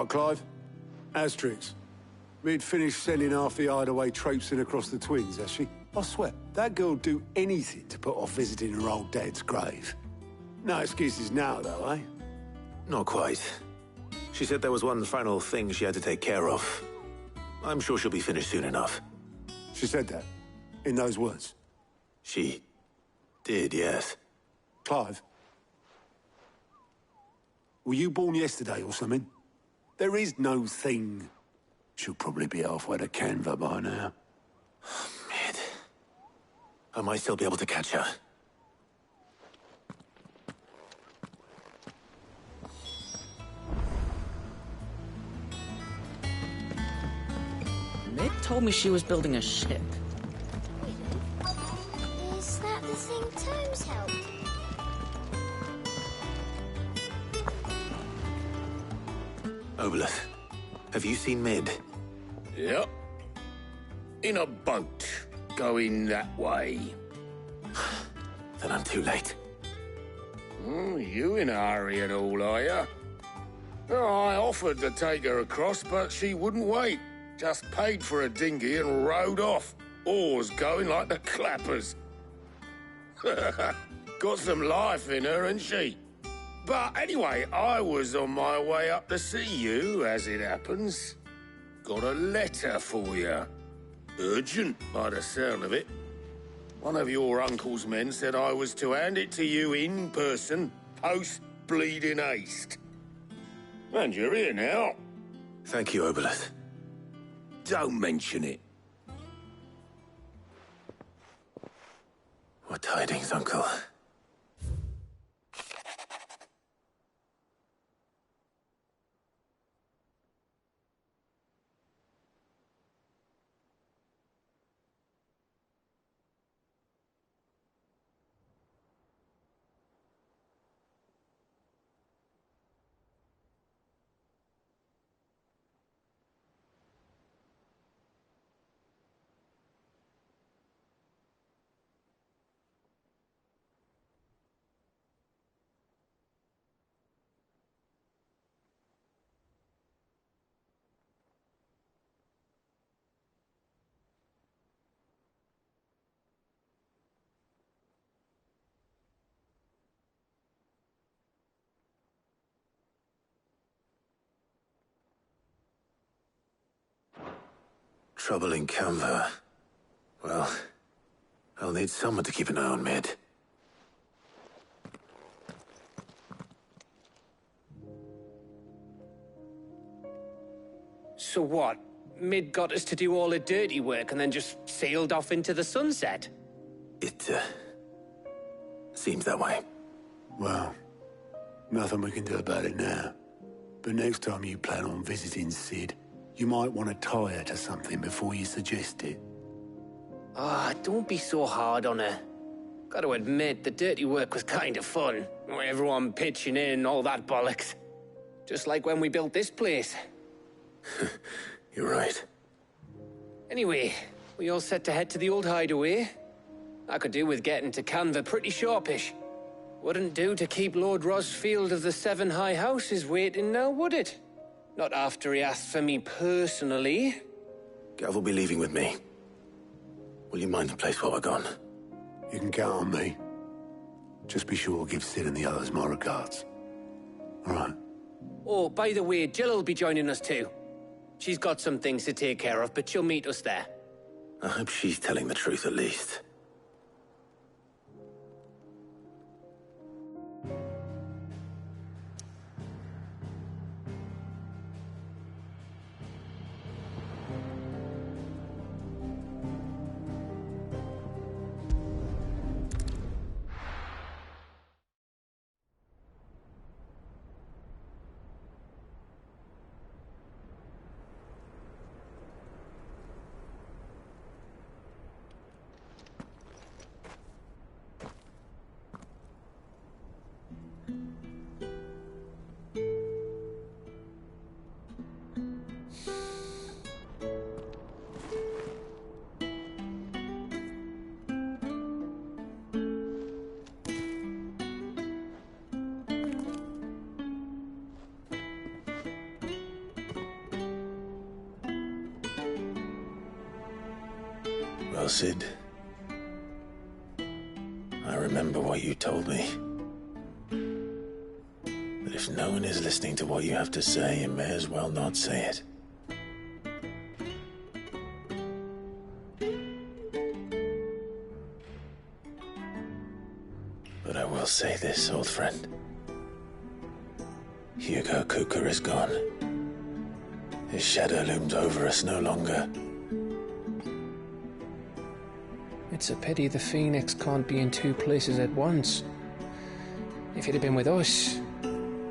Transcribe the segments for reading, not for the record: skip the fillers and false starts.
Right, Clive. Asterix. We'd finished sending half the hideaway traipsing across the twins, has she? I swear, that girl'd do anything to put off visiting her old dad's grave. No excuses now, though, eh? Not quite. She said there was one final thing she had to take care of. I'm sure she'll be finished soon enough. She said that? In those words? She did, yes. Clive? Were you born yesterday or something? There is no thing. She'll probably be halfway to Canva by now. Mid. I might still be able to catch her. Mid told me she was building a ship. Is that the thing Tomes helped? Obelus, have you seen Mid? Yep. In a boat, going that way. Then I'm too late. You in a hurry and all, are you? I offered to take her across, but she wouldn't wait. Just paid for a dinghy and rowed off. Oars going like the clappers. Got some life in her, ain't she? But anyway, I was on my way up to see you, as it happens. Got a letter for you. Urgent, by the sound of it. One of your uncle's men said I was to hand it to you in person, post-bleeding haste. And you're here now. Thank you, Obelus. Don't mention it. What tidings, Uncle? Trouble in Canva. Well, I'll need someone to keep an eye on Mid. So what? Mid got us to do all the dirty work and then just sailed off into the sunset? It, seems that way. Well, nothing we can do about it now. But next time you plan on visiting Sid, you might want to tie her to something before you suggest it. Ah, don't be so hard on her. Gotta admit, the dirty work was kind of fun. Everyone pitching in, all that bollocks. Just like when we built this place. You're right. Anyway, we all set to head to the old hideaway. I could do with getting to Canva pretty sharpish. Wouldn't do to keep Lord Rosfield of the Seven High Houses waiting now, would it? Not after he asked for me personally. Gav will be leaving with me. Will you mind the place while we're gone? You can count on me. Just be sure to give Sid and the others my regards. All right. Oh, by the way, Jill will be joining us too. She's got some things to take care of, but she'll meet us there. I hope she's telling the truth at least. Well, Sid, I remember what you told me. That if no one is listening to what you have to say, you may as well not say it. But I will say this, old friend. Hugo Cooker is gone. His shadow looms over us no longer. It's a pity the Phoenix can't be in two places at once. If he'd have been with us,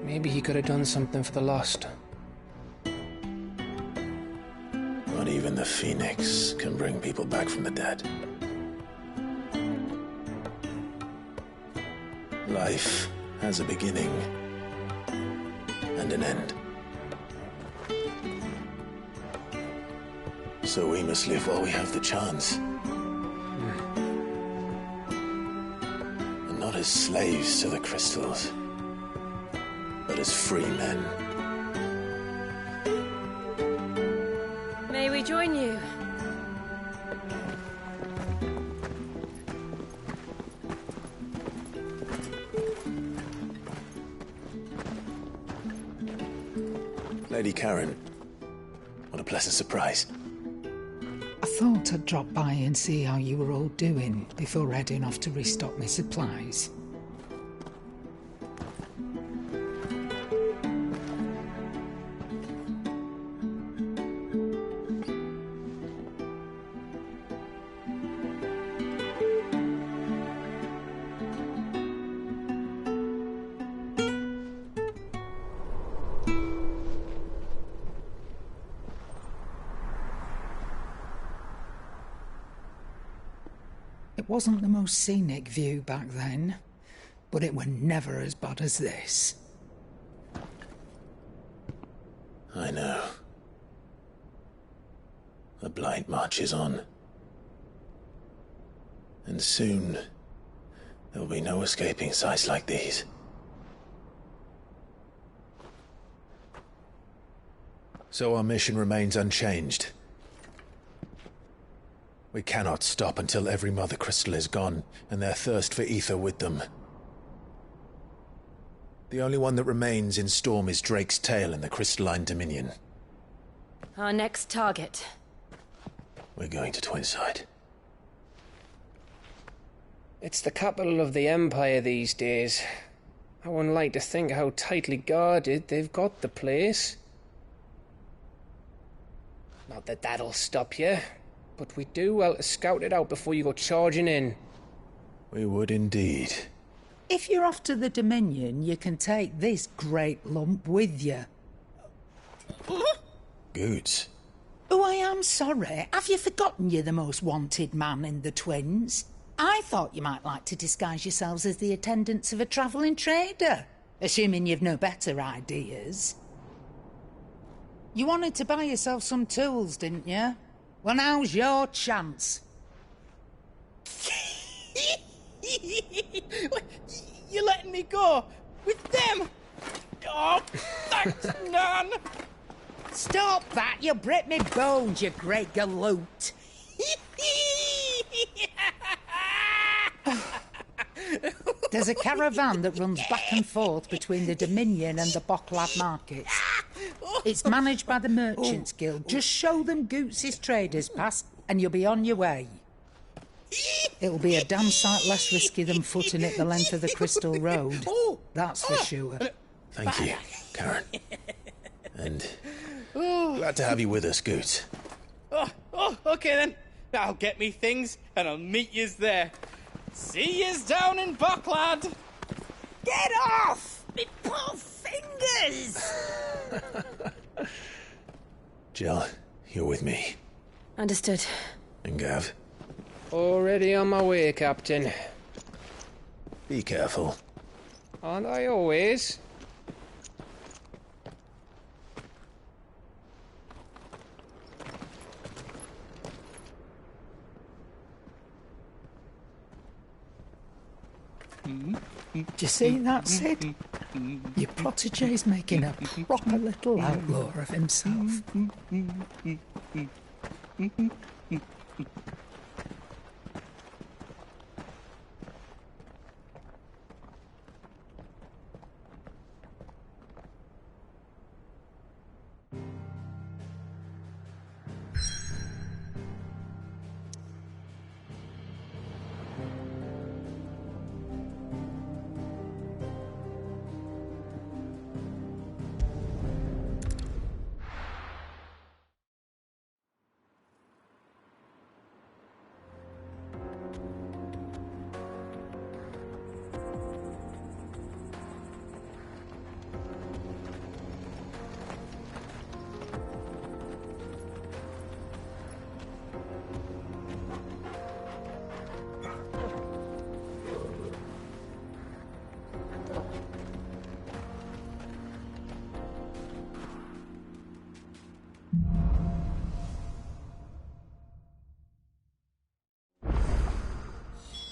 maybe he could have done something for the lost. Not even the Phoenix can bring people back from the dead. Life has a beginning and an end. So we must live while we have the chance. And not as slaves to the crystals, but as free men. May we join you? Lady Karen, what a pleasant surprise. I thought I'd drop by and see how you were all doing before heading off to restock my supplies. It wasn't the most scenic view back then, but it were never as bad as this. I know. The Blight marches on. And soon, there'll be no escaping sights like these. So our mission remains unchanged. We cannot stop until every Mother Crystal is gone, and their thirst for ether with them. The only one that remains in Storm is Drake's tail in the Crystalline Dominion. Our next target. We're going to Twinside. It's the capital of the Empire these days. I wouldn't like to think how tightly guarded they've got the place. Not that that'll stop you, but we do well to scout it out before you go charging in. We would indeed. If you're off to the Dominion, you can take this great lump with you. Goods. Oh, I am sorry. Have you forgotten you're the most wanted man in the Twins? I thought you might like to disguise yourselves as the attendants of a travelling trader, assuming you've no better ideas. You wanted to buy yourself some tools, didn't you? Well, now's your chance. You're letting me go with them? Oh, thanks, Nan. Stop that! You'll break me bones, you great galoot. There's a caravan that runs back and forth between the Dominion and the Bocklad markets. It's managed by the Merchants Guild. Just show them Goots' traders pass and you'll be on your way. It'll be a damn sight less risky than footing it the length of the Crystal Road. That's for sure. Thank you, Karen. And glad to have you with us, Goots. Okay then. I'll get me things and I'll meet yous there. See yous down in Bocklad. Get off! Me poor fingers! Jill, you're with me. Understood. And Gav, Already on my way, Captain. be careful. Aren't I always? Do you see that, Sid? Your protégé's making a proper little outlaw of himself.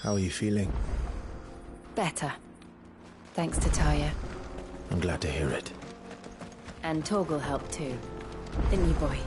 How are you feeling? Better. Thanks to Taya. I'm glad to hear it. And Torgal helped too. Didn't you, boy?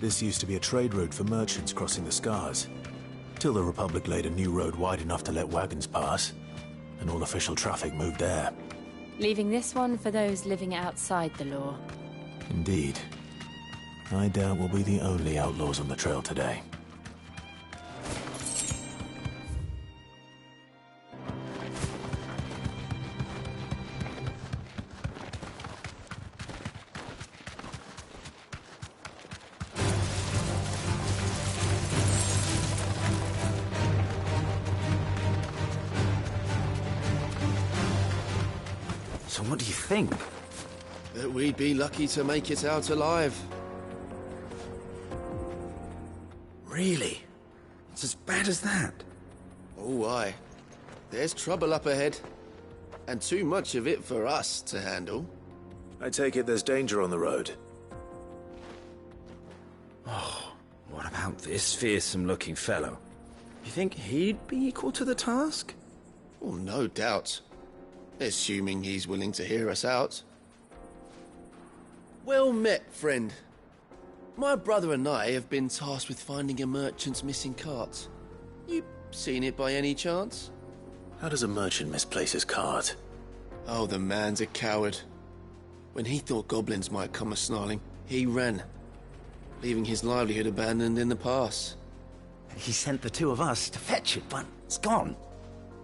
This used to be a trade route for merchants crossing the Scars, till the Republic laid a new road wide enough to let wagons pass, and all official traffic moved there. Leaving this one for those living outside the law. Indeed. I doubt we'll be the only outlaws on the trail today. So what do you think? That we'd be lucky to make it out alive. Really? It's as bad as that? Oh, aye. There's trouble up ahead. And too much of it for us to handle. I take it there's danger on the road. Oh, what about this fearsome-looking fellow? You think he'd be equal to the task? Oh, no doubt. Assuming he's willing to hear us out. Well met, friend. My brother and I have been tasked with finding a merchant's missing cart. You seen it by any chance? How does a merchant misplace his cart? Oh, the man's a coward. When he thought goblins might come a-snarling, he ran, leaving his livelihood abandoned in the pass. He sent the two of us to fetch it, but it's gone.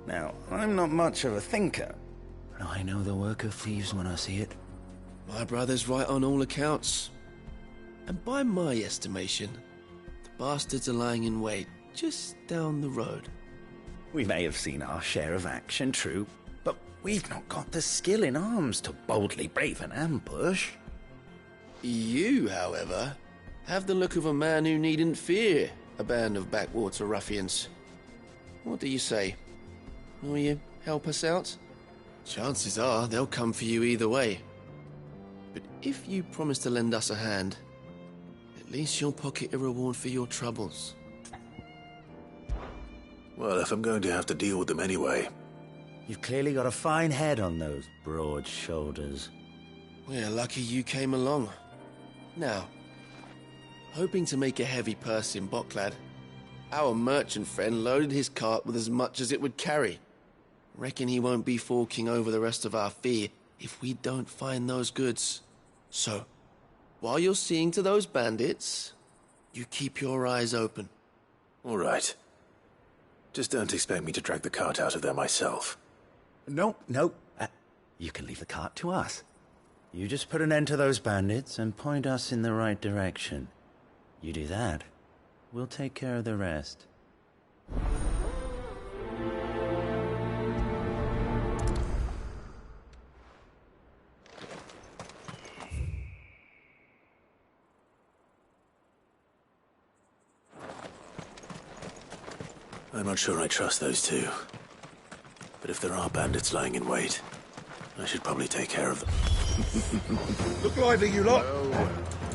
Now, I'm not much of a thinker, but I know the work of thieves when I see it. My brother's right on all accounts. And by my estimation, the bastards are lying in wait just down the road. We may have seen our share of action, true, but we've not got the skill in arms to boldly brave an ambush. You, however, have the look of a man who needn't fear a band of backwater ruffians. What do you say? Will you help us out? Chances are they'll come for you either way. But if you promise to lend us a hand, at least you'll pocket a reward for your troubles. Well, if I'm going to have to deal with them anyway. You've clearly got a fine head on those broad shoulders. We're lucky you came along. Now, hoping to make a heavy purse in Boklad, our merchant friend loaded his cart with as much as it would carry. Reckon he won't be forking over the rest of our fee if we don't find those goods. So, while you're seeing to those bandits, you keep your eyes open. All right. Just don't expect me to drag the cart out of there myself. No. You can leave the cart to us. You just put an end to those bandits and point us in the right direction. You do that, we'll take care of the rest. I'm not sure I trust those two. But if there are bandits lying in wait, I should probably take care of them. Look lively, you lot.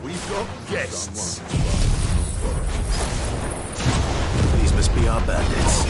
We've got guests. These must be our bandits.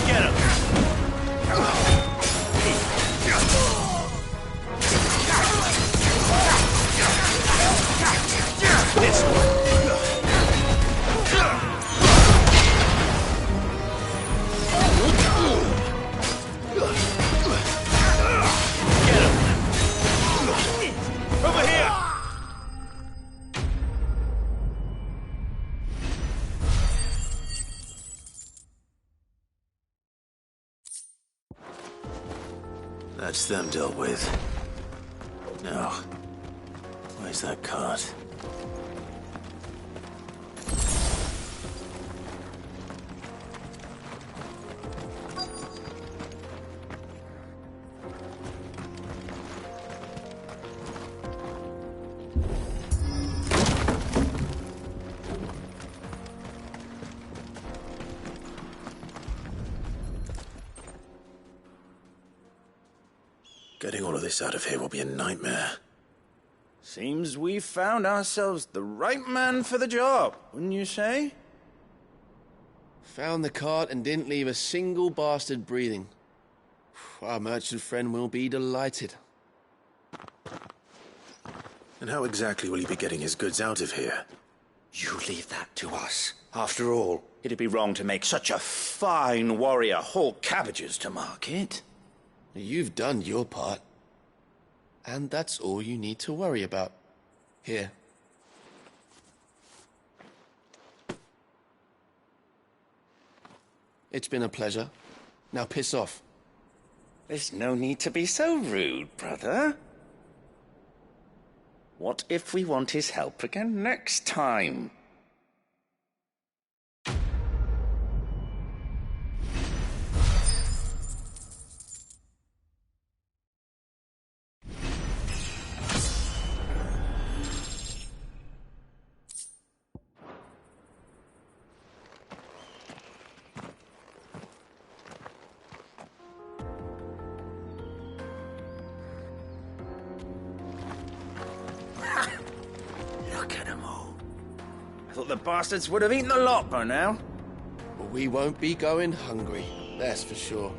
Get him! This one! Over here! That's them dealt with. Now, where's that cart? Getting all of this out of here will be a nightmare. Seems we've found ourselves the right man for the job, wouldn't you say? Found the cart and didn't leave a single bastard breathing. Our merchant friend will be delighted. And how exactly will he be getting his goods out of here? You leave that to us. After all, it'd be wrong to make such a fine warrior haul cabbages to market. You've done your part. And that's all you need to worry about. Here. It's been a pleasure. Now piss off. There's no need to be so rude, brother. What if we want his help again next time? Look at them all. I thought the bastards would have eaten the lot by now. But we won't be going hungry, that's for sure.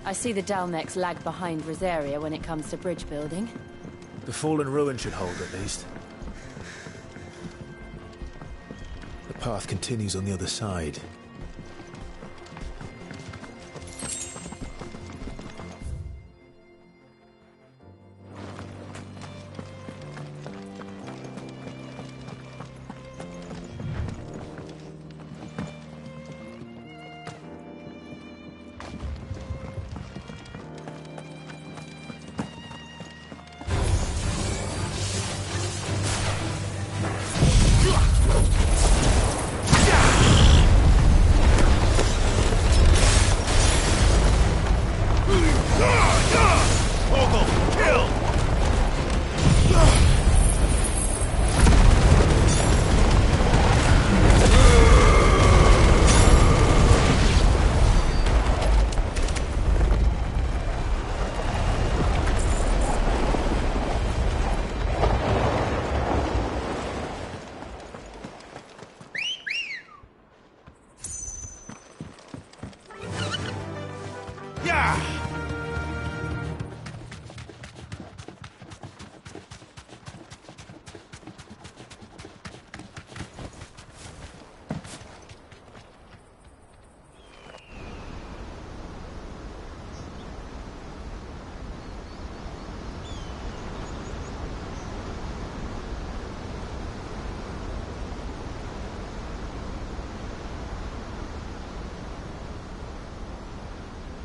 I see the Dalnecs lag behind Rosaria when it comes to bridge building. The fallen ruin should hold, at least. The path continues on the other side.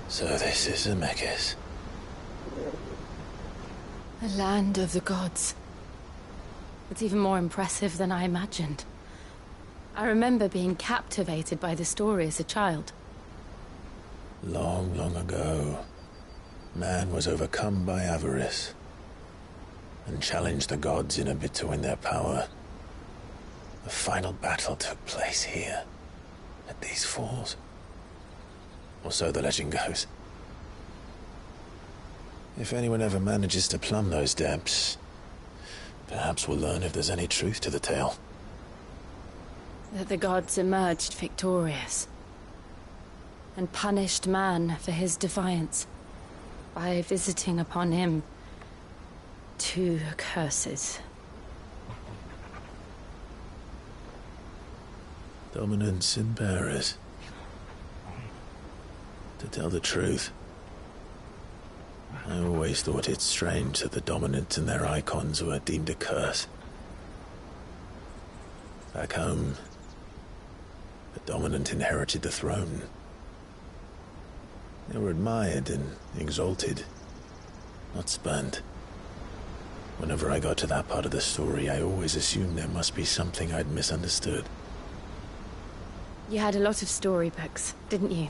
So this is Zemeckis. The land of the gods. It's even more impressive than I imagined. I remember being captivated by the story as a child. Long, long ago, man was overcome by avarice and challenged the gods in a bid to win their power. The final battle took place here, at these falls. Or so the legend goes. If anyone ever manages to plumb those depths, perhaps we'll learn if there's any truth to the tale. That the gods emerged victorious and punished man for his defiance by visiting upon him 2 curses. Dominance and bearers. To tell the truth, I always thought it strange that the dominant and their icons were deemed a curse. Back home, the dominant inherited the throne. They were admired and exalted, not spurned. Whenever I got to that part of the story, I always assumed there must be something I'd misunderstood. You had a lot of storybooks, didn't you?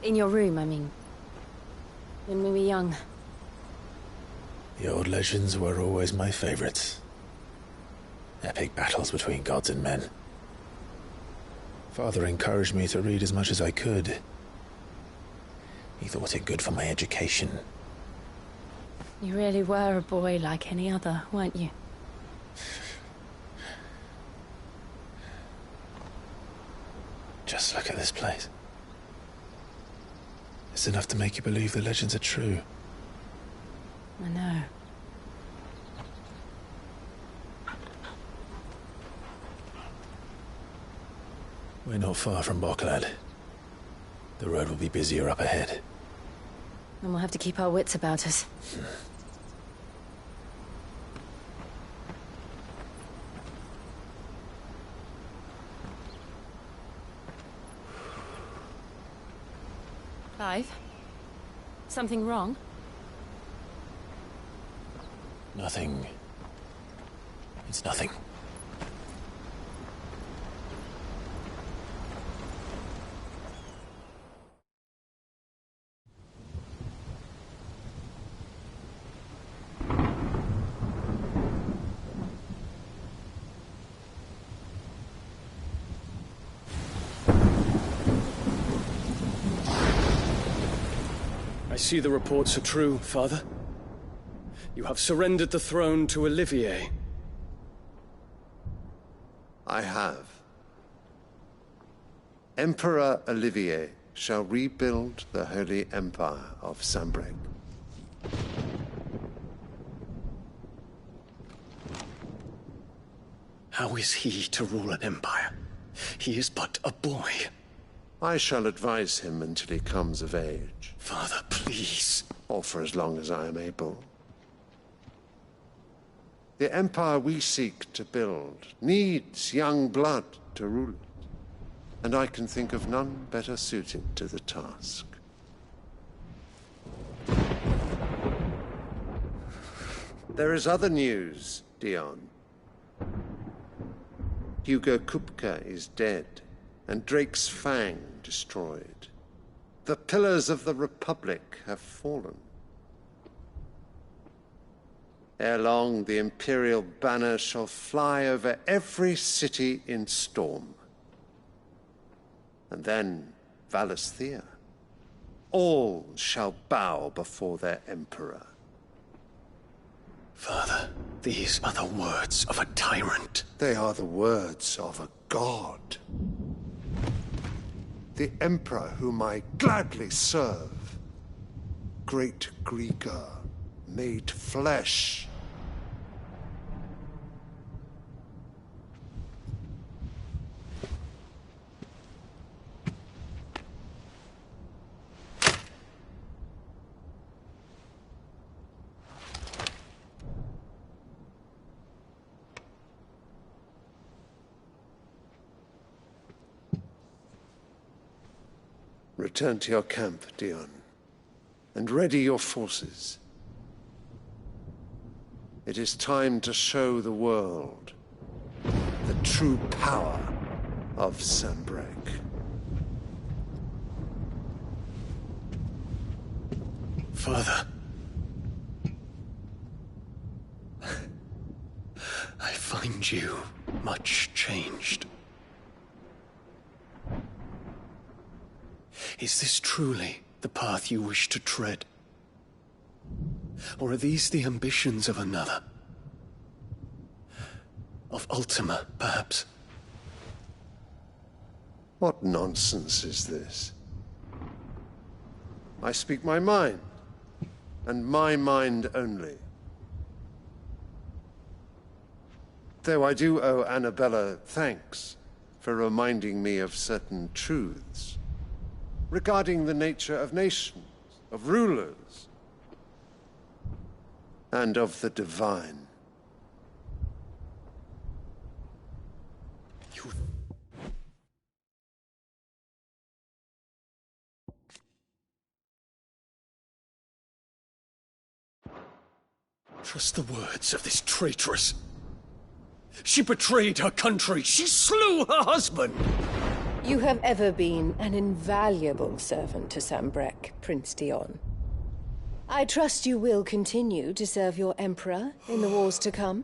In your room, I mean. When we were young. The old legends were always my favorites. Epic battles between gods and men. Father encouraged me to read as much as I could. He thought it good for my education. You really were a boy like any other, weren't you? Just look at this place. It's enough to make you believe the legends are true. I know. We're not far from Boklad. The road will be busier up ahead. And we'll have to keep our wits about us. Clive? Something wrong? Nothing. It's nothing. I see the reports are true, Father. You have surrendered the throne to Olivier. I have. Emperor Olivier shall rebuild the Holy Empire of Sanbreque. How is he to rule an empire? He is but a boy. I shall advise him until he comes of age. Father, please. Or for as long as I am able. The empire we seek to build needs young blood to rule it, and I can think of none better suited to the task. There is other news, Dion. Hugo Kupka is dead, and Drake's Fang destroyed. The pillars of the Republic have fallen. Ere long, the Imperial banner shall fly over every city in Storm. And then, Valisthea. All shall bow before their Emperor. Father, these are the words of a tyrant. They are the words of a god. The Emperor whom I gladly serve. Great Greeker, made flesh. Return to your camp, Dion, and ready your forces. It is time to show the world the true power of Sanbreque. Father. I find you much changed. Is this truly the path you wish to tread? Or are these the ambitions of another? Of Ultima, perhaps? What nonsense is this? I speak my mind, and my mind only. Though I do owe Annabella thanks for reminding me of certain truths regarding the nature of nations, of rulers, and of the divine. Trust the words of this traitress. She betrayed her country. She slew her husband. You have ever been an invaluable servant to Sanbreque, Prince Dion. I trust you will continue to serve your Emperor in the wars to come.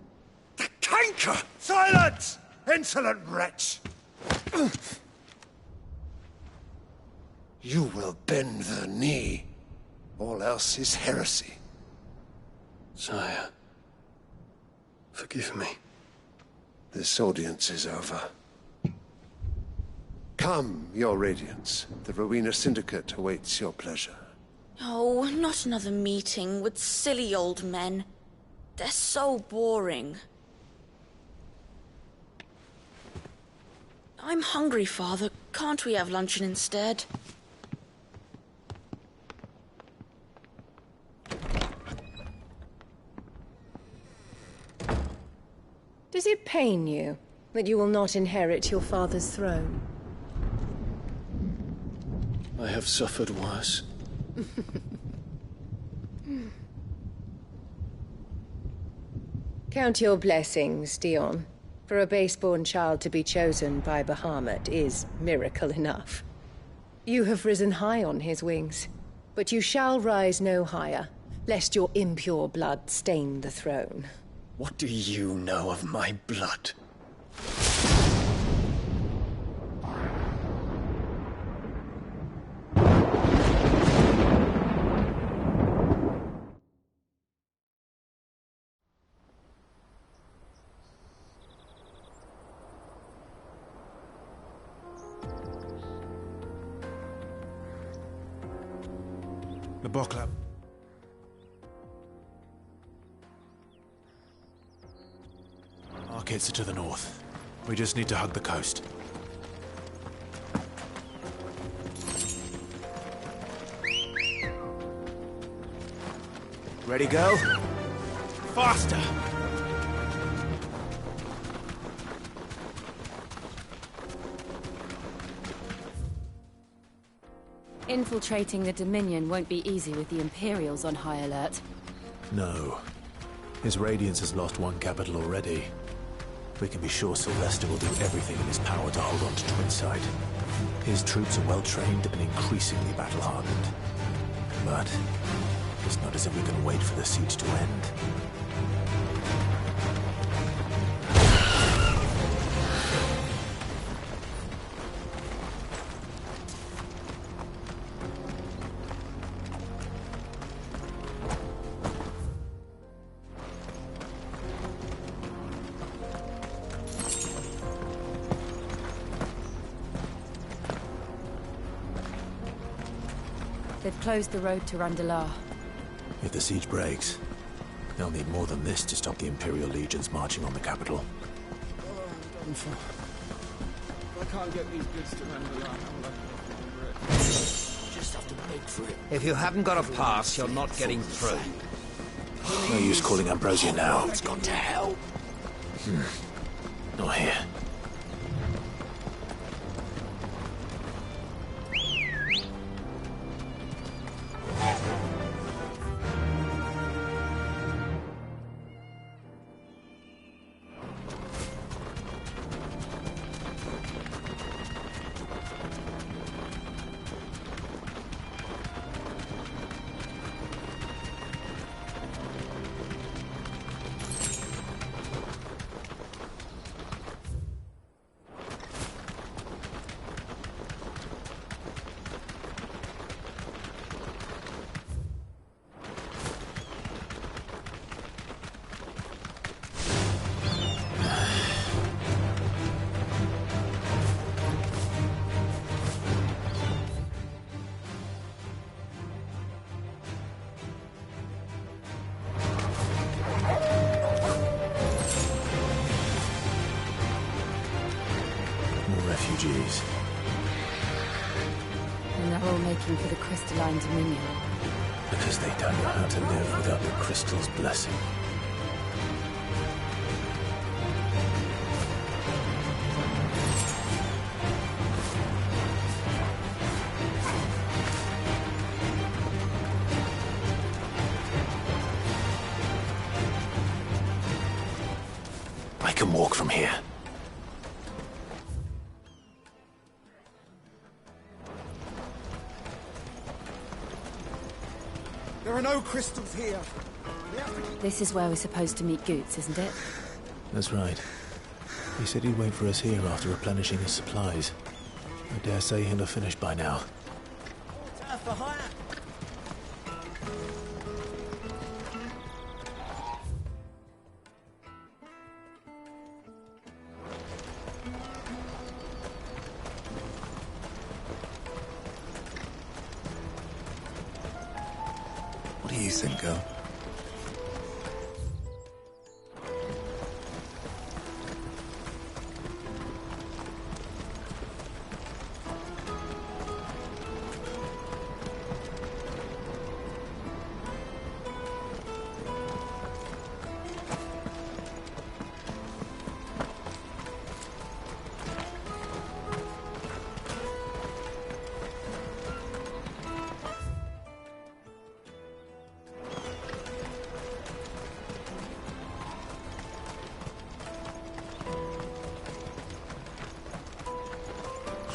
The canker! Silence! Insolent wretch! You will bend the knee. All else is heresy. Sire, forgive me. This audience is over. Come, your Radiance. The Rowena Syndicate awaits your pleasure. Oh, not another meeting with silly old men. They're so boring. I'm hungry, Father. Can't we have luncheon instead? Does it pain you that you will not inherit your father's throne? I have suffered worse. Count your blessings, Dion. For a base-born child to be chosen by Bahamut is miracle enough. You have risen high on his wings, but you shall rise no higher, lest your impure blood stain the throne. What do you know of my blood? The Bokla. Markets are to the north. We just need to hug the coast. Ready, go? Faster! Infiltrating the Dominion won't be easy with the Imperials on high alert. No. His Radiance has lost one capital already. We can be sure Sylvester will do everything in his power to hold on to Twinside. His troops are well-trained and increasingly battle-hardened. But it's not as if we can wait for the siege to end. They've closed the road to Randalar. If the siege breaks, they'll need more than this to stop the Imperial legions marching on the capital. Oh, I'm done for. I can't get these goods to Randalar. I'm lucky. Just have to beg for it. If you haven't got a pass, you're not getting through. No use calling Ambrosia now. It's gone to hell. Not here. SGs. And they're all making for the crystalline dominion. Because they don't know how to live without the crystal's blessing. I can walk from here. There are no crystals here. This is where we're supposed to meet Goots, isn't it? That's right. He said he'd wait for us here after replenishing his supplies. I dare say he'll have finished by now. What do you think, girl?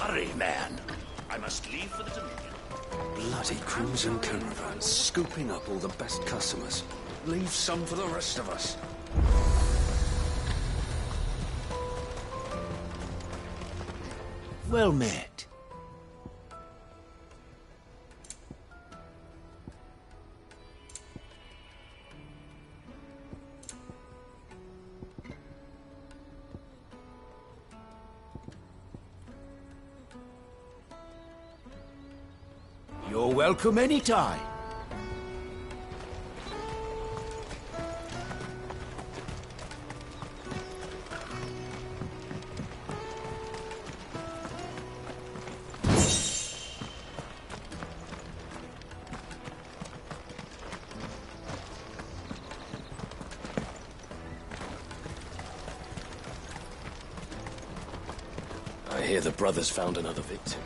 Hurry, man. I must leave for the Dominion. Bloody crimson caravans, scooping up all the best customers. Leave some for the rest of us. Well met. You're welcome anytime. I hear the brothers found another victim.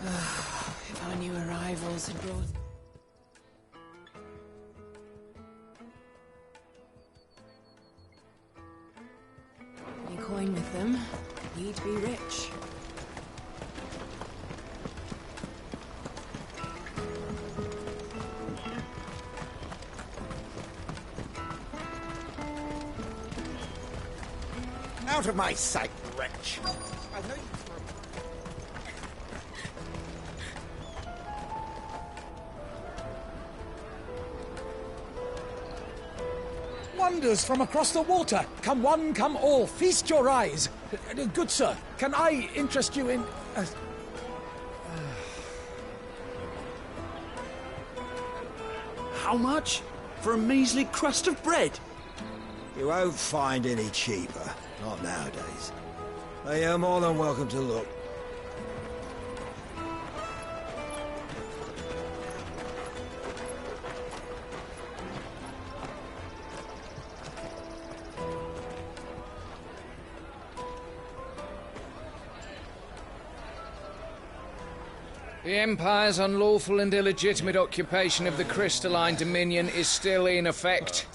If our new arrivals had brought... any coin with them, need be rich. Out of my sight, wretch! I know you Wonders from across the water. Come one, come all. Feast your eyes. Good sir, can I interest you in... How much? For a measly crust of bread? You won't find any cheaper. Not nowadays. But you're more than welcome to look. The Empire's unlawful and illegitimate occupation of the crystalline dominion is still in effect.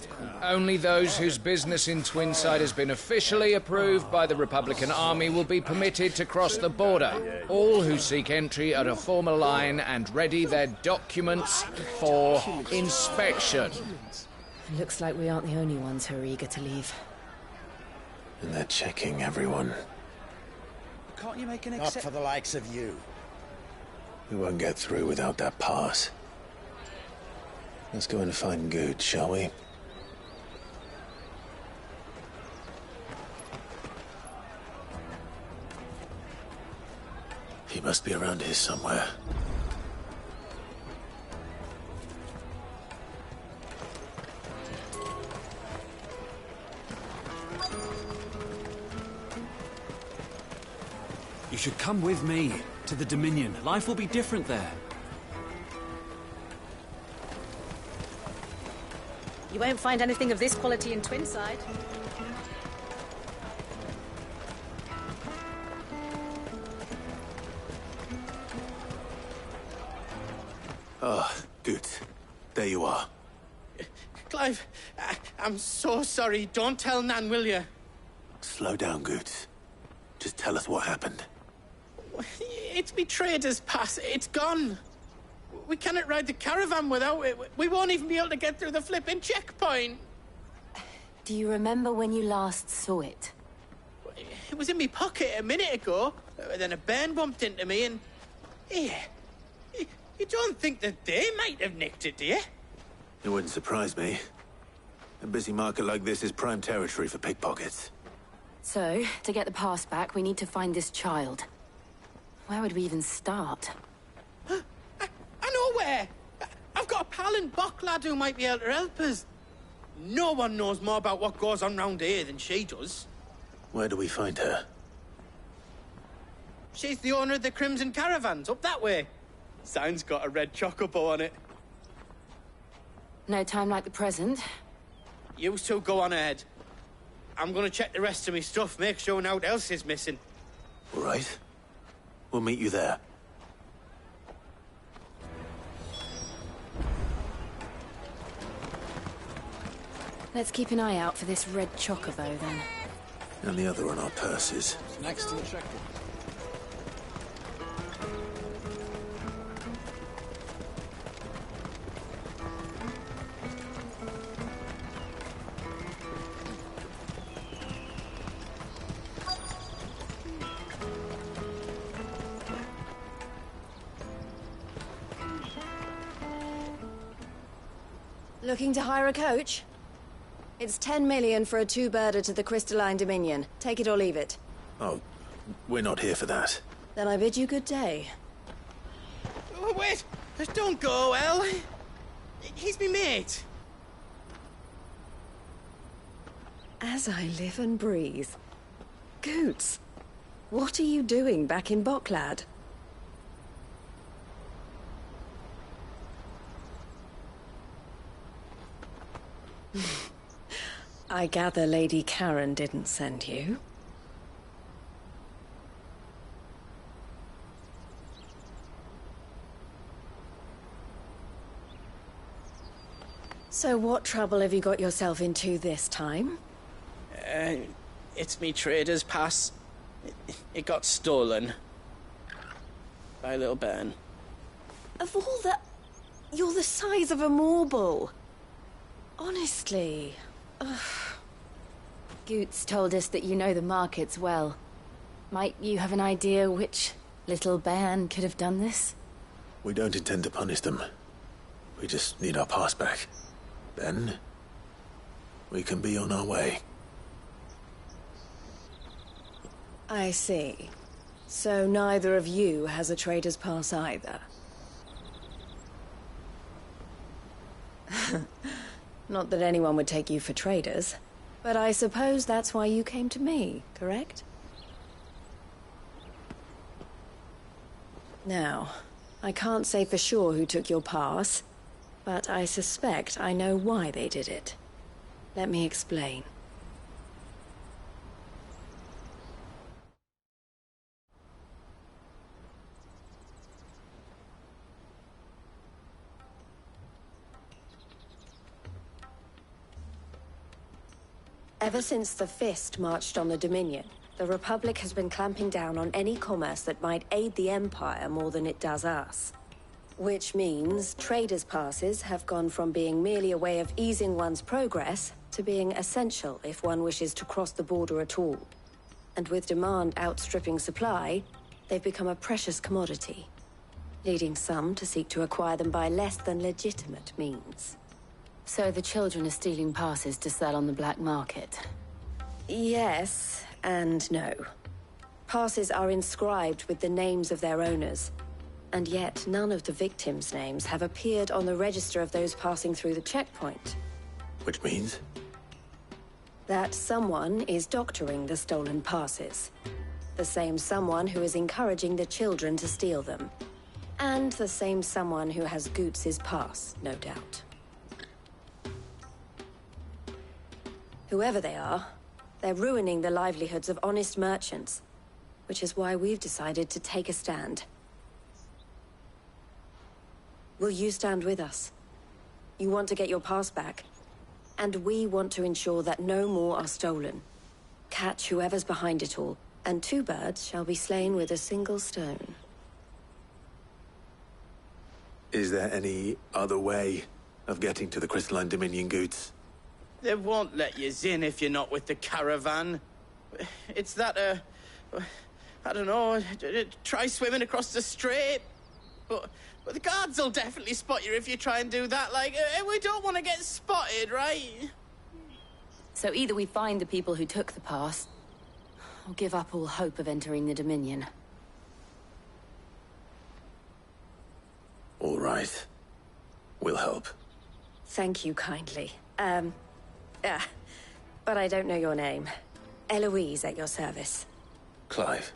Only those whose business in Twinside has been officially approved by the Republican Army will be permitted to cross the border. All who seek entry are to form a line and ready their documents for inspection. Looks like we aren't the only ones who are eager to leave. And they're checking everyone. Can't you make an Not for the likes of you. We won't get through without that pass. Let's go and find Good, shall we? He must be around here somewhere. You should come with me to the Dominion. Life will be different there. You won't find anything of this quality in Twinside. Ah, good. There you are. Clive, I'm so sorry. Don't tell Nan, will you? Slow down, Goots. Just tell us what happened. It's me trader's pass. It's gone. We cannot ride the caravan without it. We won't even be able to get through the flipping checkpoint. Do you remember when you last saw it? It was in my pocket a minute ago. Then a bairn bumped into me and... Yeah. You don't think that they might have nicked it, do you? It wouldn't surprise me. A busy market like this is prime territory for pickpockets. So, to get the pass back, we need to find this child. Where would we even start? I know where! I've got a pal in Bocklad who might be able to help us. No one knows more about what goes on round here than she does. Where do we find her? She's the owner of the Crimson Caravans, up that way. Sign's got a red chocobo on it. No time like the present. You two go on ahead. I'm gonna check the rest of my stuff, make sure naught else is missing. All right. We'll meet you there. Let's keep an eye out for this red chocobo, then. And the other on our purses. It's next to the checkpoint. Looking to hire a coach? It's 10 million for a two-birder to the Crystalline Dominion. Take it or leave it. Oh, we're not here for that. Then I bid you good day. Oh, wait! Don't go, El. He's me mate. As I live and breathe. Goots, what are you doing back in Bocklad? I gather Lady Karen didn't send you. So what trouble have you got yourself into this time? It's me trader's pass. It got stolen. By a little bairn. Of all the... You're the size of a marble. Honestly. Ugh. Goots told us that you know the markets well. Might you have an idea which little bairn could have done this? We don't intend to punish them. We just need our pass back. Then, we can be on our way. I see. So neither of you has a trader's pass either. Not that anyone would take you for traders, but I suppose that's why you came to me, correct? Now, I can't say for sure who took your pass, but I suspect I know why they did it. Let me explain. Ever since the Fist marched on the Dominion, the Republic has been clamping down on any commerce that might aid the Empire more than it does us. Which means traders' passes have gone from being merely a way of easing one's progress to being essential if one wishes to cross the border at all. And with demand outstripping supply, they've become a precious commodity, leading some to seek to acquire them by less than legitimate means. So the children are stealing passes to sell on the black market? Yes, and no. Passes are inscribed with the names of their owners, and yet none of the victims' names have appeared on the register of those passing through the checkpoint. Which means? That someone is doctoring the stolen passes. The same someone who is encouraging the children to steal them. And the same someone who has Goots' pass, no doubt. Whoever they are, they're ruining the livelihoods of honest merchants, which is why we've decided to take a stand. Will you stand with us? You want to get your pass back, and we want to ensure that no more are stolen. Catch whoever's behind it all, and 2 birds shall be slain with a single stone. Is there any other way of getting to the Crystalline Dominion, Goots? They won't let you in if you're not with the caravan. It's that, I don't know, try swimming across the strait. But the guards will definitely spot you if you try and do that. Like, we don't want to get spotted, right? So either we find the people who took the pass, or give up all hope of entering the Dominion. All right. We'll help. Thank you kindly. But I don't know your name. Eloise at your service. Clive.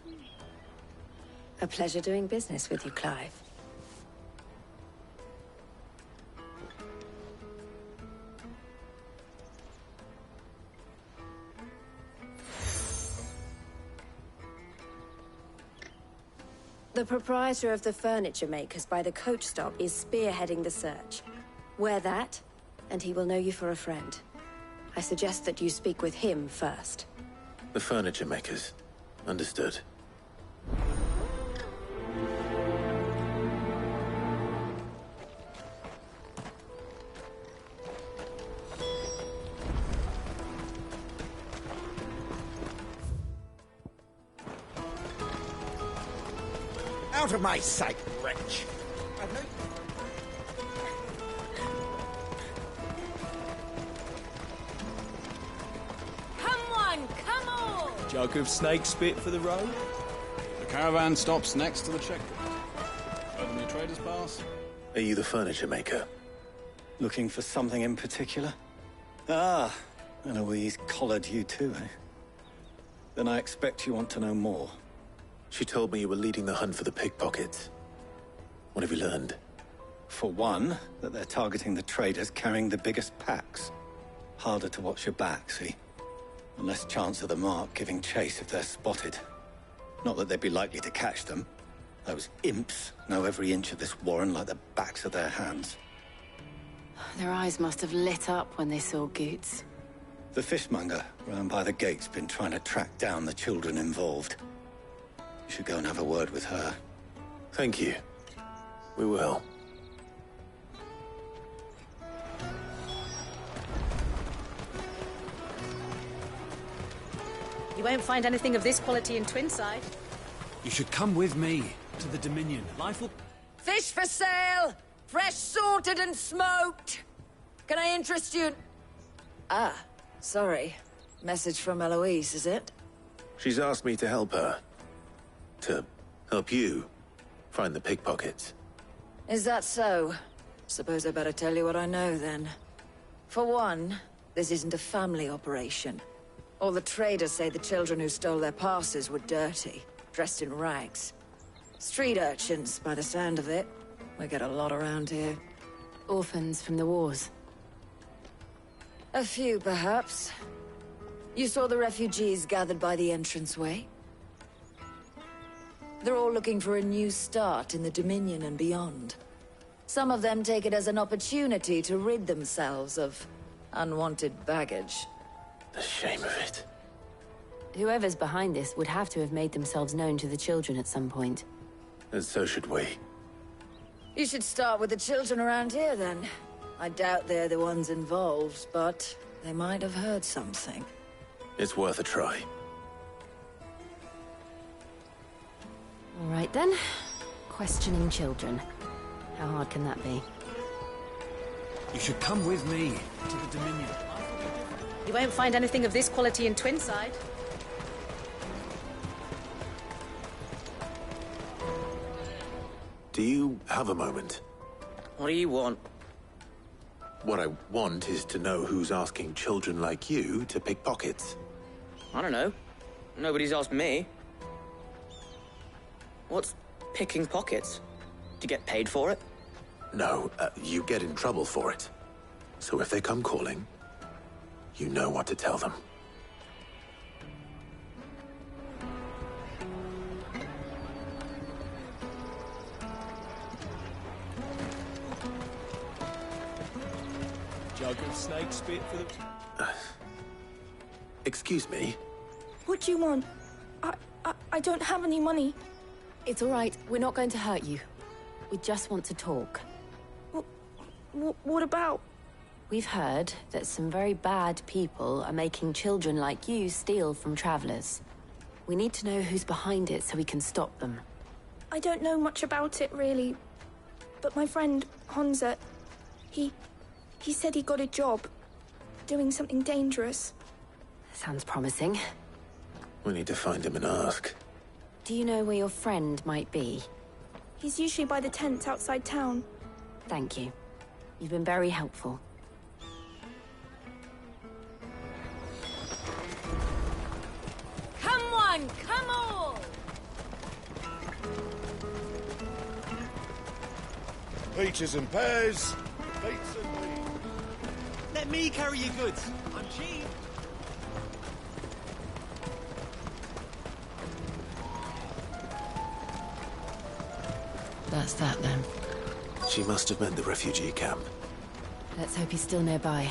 A pleasure doing business with you, Clive. The proprietor of the furniture makers by the coach stop is spearheading the search. Wear that, and he will know you for a friend. I suggest that you speak with him first. The furniture makers. Understood. Out of my sight, wretch! Come on! Jug of snake spit for the road? The caravan stops next to the checkpoint. Show them your trader's pass. Are you the furniture maker? Looking for something in particular? Ah, Eloise collared you too, eh? Then I expect you want to know more. She told me you were leading the hunt for the pickpockets. What have you learned? For one, that they're targeting the traders carrying the biggest packs. Harder to watch your back, see? And less chance of the mark giving chase if they're spotted. Not that they'd be likely to catch them. Those imps know every inch of this warren like the backs of their hands. Their eyes must have lit up when they saw Goots. The fishmonger round by the gate's been trying to track down the children involved. You should go and have a word with her. Thank you. We will. You won't find anything of this quality in Twinside. You should come with me to the Dominion. Life will... Fish for sale! Fresh sorted and smoked! Can I interest you? Ah, sorry. Message from Eloise, is it? She's asked me to help her. To help you find the pickpockets. Is that so? Suppose I better tell you what I know, then. For one, this isn't a family operation. All the traders say the children who stole their passes were dirty, dressed in rags. Street urchins, by the sound of it. We get a lot around here. Orphans from the wars. A few, perhaps. You saw the refugees gathered by the entranceway? They're all looking for a new start in the Dominion and beyond. Some of them take it as an opportunity to rid themselves of unwanted baggage. The shame of it. Whoever's behind this would have to have made themselves known to the children at some point. And so should we. You should start with the children around here, then. I doubt they're the ones involved, but they might have heard something. It's worth a try. All right, then. Questioning children. How hard can that be? You should come with me to the Dominion. You won't find anything of this quality in Twinside. Do you have a moment? What do you want? What I want is to know who's asking children like you to pick pockets. I don't know. Nobody's asked me. What's picking pockets? Do you get paid for it? No, you get in trouble for it. So if they come calling, you know what to tell them. Jug of snake spit for the... Excuse me? What do you want? I don't have any money. It's all right. We're not going to hurt you. We just want to talk. What about? We've heard that some very bad people are making children like you steal from travelers. We need to know who's behind it so we can stop them. I don't know much about it, really. But my friend, Honza, he said he got a job. Doing something dangerous. Sounds promising. We need to find him and ask. Do you know where your friend might be? He's usually by the tents outside town. Thank you. You've been very helpful. Come on, come all! Peaches and pears, dates and weed. Let me carry your goods. I'm cheap. That's that, then. She must have meant the refugee camp. Let's hope he's still nearby.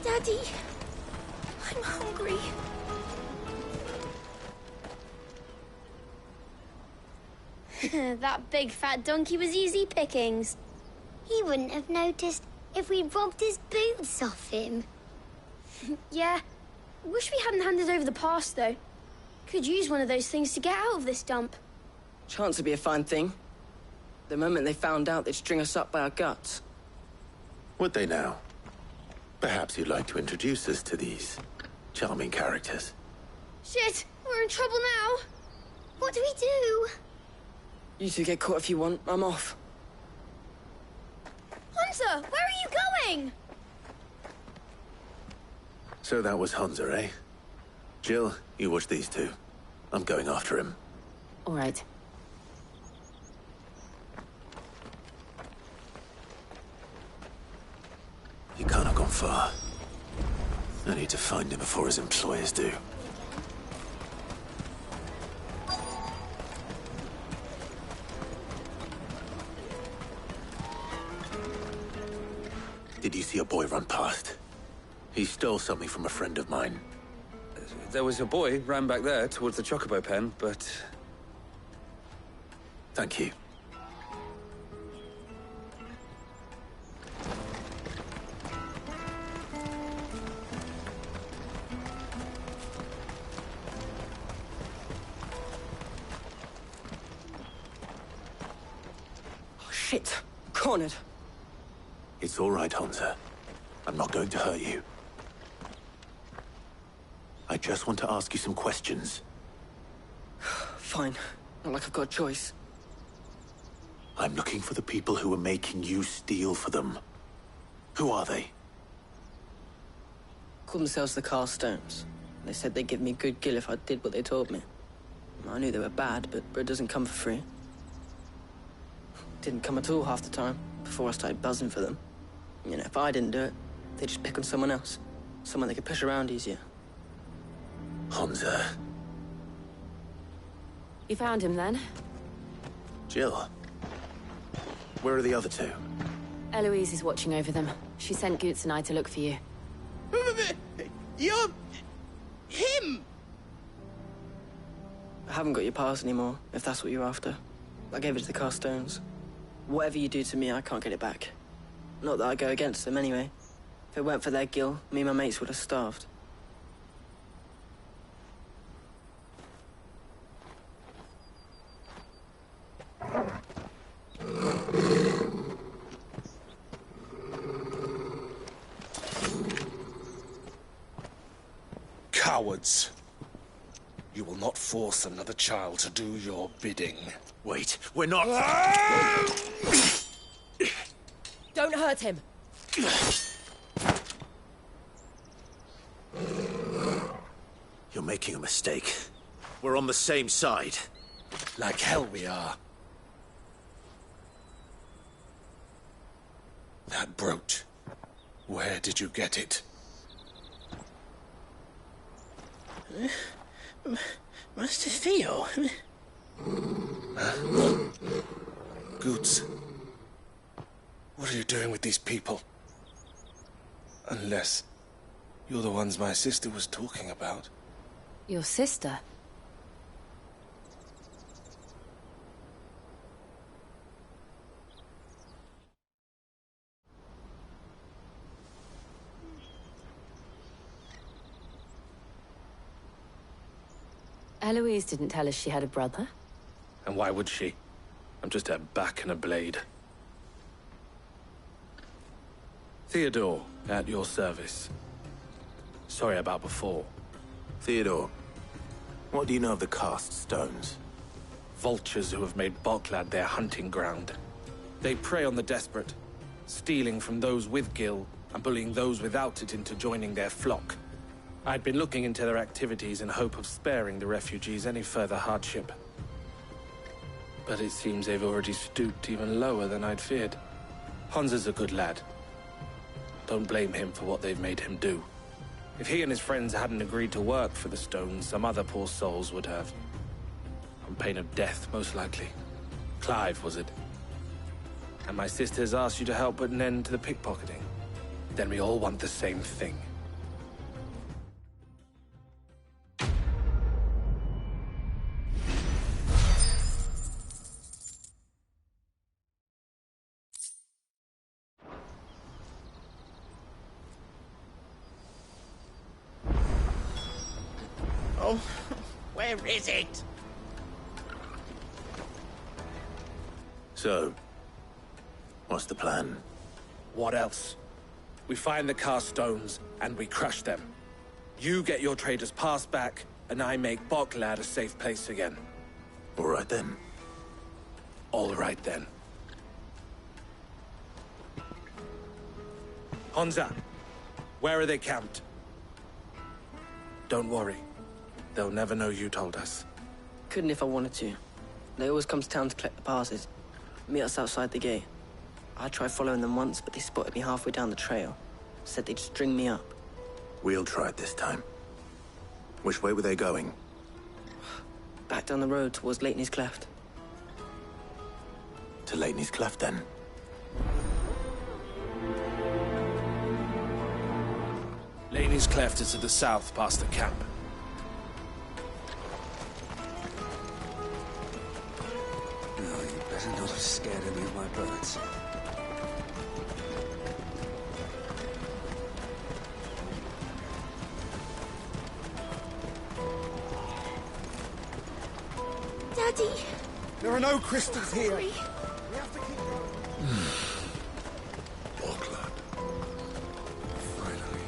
Daddy, I'm hungry. That big fat donkey was easy pickings. He wouldn't have noticed if we'd robbed his boots off him. Yeah. Wish we hadn't handed over the pass, though. Could use one of those things to get out of this dump. Chance would be a fine thing. The moment they found out, they'd string us up by our guts. Would they now? Perhaps you'd like to introduce us to these charming characters. Shit, we're in trouble now. What do we do? You two get caught if you want. I'm off. Hunter, where are you going? So that was Hunter, eh? Jill, you watch these two. I'm going after him. All right. He can't have gone far. I need to find him before his employers do. Did you see a boy run past? He stole something from a friend of mine. There was a boy ran back there towards the Chocobo pen, but... Thank you. Oh, shit. Cornered. It's all right, Hunter. I'm not going to hurt you. I just want to ask you some questions. Fine. Not like I've got a choice. I'm looking for the people who are making you steal for them. Who are they? Called themselves the Carstones. They said they'd give me good gill if I did what they told me. I knew they were bad, but bread doesn't come for free. Didn't come at all half the time, before I started buzzing for them. You know, if I didn't do it, they'd just pick on someone else. Someone they could push around easier. Hunter. You found him, then? Jill. Where are the other two? Eloise is watching over them. She sent Goots and I to look for you. You're... him! I haven't got your pass anymore, if that's what you're after. I gave it to the Carstones. Whatever you do to me, I can't get it back. Not that I go against them, anyway. If it weren't for their gill, me and my mates would have starved. Cowards. You will not force another child to do your bidding. Wait, we're not... Don't hurt him. You're making a mistake. We're on the same side. Like hell we are. That brooch. Where did you get it? Master Theo? Goods. What are you doing with these people? Unless you're the ones my sister was talking about. Your sister? Eloise didn't tell us she had a brother. And why would she? I'm just a back and a blade. Theodore, at your service. Sorry about before. Theodore, what do you know of the cast stones? Vultures who have made Boklad their hunting ground. They prey on the desperate, stealing from those with gil and bullying those without it into joining their flock. I'd been looking into their activities in hope of sparing the refugees any further hardship. But it seems they've already stooped even lower than I'd feared. Hansa's a good lad. Don't blame him for what they've made him do. If he and his friends hadn't agreed to work for the stones, some other poor souls would have. On pain of death, most likely. Clive, was it? And my sisters asked you to help put an end to the pickpocketing. Then we all want the same thing. Oh, where is it? So, what's the plan? What else? We find the cast stones, and we crush them. You get your trader's pass back, and I make Boklad a safe place again. All right then. All right then. Hansa, where are they camped? Don't worry. They'll never know you told us. Couldn't if I wanted to. They always come to town to collect the passes. Meet us outside the gate. I tried following them once, but they spotted me halfway down the trail. Said they'd string me up. We'll try it this time. Which way were they going? Back down the road towards Lateney's Cleft. To Lateney's Cleft, then? Lateney's Cleft is to the south, past the camp. No, you better not have scared any of my birds. Daddy! There are no crystals here. Sorry. We have to keep Boklad. Finally.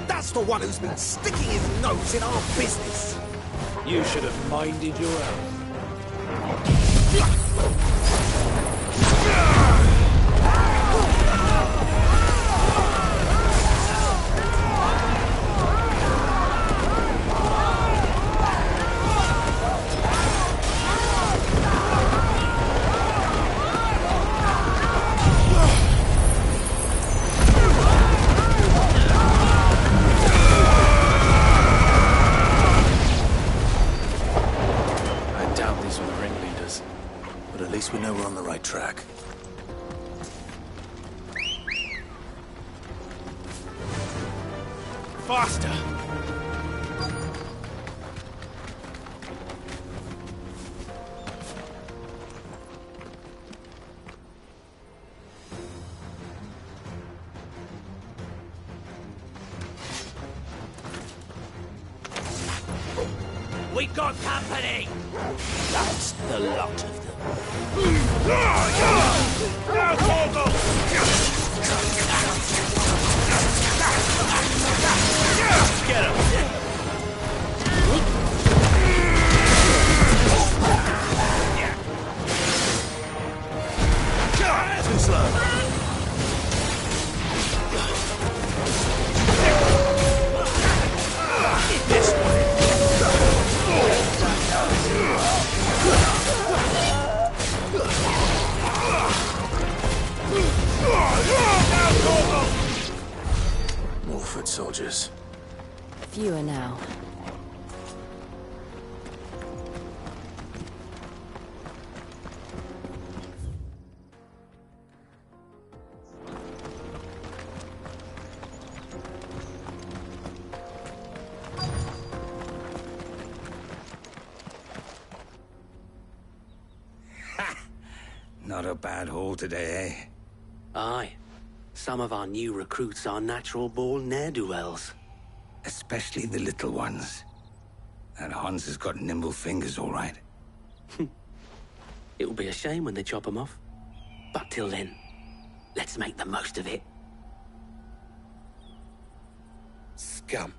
That's the one who's been sticking his nose in our business. You should have minded your own. But at least we know we're on the right track. faster! We got company! That's the lot of them. Now, Torgal! slow. This way. More foot soldiers. Fewer now. Not a bad haul today, eh? Aye. Some of our new recruits are natural-born ne'er-do-wells. Especially the little ones. That Hans has got nimble fingers, all right. It'll be a shame when they chop them off. But till then, let's make the most of it. Scum.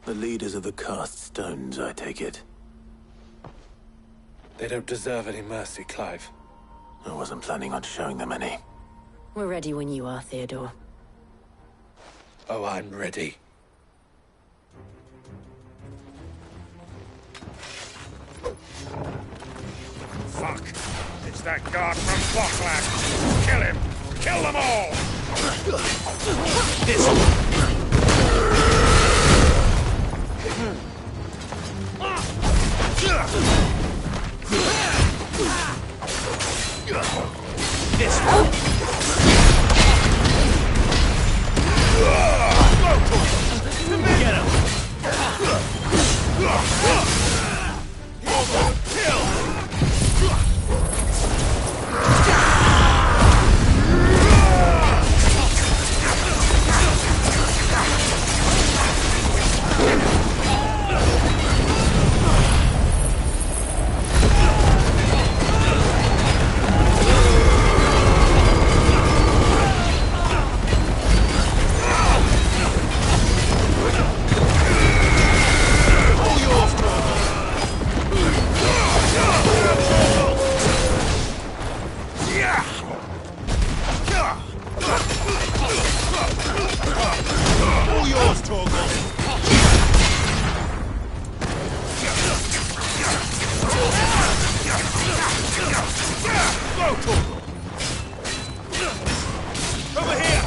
The leaders of the cast stones, I take it. They don't deserve any mercy, Clive. I wasn't planning on showing them any. We're ready when you are, Theodore. Oh, I'm ready. Fuck! It's that guard from Bockland! Kill him! Kill them all! This Get him! All yours, Torgal! Go, Torgal! Over here!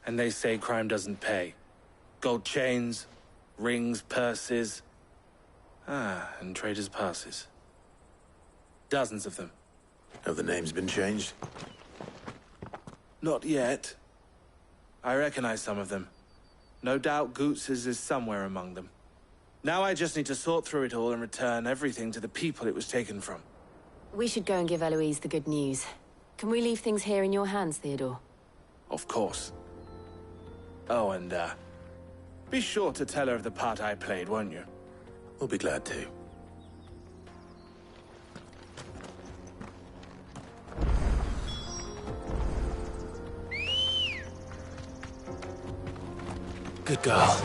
And they say crime doesn't pay. Gold chains, rings, purses. And traders' passes. Dozens of them. Have the names been changed? Not yet. I recognize some of them. No doubt Goots's is somewhere among them. Now I just need to sort through it all and return everything to the people it was taken from. We should go and give Eloise the good news. Can we leave things here in your hands, Theodore? Of course. Oh, and, be sure to tell her of the part I played, won't you? We'll be glad to. Good girl.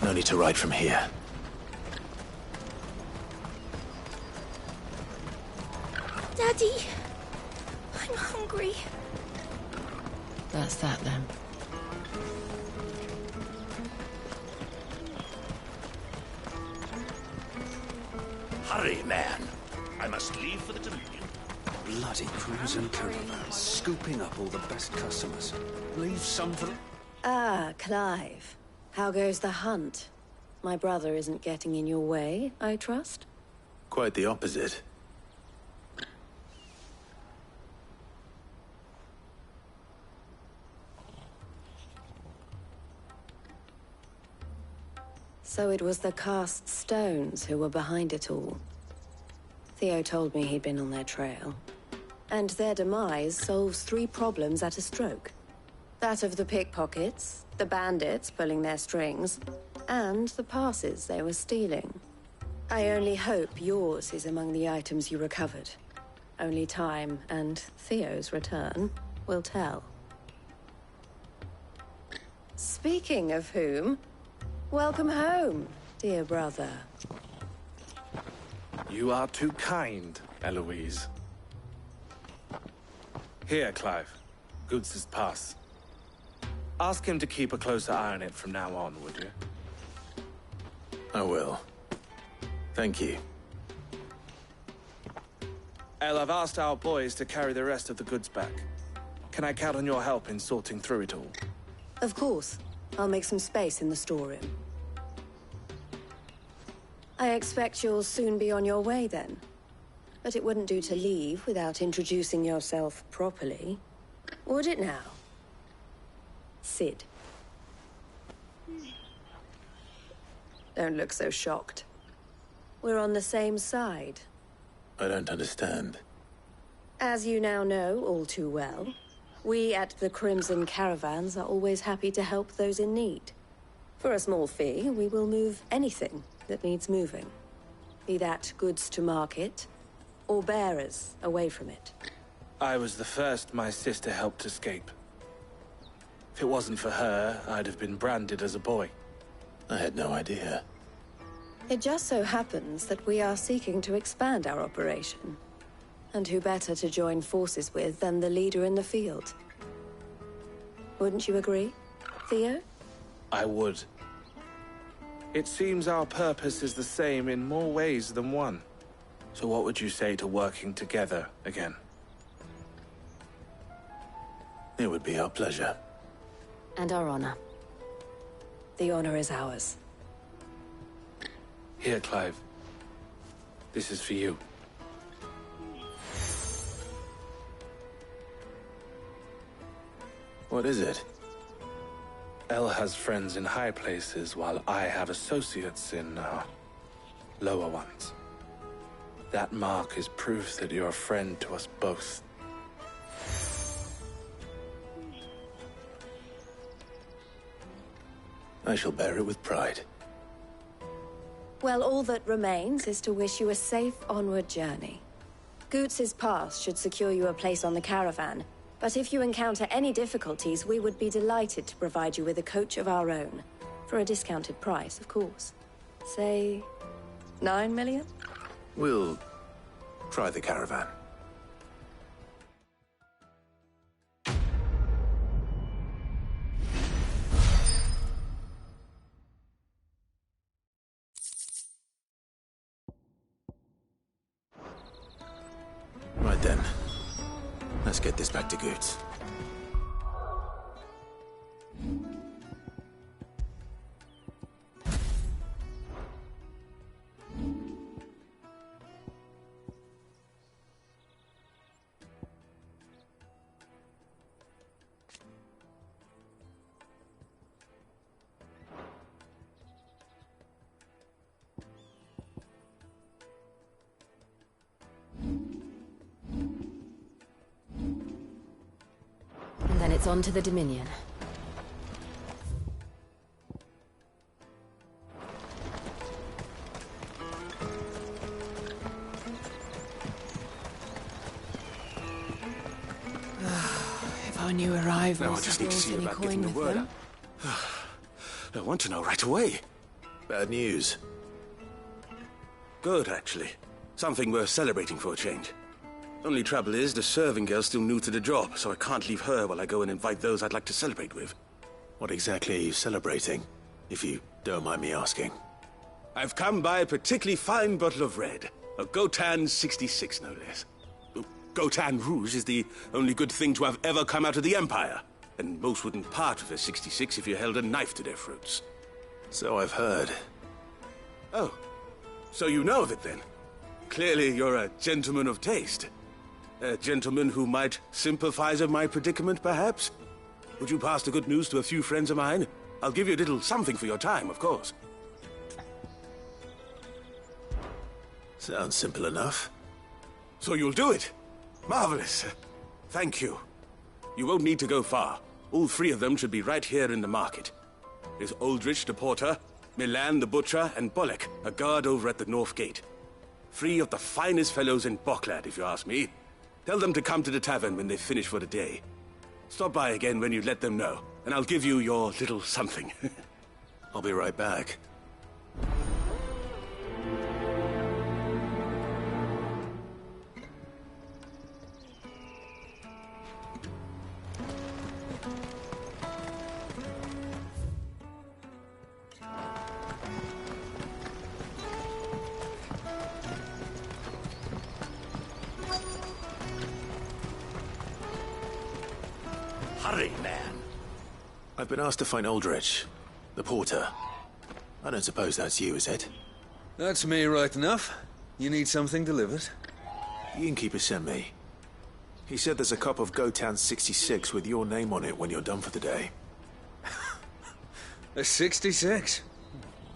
No need to ride from here. Daddy, I'm hungry. That's that then. Hurry, man. I must leave for the Dominion. Bloody crews and caravans, scooping up all the best customers. Leave some for... Ah, Clive. How goes the hunt? My brother isn't getting in your way, I trust? Quite the opposite. So it was the cast stones who were behind it all. Theo told me he'd been on their trail. And their demise solves 3 problems at a stroke. That of the pickpockets, the bandits pulling their strings, and the passes they were stealing. I only hope yours is among the items you recovered. Only time and Theo's return will tell. Speaking of whom, welcome home, dear brother. You are too kind, Eloise. Here, Clive. Goods' pass. Ask him to keep a closer eye on it from now on, would you? I will. Thank you. El, I've asked our boys to carry the rest of the goods back. Can I count on your help in sorting through it all? Of course. I'll make some space in the storeroom. I expect you'll soon be on your way then. But it wouldn't do to leave without introducing yourself properly. Would it now? Sid. Don't look so shocked. We're on the same side. I don't understand. As you now know all too well, we at the Crimson Caravans are always happy to help those in need. For a small fee, we will move anything that needs moving. Be that goods to market, or bearers away from it. I was the first my sister helped escape. If it wasn't for her, I'd have been branded as a boy. I had no idea. It just so happens that we are seeking to expand our operation. And who better to join forces with than the leader in the field? Wouldn't you agree, Theo? I would. It seems our purpose is the same in more ways than one. So what would you say to working together again? It would be our pleasure. And our honor. The honor is ours. Here, Clive. This is for you. What is it? El has friends in high places, while I have associates in, lower ones. That mark is proof that you're a friend to us both. I shall bear it with pride. Well, all that remains is to wish you a safe onward journey. Goots' pass should secure you a place on the caravan, but if you encounter any difficulties, we would be delighted to provide you with a coach of our own. For a discounted price, of course. Say, 9 million? We'll try the caravan. Right then. Let's get this back to Goots. And then it's on to the Dominion. If I knew arrivals, Now I just need to see about getting the word out. I want to know right away. Bad news. Good, actually. Something worth celebrating for a change. Only trouble is, the serving girl's still new to the job, so I can't leave her while I go and invite those I'd like to celebrate with. What exactly are you celebrating, if you don't mind me asking? I've come by a particularly fine bottle of red. A Gotan 66, no less. Gotan Rouge is the only good thing to have ever come out of the Empire, and most wouldn't part with a 66 if you held a knife to their throats. So I've heard. Oh, so you know of it then? Clearly you're a gentleman of taste. A gentleman who might sympathize with my predicament, perhaps? Would you pass the good news to a few friends of mine? I'll give you a little something for your time, of course. Sounds simple enough. So you'll do it? Marvelous. Thank you. You won't need to go far. All three of them should be right here in the market. There's Aldrich the porter, Milan the butcher, and Bolek, a guard over at the north gate. Three of the finest fellows in Boklad, if you ask me. Tell them to come to the tavern when they finish for the day. Stop by again when you let them know, and I'll give you your little something. I'll be right back. Hurry, man. I've been asked to find Aldrich, the porter. I don't suppose that's you, is it? That's me right enough. You need something delivered? The innkeeper sent me. He said there's a cup of Gotan 66 with your name on it when you're done for the day. A 66?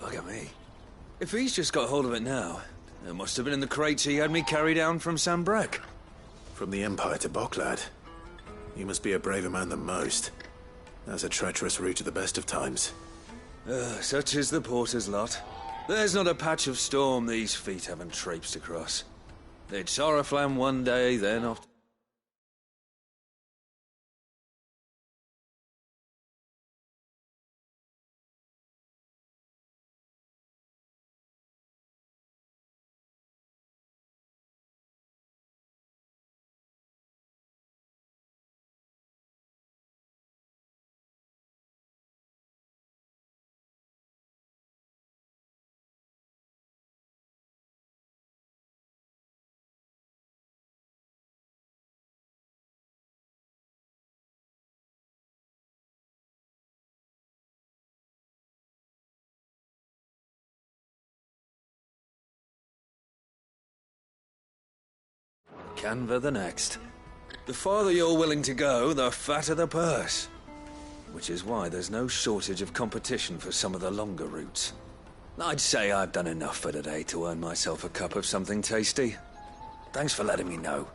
Look at me. If he's just got hold of it now, it must have been in the crates he had me carry down from Sambrek. From the Empire to Boklad. You must be a braver man than most. That's a treacherous route at the best of times. Such is the porter's lot. There's not a patch of storm these feet haven't traipsed across. It's Oriflamme one day, then off... Canva the next. The farther you're willing to go, the fatter the purse. Which is why there's no shortage of competition for some of the longer routes. I'd say I've done enough for today to earn myself a cup of something tasty. Thanks for letting me know.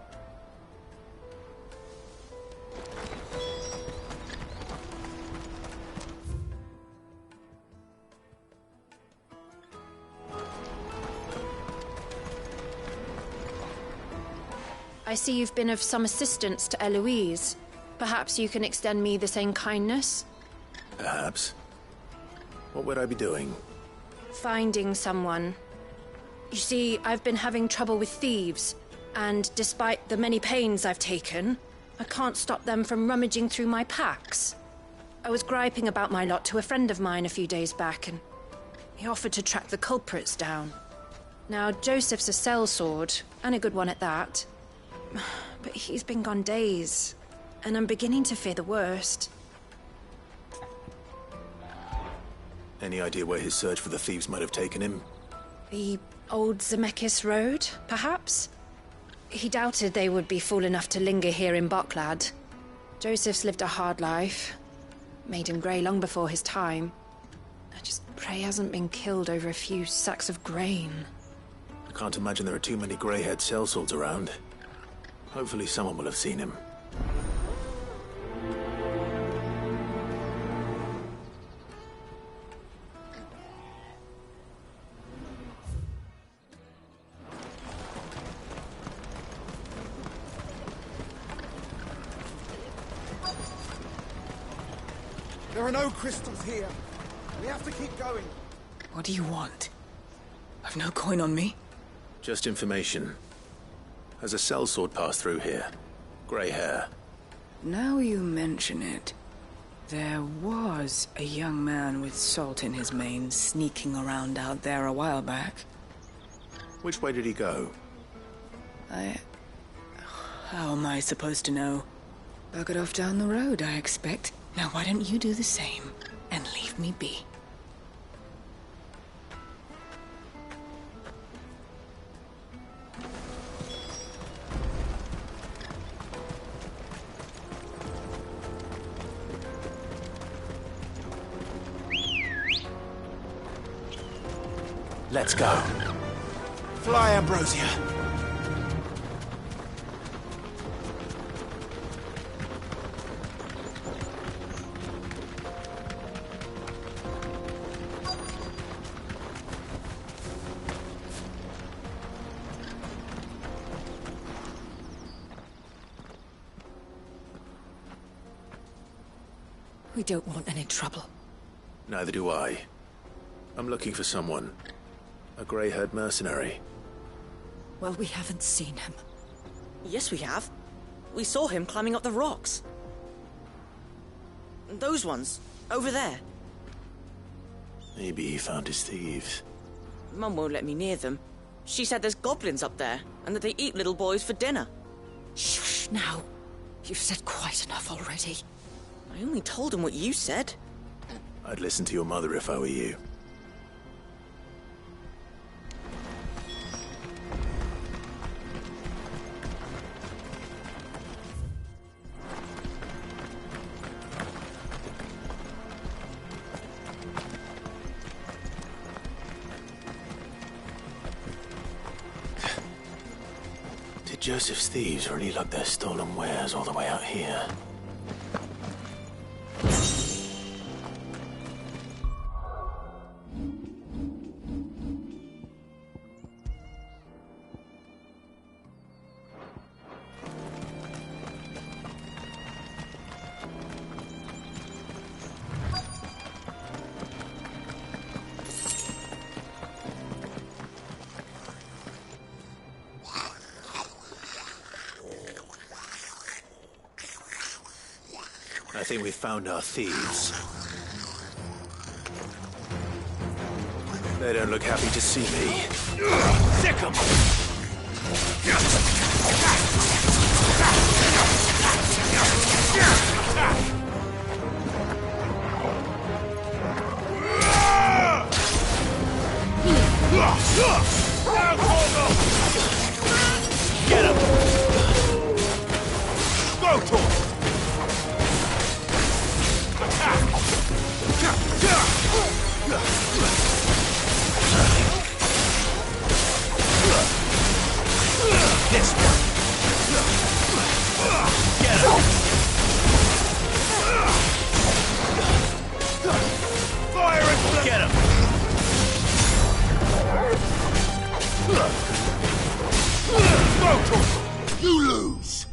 I see you've been of some assistance to Eloise. Perhaps you can extend me the same kindness? Perhaps. What would I be doing? Finding someone. You see, I've been having trouble with thieves, and despite the many pains I've taken, I can't stop them from rummaging through my packs. I was griping about my lot to a friend of mine a few days back, and he offered to track the culprits down. Now, Joseph's a sellsword, and a good one at that. But he's been gone days, and I'm beginning to fear the worst. Any idea where his search for the thieves might have taken him? The old Zemeckis Road, perhaps? He doubted they would be fool enough to linger here in Boklad. Joseph's lived a hard life. Made him grey long before his time. I just pray he hasn't been killed over a few sacks of grain. I can't imagine there are too many grey-haired sellswords around. Hopefully someone will have seen him. There are no crystals here. We have to keep going. What do you want? I've no coin on me. Just information. Has a sellsword passed through here? Grey hair. Now you mention it, there was a young man with salt in his mane sneaking around out there a while back. Which way did he go? How am I supposed to know? Buggered off down the road, I expect. Now why don't you do the same, and leave me be? Let's go. Fly, Ambrosia. We don't want any trouble. Neither do I. I'm looking for someone. A grey-haired mercenary. Well, we haven't seen him. Yes, we have. We saw him climbing up the rocks. Those ones, over there. Maybe he found his thieves. Mum won't let me near them. She said there's goblins up there, and that they eat little boys for dinner. Shush, now. You've said quite enough already. I only told him what you said. I'd listen to your mother if I were you. Did Joseph's thieves really lug their stolen wares all the way out here? I think we've found our thieves. They don't look happy to see me. Sick 'em! Get him! Go to him! This one. Get him. Fire and get him. Go to him. You lose.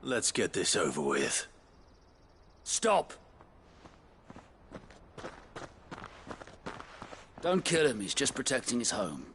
Let's get this over with. Stop! Don't kill him, he's just protecting his home.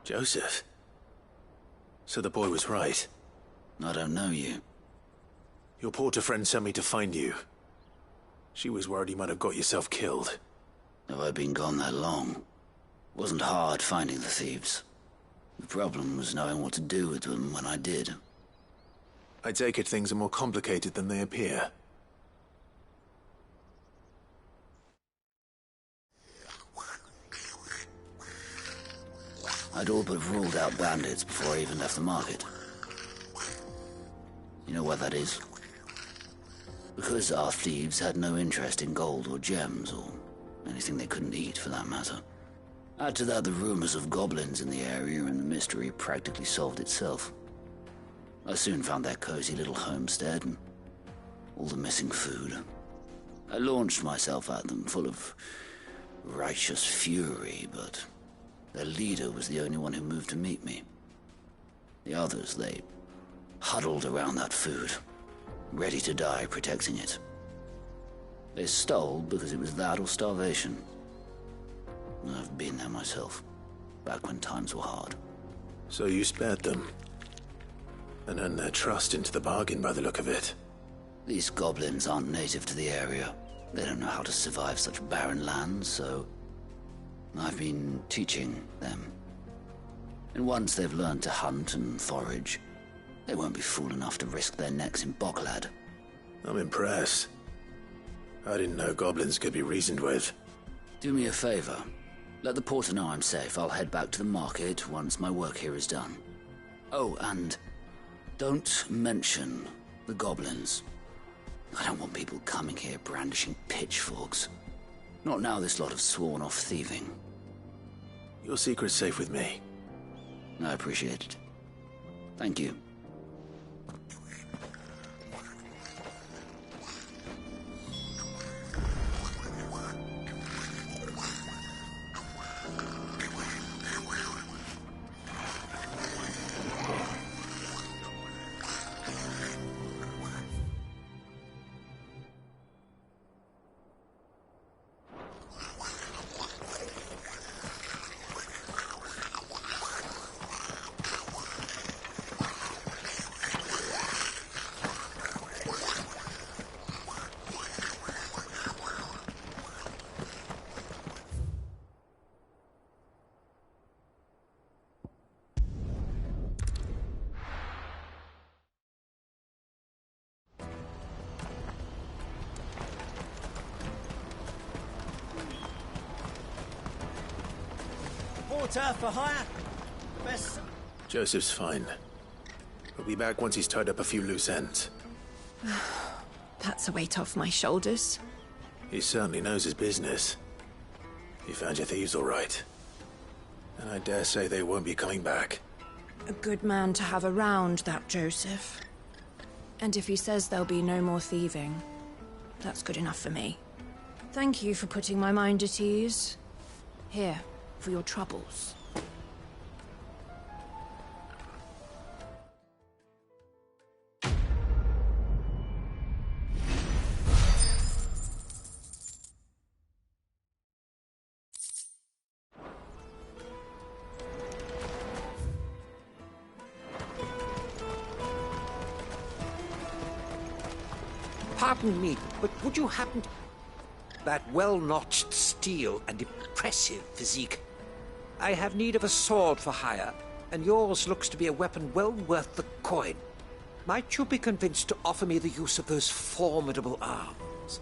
Joseph? So the boy was right. I don't know you. Your porter friend sent me to find you. She was worried you might have got yourself killed. Have I been gone that long? Wasn't hard finding the thieves. The problem was knowing what to do with them when I did. I take it things are more complicated than they appear. I'd all but ruled out bandits before I even left the market. You know what that is? Because our thieves had no interest in gold or gems, or anything they couldn't eat for that matter. Add to that the rumors of goblins in the area, and the mystery practically solved itself. I soon found their cozy little homestead, and all the missing food. I launched myself at them, full of righteous fury, but their leader was the only one who moved to meet me. The others, they huddled around that food, ready to die protecting it. They stole because it was that or starvation. I've been there myself, back when times were hard. So you spared them, and earned their trust into the bargain by the look of it. These goblins aren't native to the area. They don't know how to survive such barren lands, so I've been teaching them. And once they've learned to hunt and forage, they won't be fool enough to risk their necks in Boklad. I'm impressed. I didn't know goblins could be reasoned with. Do me a favor. Let the porter know I'm safe. I'll head back to the market once my work here is done. Oh, and don't mention the goblins. I don't want people coming here brandishing pitchforks. Not now this lot have sworn off thieving. Your secret's safe with me. I appreciate it. Thank you. Porter for hire. The best. Joseph's fine. He'll be back once he's tied up a few loose ends. That's a weight off my shoulders. He certainly knows his business. You found your thieves all right. And I dare say they won't be coming back. A good man to have around, that Joseph. And if he says there'll be no more thieving, that's good enough for me. Thank you for putting my mind at ease. Here, for your troubles. Pardon me, but would you happen to... That well-notched steel and impressive physique. I have need of a sword for hire, and yours looks to be a weapon well worth the coin. Might you be convinced to offer me the use of those formidable arms?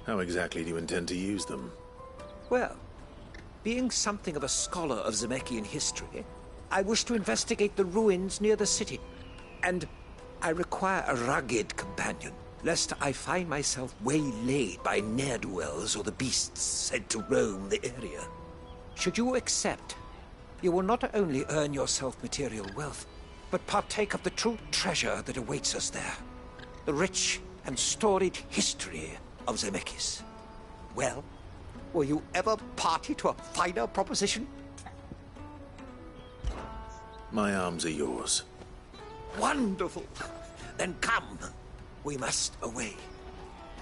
How exactly do you intend to use them? Well, being something of a scholar of Zemeckis history, I wish to investigate the ruins near the city, and I require a rugged companion, lest I find myself waylaid by ne'er-do-wells or the beasts said to roam the area. Should you accept, you will not only earn yourself material wealth, but partake of the true treasure that awaits us there. The rich and storied history of Zemeckis. Well, were you ever party to a finer proposition? My arms are yours. Wonderful! Then come. We must away.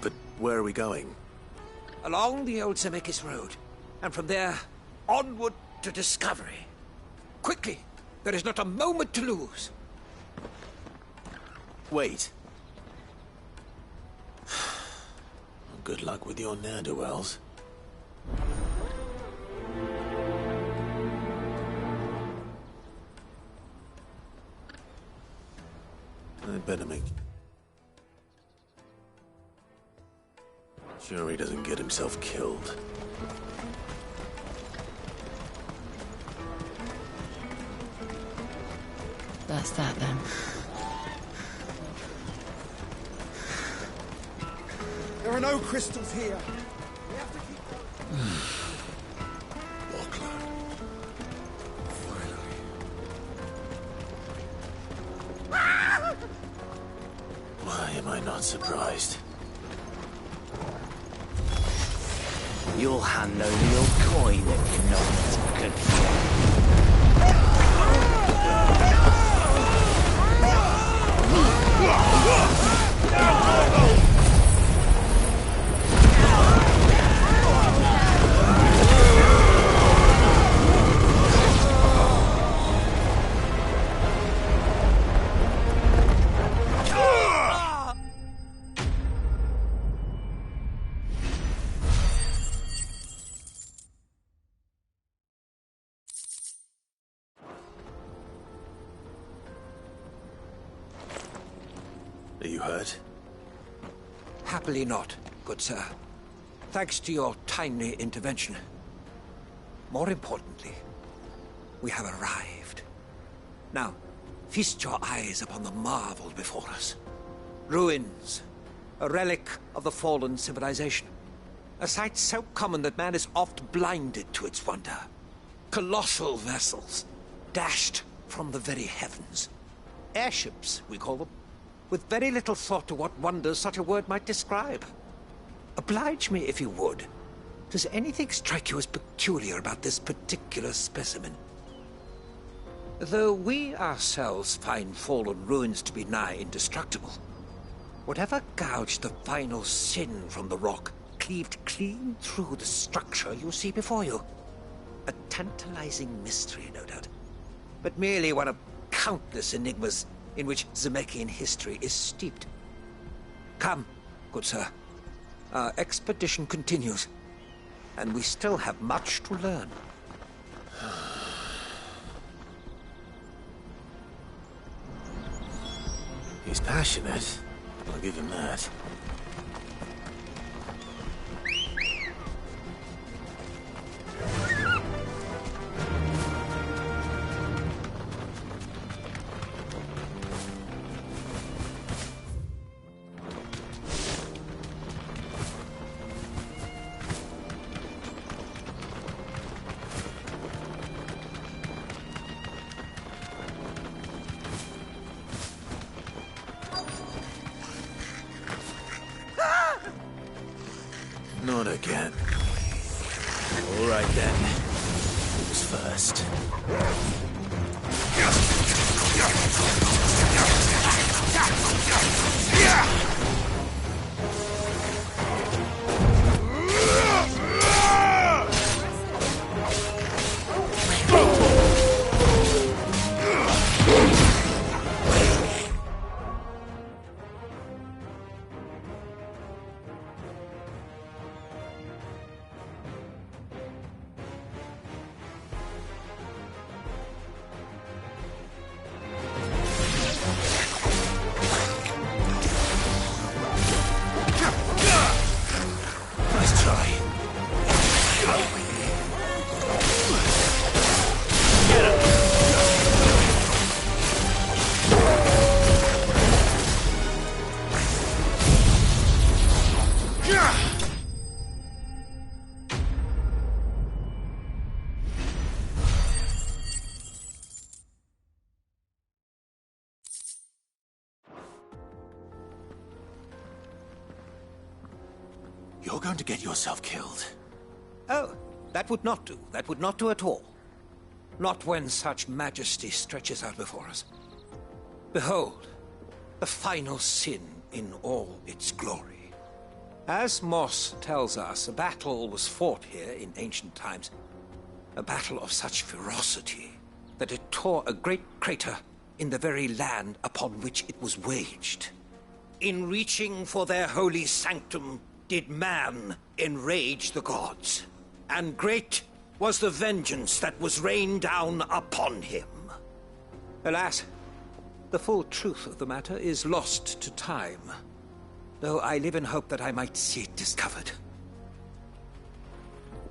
But where are we going? Along the old Zemeckis Road, and from there, onward to discovery. quickly! There is not a moment to lose. Wait. Good luck with your ne'er-do-wells. I better make... Sure he doesn't get himself killed. That's that then. There are no crystals here. Why am I not surprised? You'll hand over your coin if no one's good for you. Are you hurt? Happily not, good sir. Thanks to your timely intervention. More importantly, we have arrived. Now, feast your eyes upon the marvel before us. Ruins, a relic of the fallen civilization. A sight so common that man is oft blinded to its wonder. Colossal vessels, dashed from the very heavens. Airships, we call them, with very little thought to what wonders such a word might describe. Oblige me if you would. Does anything strike you as peculiar about this particular specimen? Though we ourselves find fallen ruins to be nigh indestructible, whatever gouged the final sin from the rock cleaved clean through the structure you see before you. A tantalizing mystery, no doubt, but merely one of countless enigmas in which Zemeckis history is steeped. Come, good sir. Our expedition continues, and we still have much to learn. He's passionate. I'll give him that. Not again. All right then. Who's first? You're going to get yourself killed. Oh, that would not do. That would not do at all. Not when such majesty stretches out before us. Behold, the final sin in all its glory. As Moss tells us, a battle was fought here in ancient times. A battle of such ferocity that it tore a great crater in the very land upon which it was waged. In reaching for their holy sanctum, did man enrage the gods, and great was the vengeance that was rained down upon him. Alas, the full truth of the matter is lost to time, though I live in hope that I might see it discovered.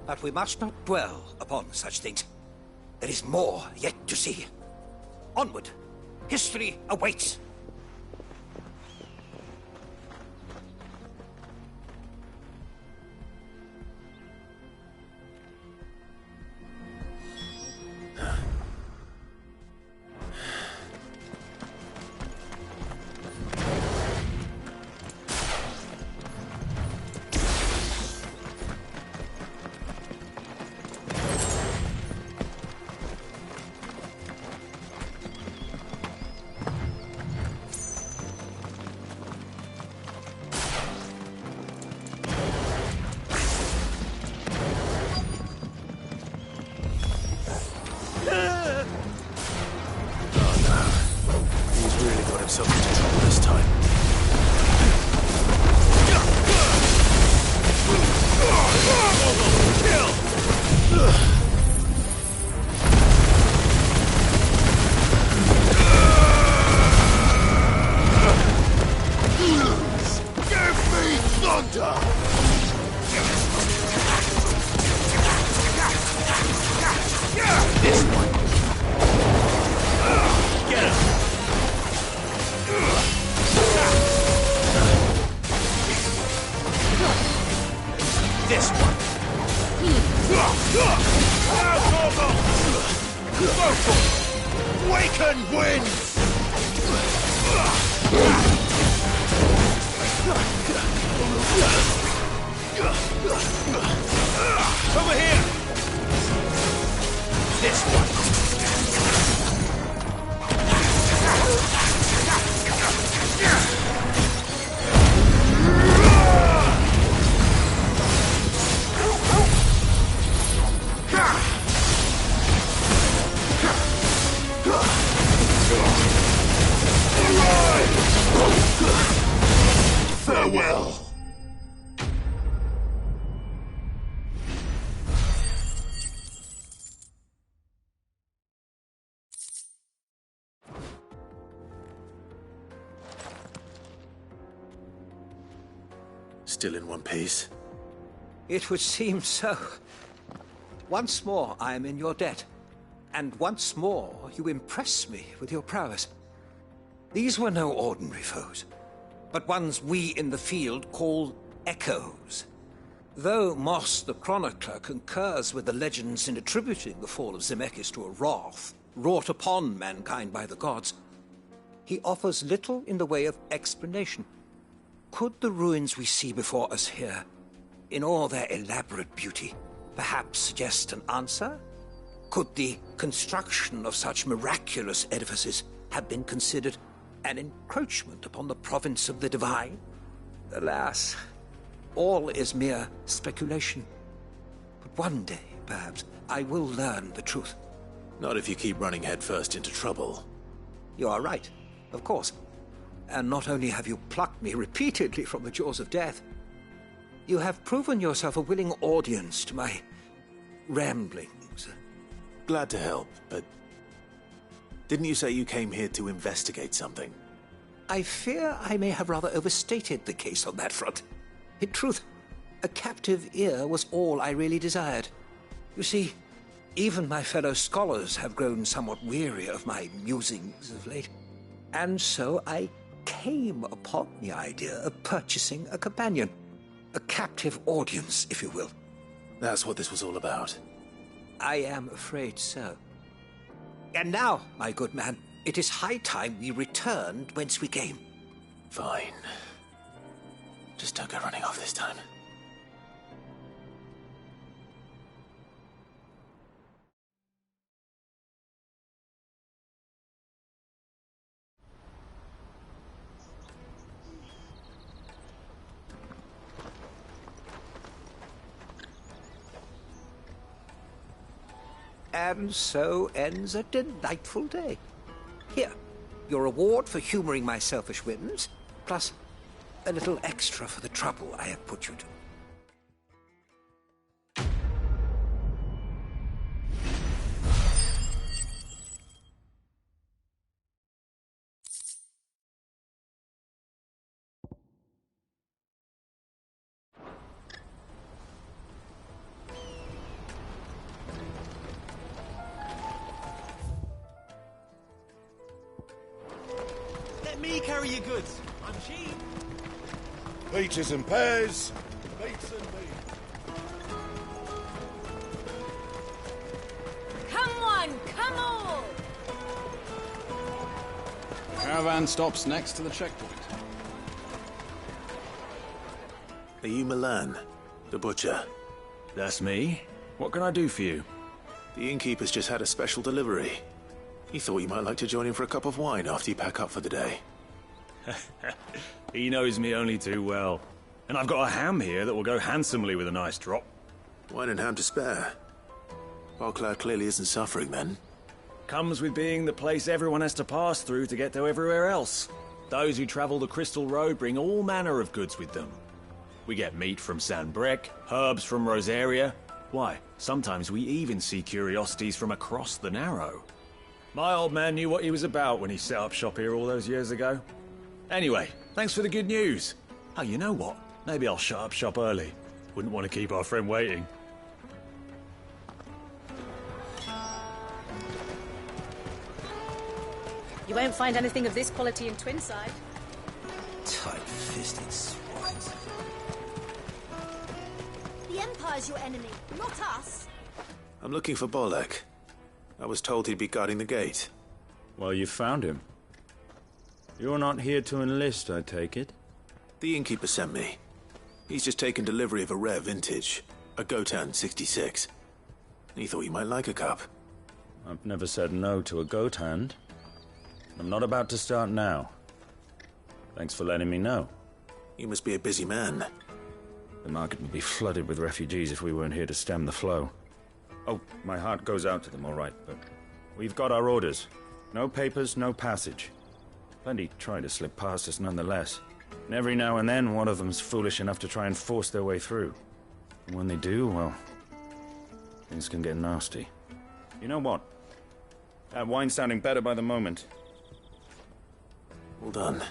But we must not dwell upon such things. There is more yet to see. Onward! History awaits! Farewell. Still in one piece? It would seem so. Once more I am in your debt, and once more you impress me with your prowess. These were no ordinary foes, but ones we in the field call echoes. Though Moss the Chronicler concurs with the legends in attributing the fall of Zemeckis to a wrath wrought upon mankind by the gods, he offers little in the way of explanation. Could the ruins we see before us here, in all their elaborate beauty, perhaps suggest an answer? Could the construction of such miraculous edifices have been considered an encroachment upon the province of the divine? Alas, all is mere speculation. But one day, perhaps, I will learn the truth. Not if you keep running headfirst into trouble. You are right, of course. And not only have you plucked me repeatedly from the jaws of death, you have proven yourself a willing audience to my ramblings. Glad to help, but didn't you say you came here to investigate something? I fear I may have rather overstated the case on that front. In truth, a captive ear was all I really desired. You see, even my fellow scholars have grown somewhat weary of my musings of late, and so I came upon the idea of purchasing a companion. A captive audience, if you will. That's what this was all about. I am afraid so. And now, my good man, it is high time we returned whence we came. Fine. Just don't go running off this time. And so ends a delightful day. Here, your reward for humoring my selfish whims, plus a little extra for the trouble I have put you to. Let me carry your goods. I'm cheap. Peaches and pears. Beets and beans. Come one, come all! Caravan stops next to the checkpoint. Are you Milan, the butcher? That's me. What can I do for you? The innkeeper's just had a special delivery. He thought you might like to join him for a cup of wine after you pack up for the day. He knows me only too well. And I've got a ham here that will go handsomely with a nice drop. Wine and ham to spare. Bocklad clearly isn't suffering then. Comes with being the place everyone has to pass through to get to everywhere else. Those who travel the Crystal Road bring all manner of goods with them. We get meat from San Brec, herbs from Rosaria. Why, sometimes we even see curiosities from across the Narrow. My old man knew what he was about when he set up shop here all those years ago. Anyway, thanks for the good news. Oh, you know what? Maybe I'll shut up shop early. Wouldn't want to keep our friend waiting. You won't find anything of this quality in Twinside. Tight-fisted swines. The Empire's your enemy, not us. I'm looking for Bolek. I was told he'd be guarding the gate. Well, you found him. You're not here to enlist, I take it? The innkeeper sent me. He's just taken delivery of a rare vintage, a Gotan 66. He thought you might like a cup. I've never said no to a goat hand. I'm not about to start now. Thanks for letting me know. You must be a busy man. The market would be flooded with refugees if we weren't here to stem the flow. Oh, my heart goes out to them, all right, but we've got our orders. No papers, no passage. Plenty try to slip past us nonetheless. And every now and then, one of them's foolish enough to try and force their way through. And when they do, well, things can get nasty. You know what? That wine's sounding better by the moment. Well done.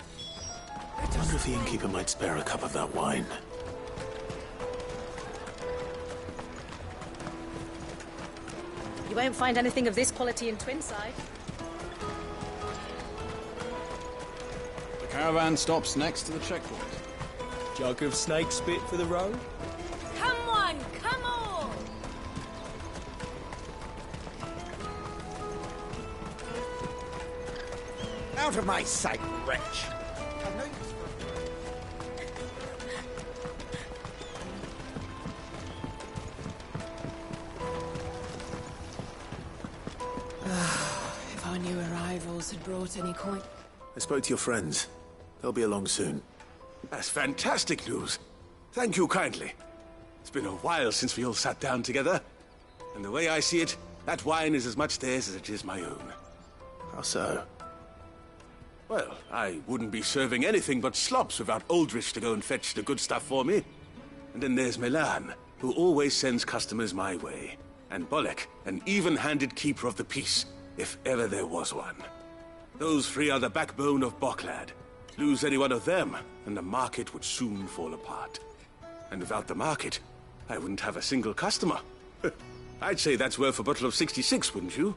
I wonder if the innkeeper might spare a cup of that wine. You won't find anything of this quality in Twinside. The caravan stops next to the checkpoint. Jug of snake spit for the road? Come one, come all! Out of my sight, wretch! If our new arrivals had brought any coin... I spoke to your friends. They'll be along soon. That's fantastic news. Thank you kindly. It's been a while since we all sat down together. And the way I see it, that wine is as much theirs as it is my own. How so? Well, I wouldn't be serving anything but slops without Aldrich to go and fetch the good stuff for me. And then there's Milan, who always sends customers my way. And Bolek, an even-handed keeper of the peace, if ever there was one. Those three are the backbone of Bocklad. Lose any one of them, and the market would soon fall apart. And without the market, I wouldn't have a single customer. I'd say that's worth a bottle of 66, wouldn't you?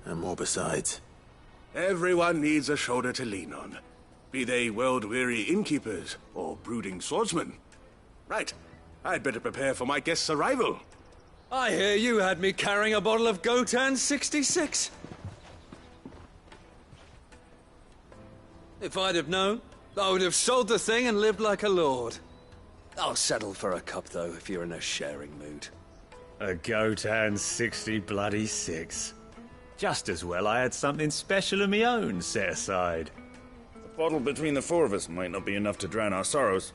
And more besides. Everyone needs a shoulder to lean on. Be they world-weary innkeepers or brooding swordsmen. Right, I'd better prepare for my guest's arrival. I hear you had me carrying a bottle of Gotan 66. If I'd have known, I would have sold the thing and lived like a lord. I'll settle for a cup, though, if you're in a sharing mood. A Gotan 66. Just as well I had something special of my own set aside. A bottle between the four of us might not be enough to drown our sorrows,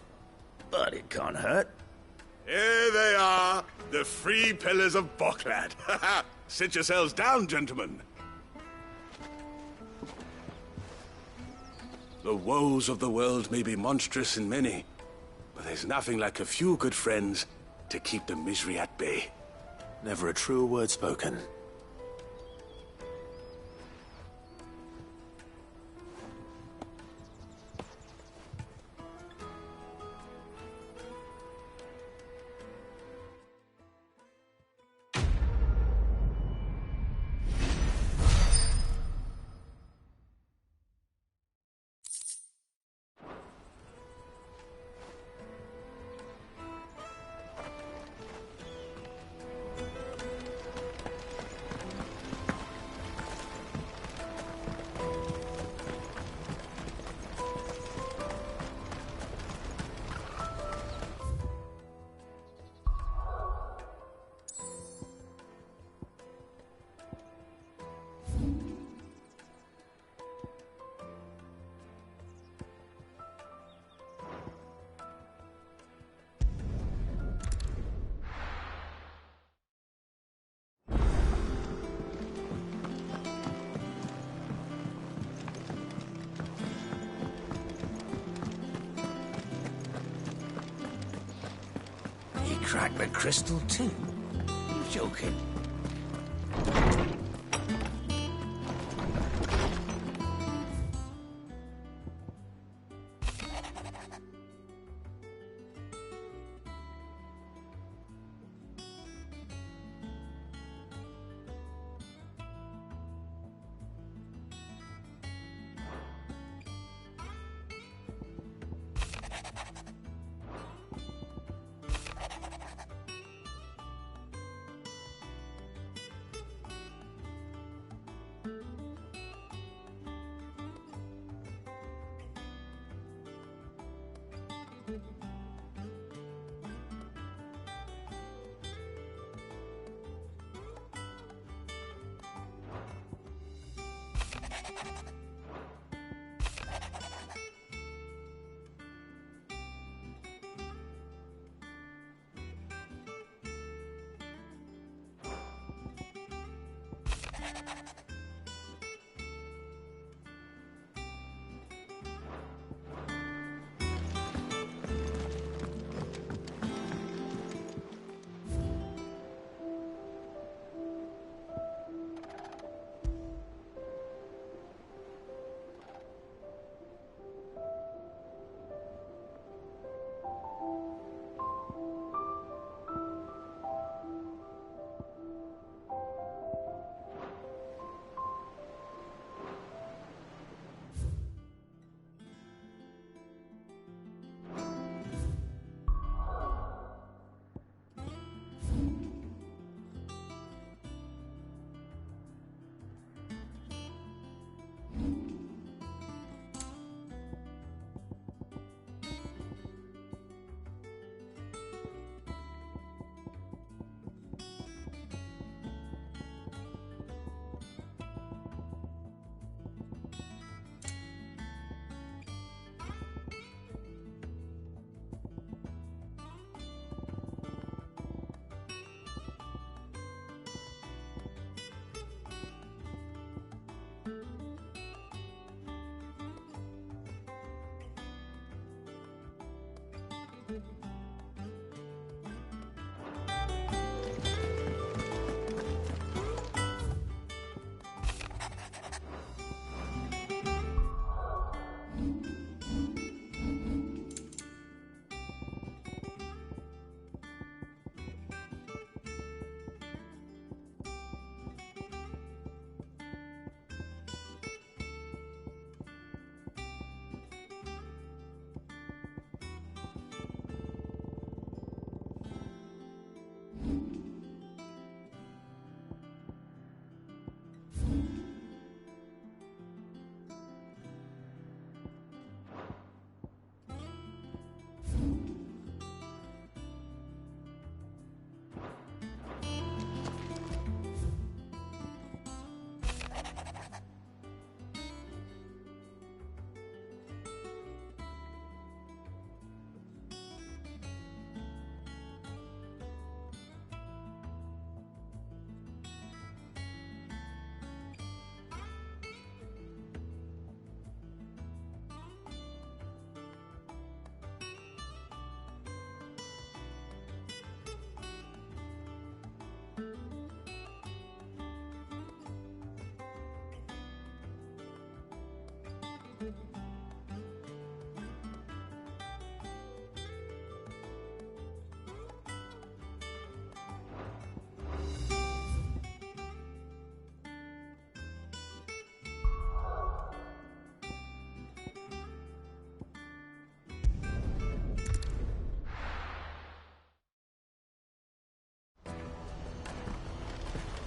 but it can't hurt. Here they are, the free pillars of Boklad. Sit yourselves down, gentlemen. The woes of the world may be monstrous in many, but there's nothing like a few good friends to keep the misery at bay. Never a truer word spoken. Crack the crystal too? You joking?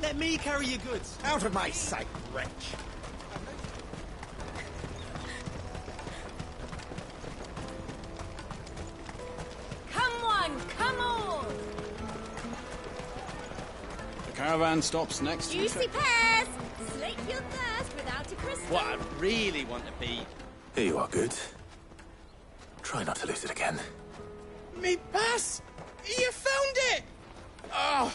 Let me carry your goods. Out of my sight, wretch! Come on, come on! The caravan stops next to... Juicy pears! Slake your thirst without a crystal. What I really want to be... Here you are, Goods. Try not to lose it again. Me pass! You found it! Oh,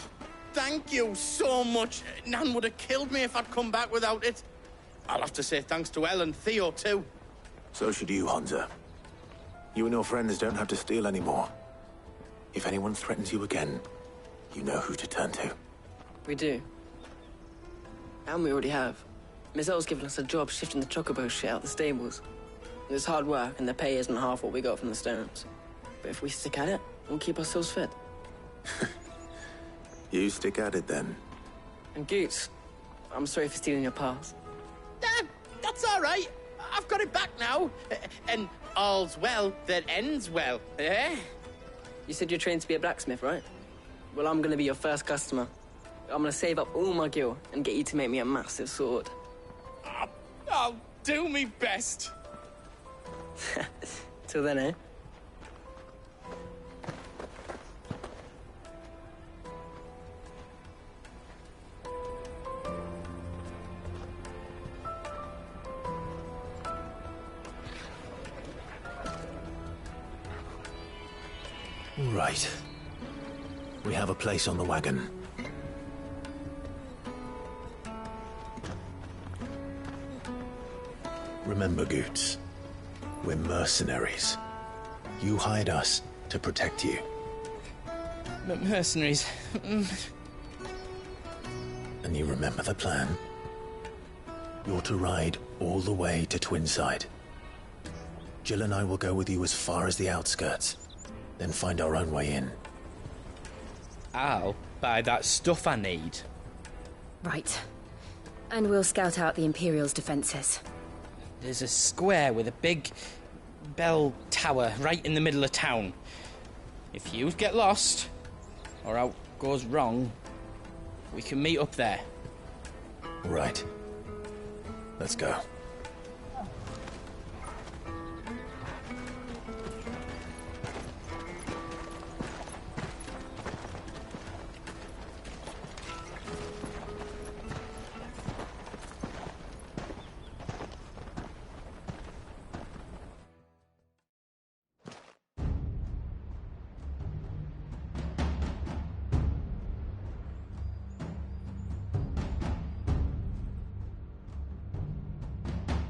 thank you so much. Nan would have killed me if I'd come back without it. I'll have to say thanks to Elle and Theo, too. So should you, Hansa. You and your friends don't have to steal anymore. If anyone threatens you again, you know who to turn to. We do. And we already have. Miss Elle's given us a job shifting the chocobo shit out the stables. It's hard work, and the pay isn't half what we got from the stones. But if we stick at it, we'll keep ourselves fit. You stick at it, then. And Goots, I'm sorry for stealing your pass. That's all right. I've got it back now. And all's well that ends well, eh? You said you're trained to be a blacksmith, right? Well, I'm gonna be your first customer. I'm gonna save up all my gil and get you to make me a massive sword. I'll do me best. Till then, eh? All right. We have a place on the wagon. Remember, Goots, we're mercenaries. You hired us to protect you. But mercenaries... And you remember the plan? You're to ride all the way to Twinside. Jill and I will go with you as far as the outskirts, then find our own way in. I'll buy that stuff I need. Right. And we'll scout out the Imperial's defences. There's a square with a big bell tower right in the middle of town. If you get lost, or out goes wrong, we can meet up there. Right. Let's go.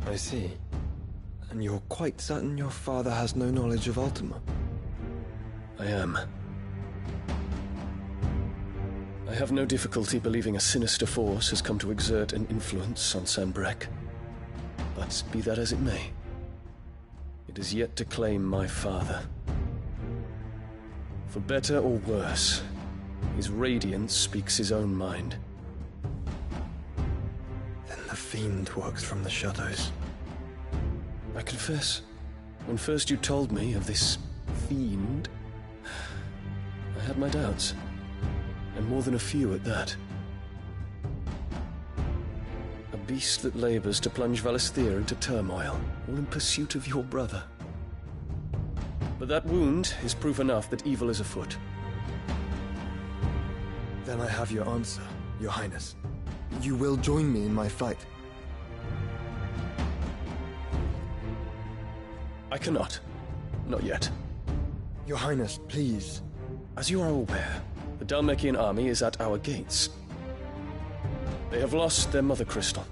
I see. And you're quite certain your father has no knowledge of Ultima? I am. I have no difficulty believing a sinister force has come to exert an influence on Sanbreque. But be that as it may, it is yet to claim my father. For better or worse, his radiance speaks his own mind. Then the fiend works from the shadows. I confess, when first you told me of this fiend, I had my doubts. And more than a few at that. A beast that labors to plunge Valisthea into turmoil, all in pursuit of your brother. But that wound is proof enough that evil is afoot. Then I have your answer, Your Highness. You will join me in my fight. I cannot. Not yet. Your Highness, please. As you are aware, the Dhalmekian army is at our gates. They have lost their mother crystal,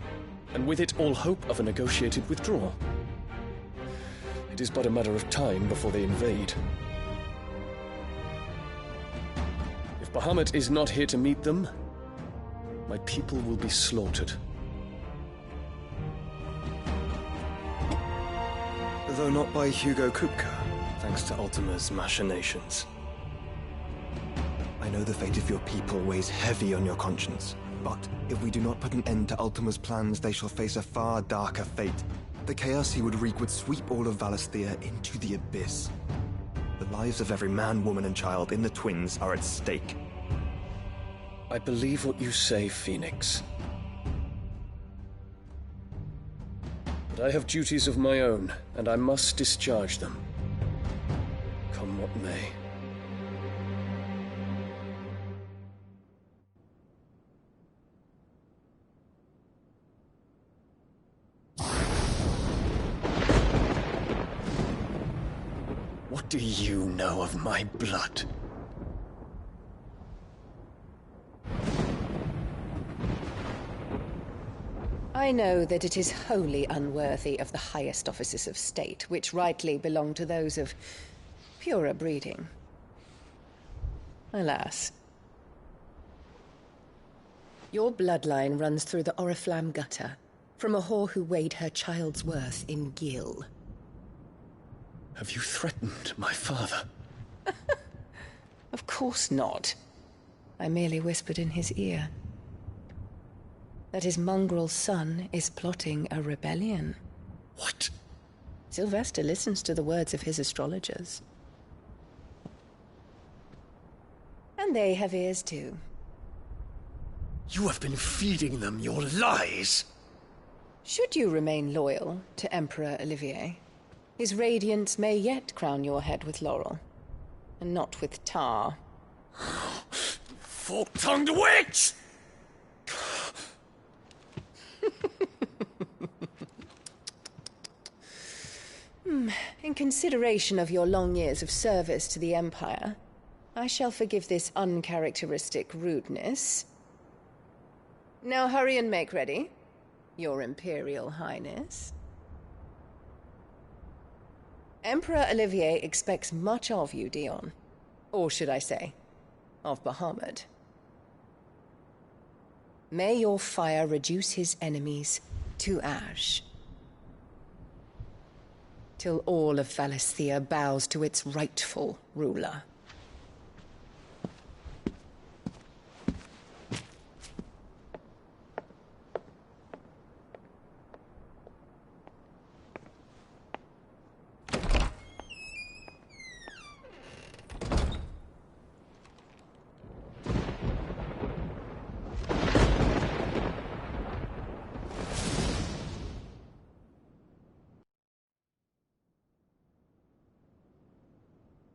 and with it all hope of a negotiated withdrawal. It is but a matter of time before they invade. If Bahamut is not here to meet them, my people will be slaughtered. Though not by Hugo Kupka, thanks to Ultima's machinations. I know the fate of your people weighs heavy on your conscience, but if we do not put an end to Ultima's plans, they shall face a far darker fate. The chaos he would wreak would sweep all of Valisthea into the abyss. The lives of every man, woman, and child in the Twins are at stake. I believe what you say, Phoenix. But I have duties of my own, and I must discharge them. Come what may. What do you know of my blood? I know that it is wholly unworthy of the highest offices of state, which rightly belong to those of purer breeding. Alas. Your bloodline runs through the Oriflamme gutter, from a whore who weighed her child's worth in gil. Have you threatened my father? Of course not. I merely whispered in his ear that his mongrel son is plotting a rebellion. What? Sylvester listens to the words of his astrologers. And they have ears too. You have been feeding them your lies! Should you remain loyal to Emperor Olivier, his radiance may yet crown your head with laurel, and not with tar. Fork-tongued witch! In consideration of your long years of service to the Empire, I shall forgive this uncharacteristic rudeness. Now hurry and make ready, Your Imperial Highness. Emperor Olivier expects much of you, Dion. Or should I say, of Bahamut. May your fire reduce his enemies to ash, till all of Valisthea bows to its rightful ruler.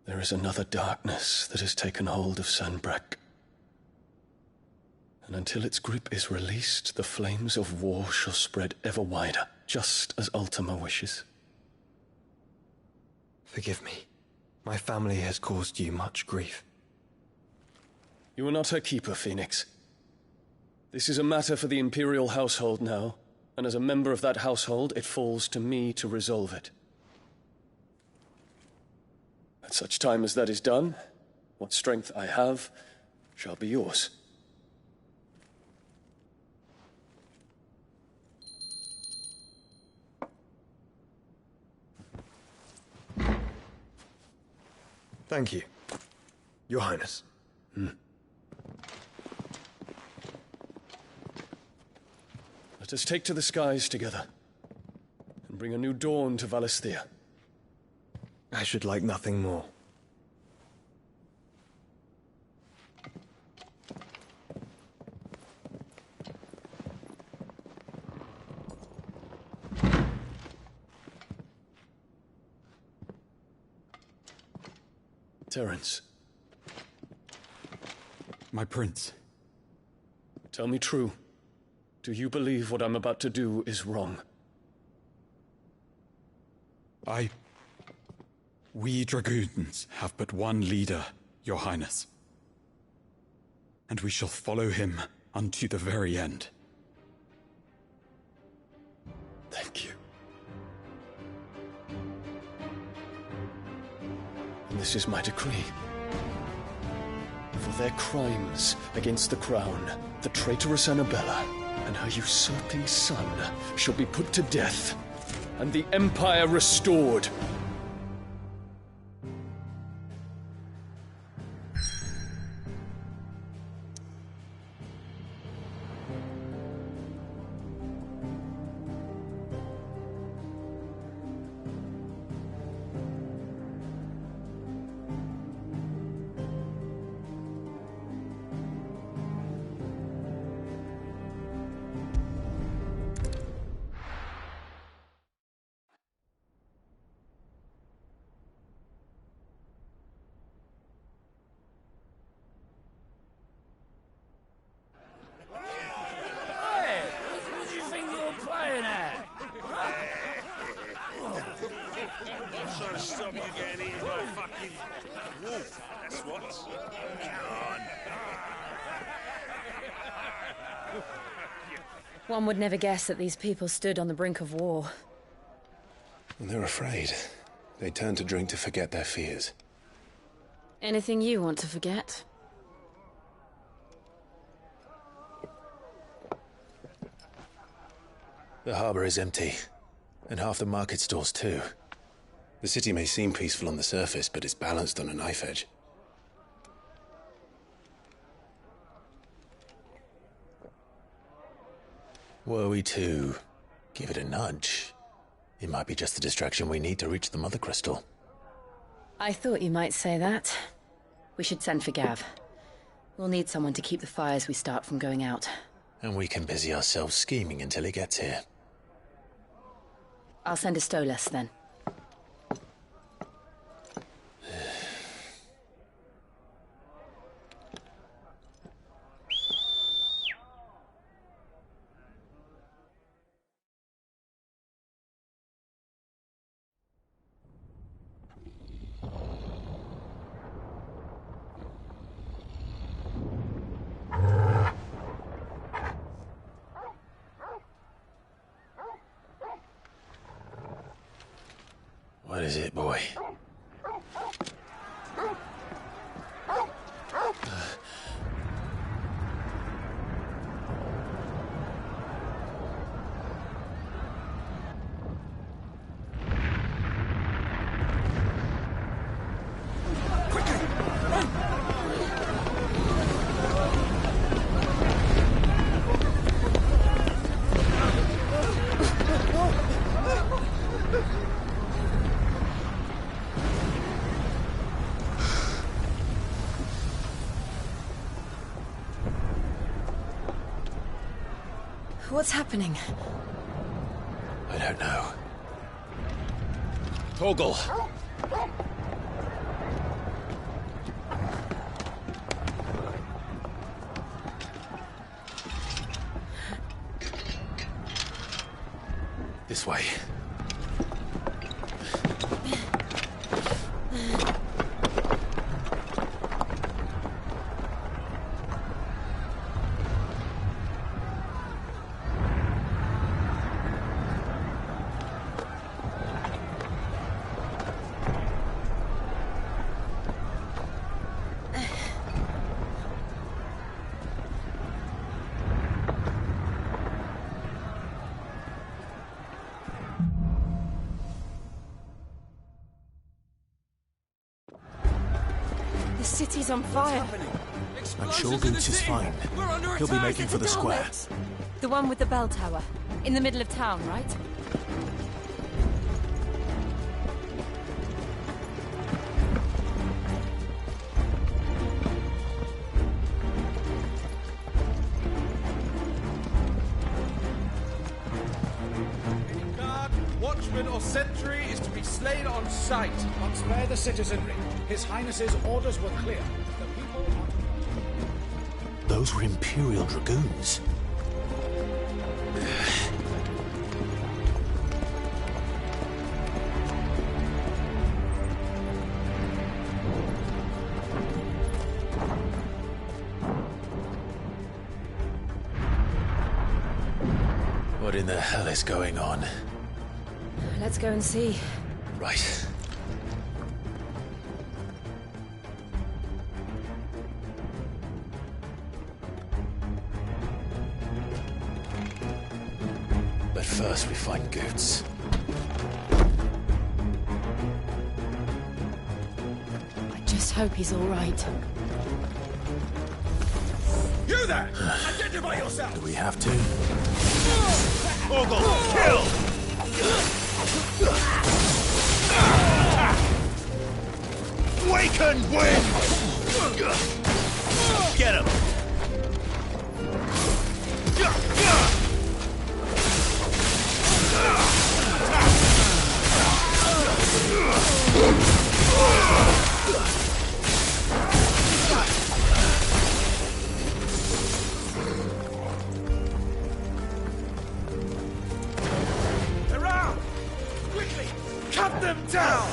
There is another darkness that has taken hold of Sanbreque. And until its grip is released, the flames of war shall spread ever wider, just as Ultima wishes. Forgive me. My family has caused you much grief. You are not her keeper, Phoenix. This is a matter for the Imperial household now, and as a member of that household, it falls to me to resolve it. At such time as that is done, what strength I have shall be yours. Thank you, Your Highness. Let us take to the skies together, and bring a new dawn to Valisthea. I should like nothing more. Terence. My prince. Tell me true. Do you believe what I'm about to do is wrong? We dragoons have but one leader, Your Highness. And we shall follow him unto the very end. Thank you. And this is my decree. For their crimes against the crown, the traitorous Annabella and her usurping son shall be put to death, and the Empire restored. One would never guess that these people stood on the brink of war. And they're afraid. They turn to drink to forget their fears. Anything you want to forget? The harbor is empty, and half the market stalls too. The city may seem peaceful on the surface, but it's balanced on a knife edge. Were we to give it a nudge, it might be just the distraction we need to reach the Mother Crystal. I thought you might say that. We should send for Gav. We'll need someone to keep the fires we start from going out. And we can busy ourselves scheming until he gets here. I'll send a Stolas then. What is it, boy? What's happening? I don't know. Torgal! This way. The city's on fire. I'm sure Goots is fine. He'll be making for the square. The one with the bell tower. In the middle of town, right? Any guard, watchman, or sentry is to be slain on sight. Not spare the citizenry. His Highness's orders were clear. The people are... Those were Imperial Dragoons. What in the hell is going on? Let's go and see. Right. But first we find Goots. I just hope he's all right. You there! Identify yourself! Do we have to? Torgal, kill! Wake and win! Get him! Around! Quickly! Cut them down!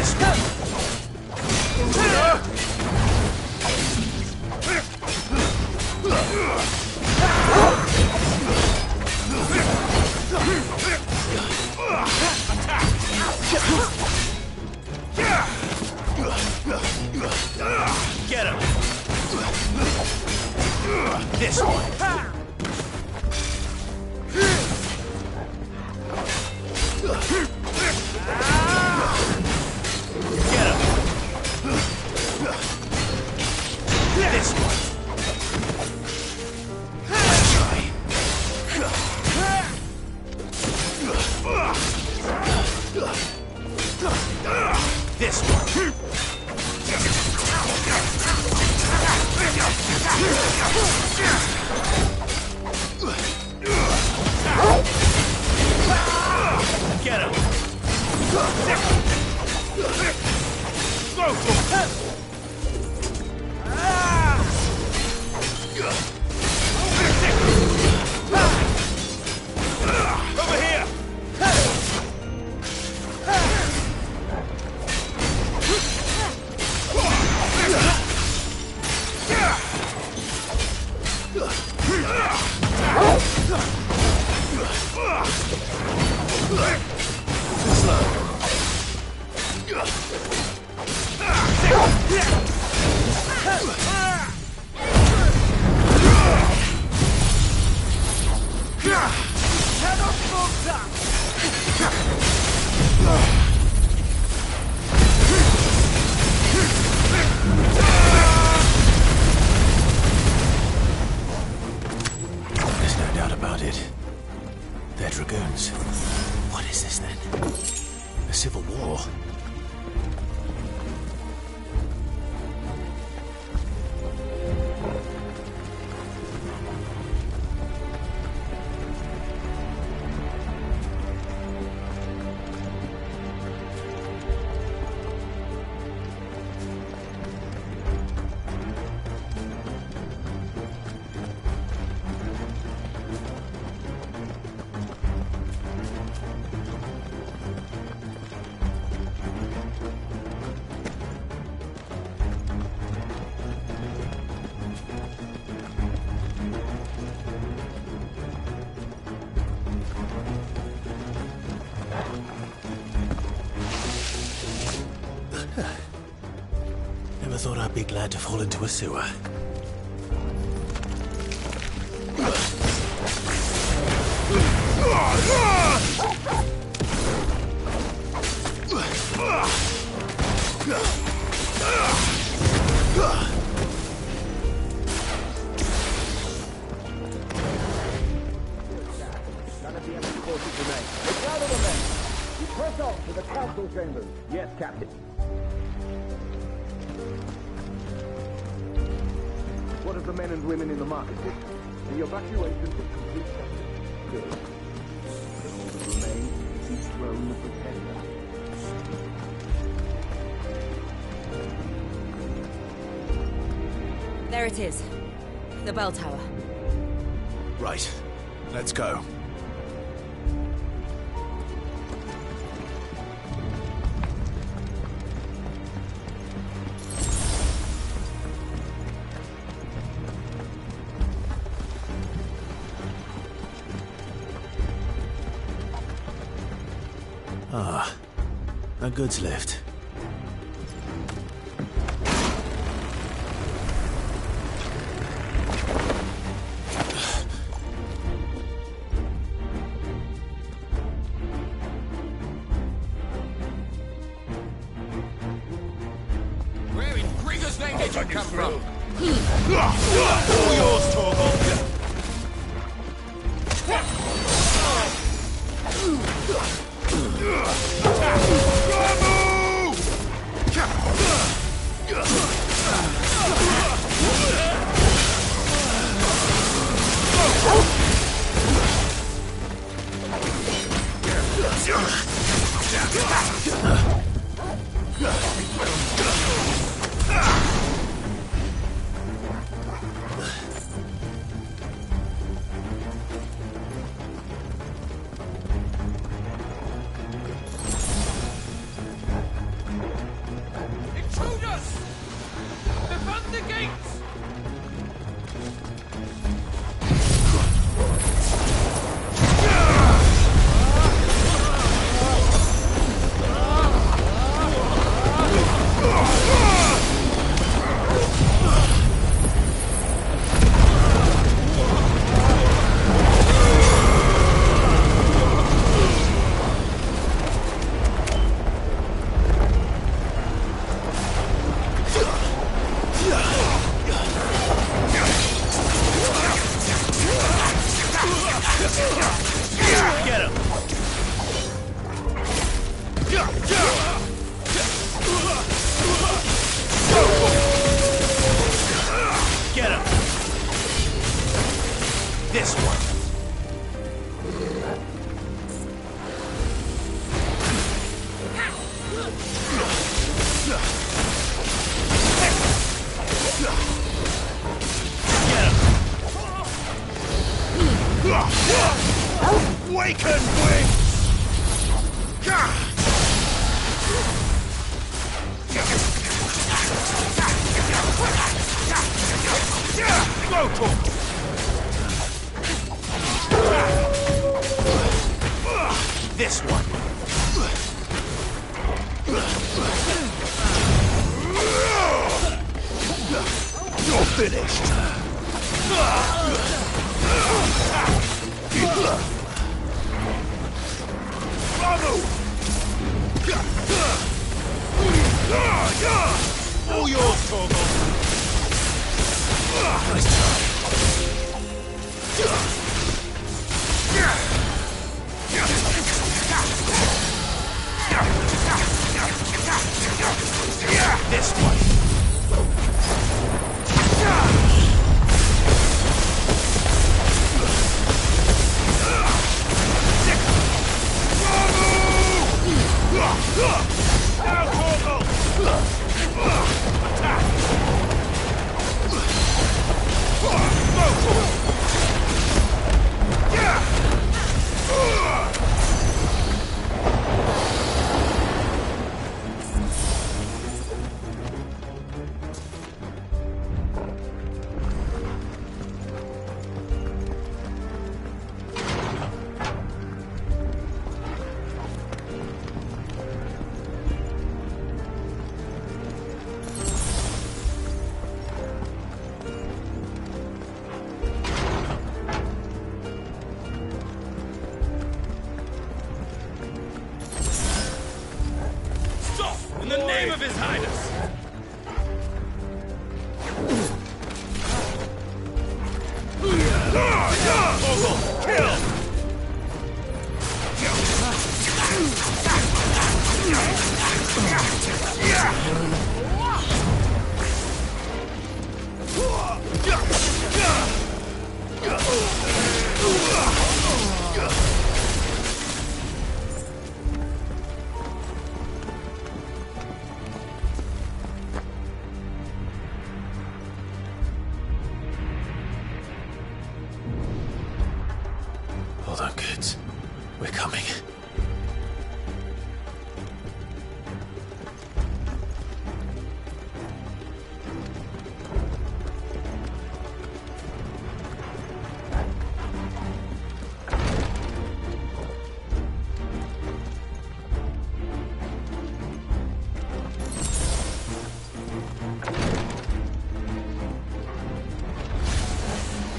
This Get him! This one! Get him! This one! This one! Get him! Go for it! Over here! There's no doubt about it. They're dragoons. What is this then? A civil war? Never thought I'd be glad to fall into a sewer. Press on to the council chambers. Yes, Captain. What of the men and women in the market district? The evacuation is complete. Good. Then all that remains is the throne of the Pretender. There it is. The bell tower. Right. Let's go. Ah, a goods lift. Where in Gregor's name did you come from? All yours, Torgal. You're finished. All yours, Torgal. Nice try. This one. Now, Torgal! Attack! In the name of His Highness! Torgal, kill! Hold on, kids. We're coming.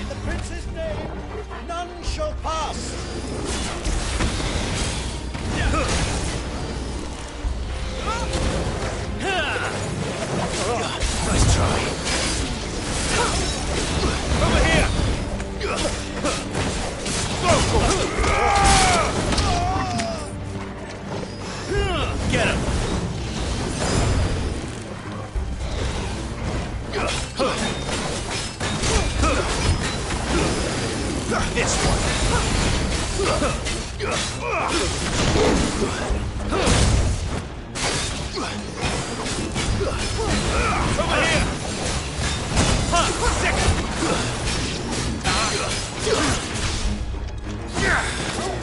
In the prince's name, none shall pass. Nice try. Over here! Get him! This one. Over here! Sick!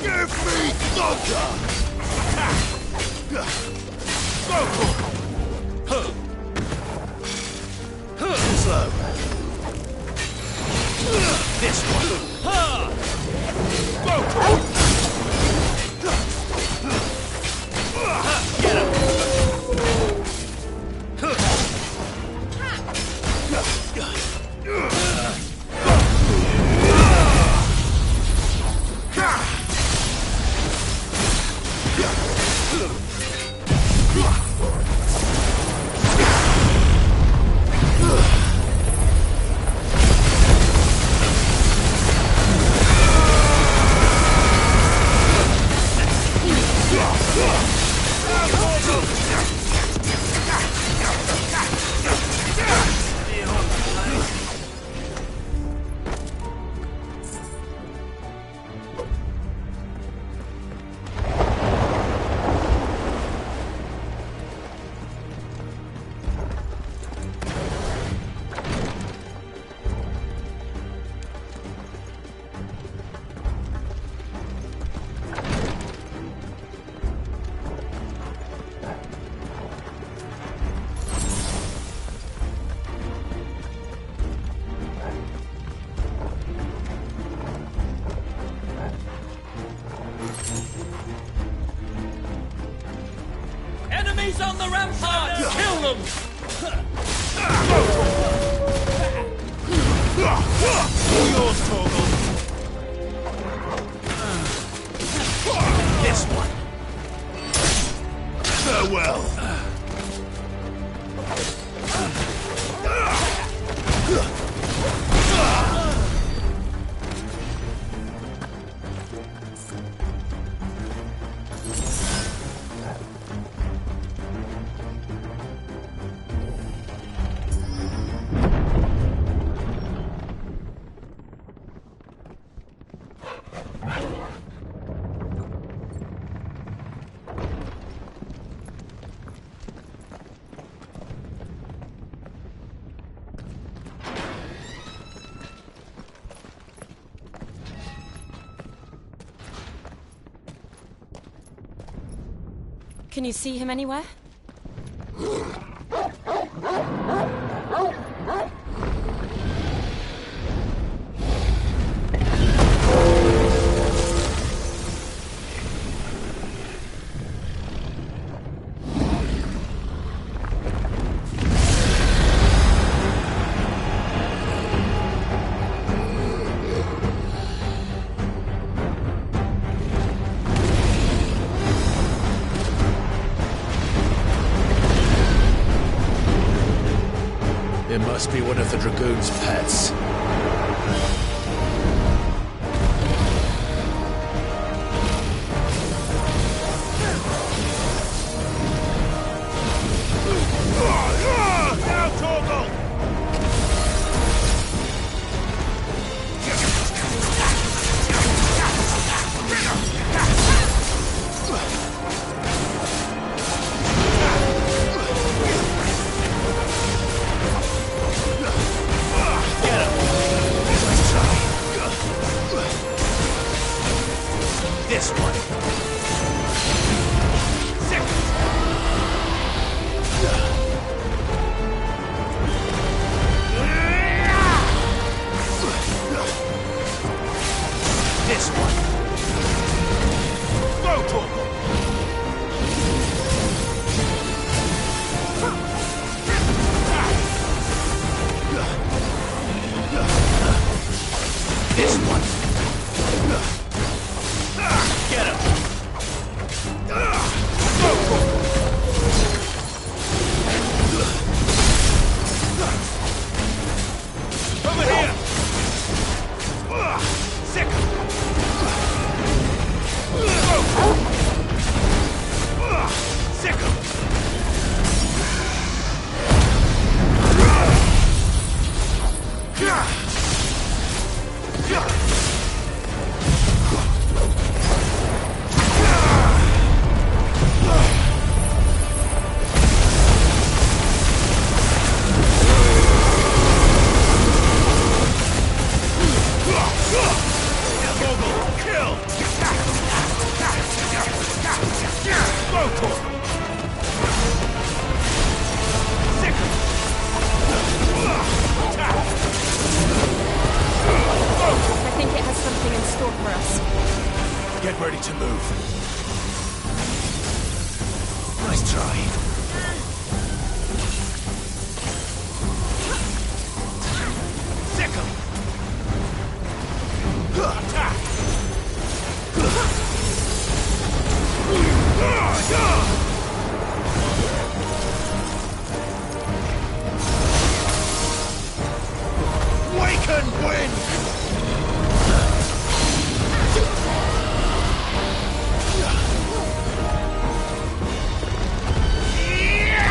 Give me thunder! Slow. This one. Get him! Enemies on the ramparts! Kill them! All yours, Torgal. This one. Farewell. Can you see him anywhere? It must be one of the Dragoon's pets. Now, Torgal! This one. Sick. This one. Go, Torgal. This one. Get him! Over here! Sick! Sick! I think it has something in store for us. Get ready to move. Nice try. Sick 'em. Attack! Waken wind! Yeah!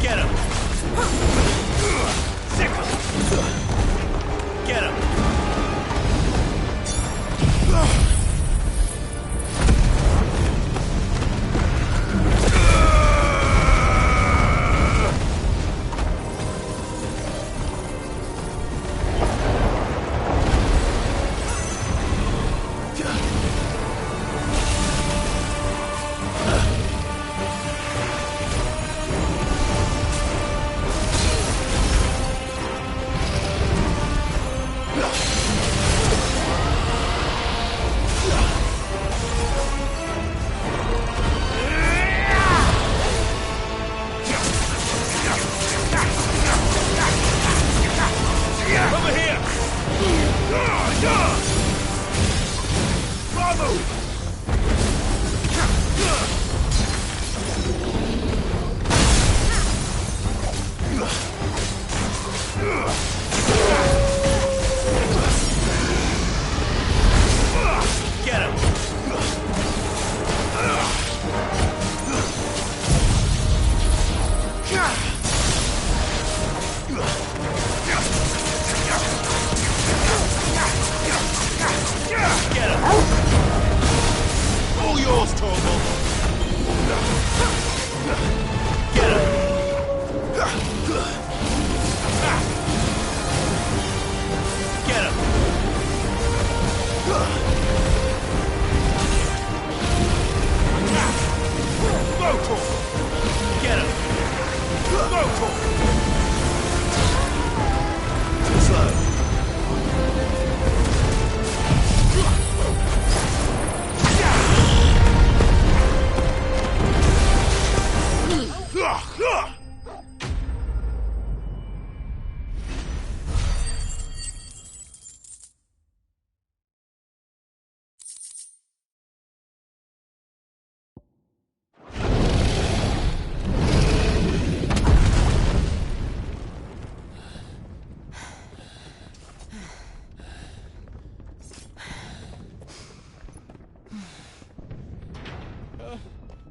Get him! Sick him! Get him! Over here! Bravo! Get him! Get him! All yours, Torgal! Get him! Get him! Go, Torgal! Get him! Go, Torgal! Too slow.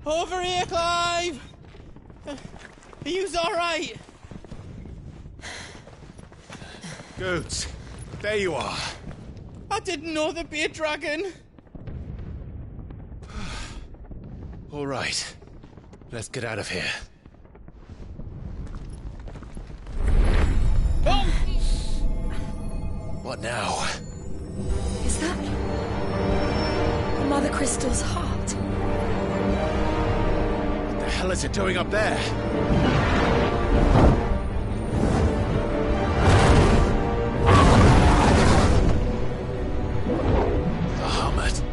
Over here, Clive! Are you alright? Goats, there you are. I didn't know there'd be a dragon. All right, let's get out of here. Oh! What now? Is that Mother Crystal's heart? What the hell is it doing up there? The Hummet.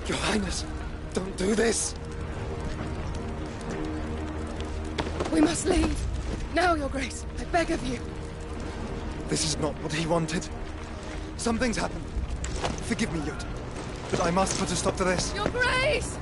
Your Highness, don't do this! We must leave. Now, Your Grace, I beg of you. This is not what he wanted. Something's happened. Forgive me, Yud, but I must put a stop to this. Your Grace!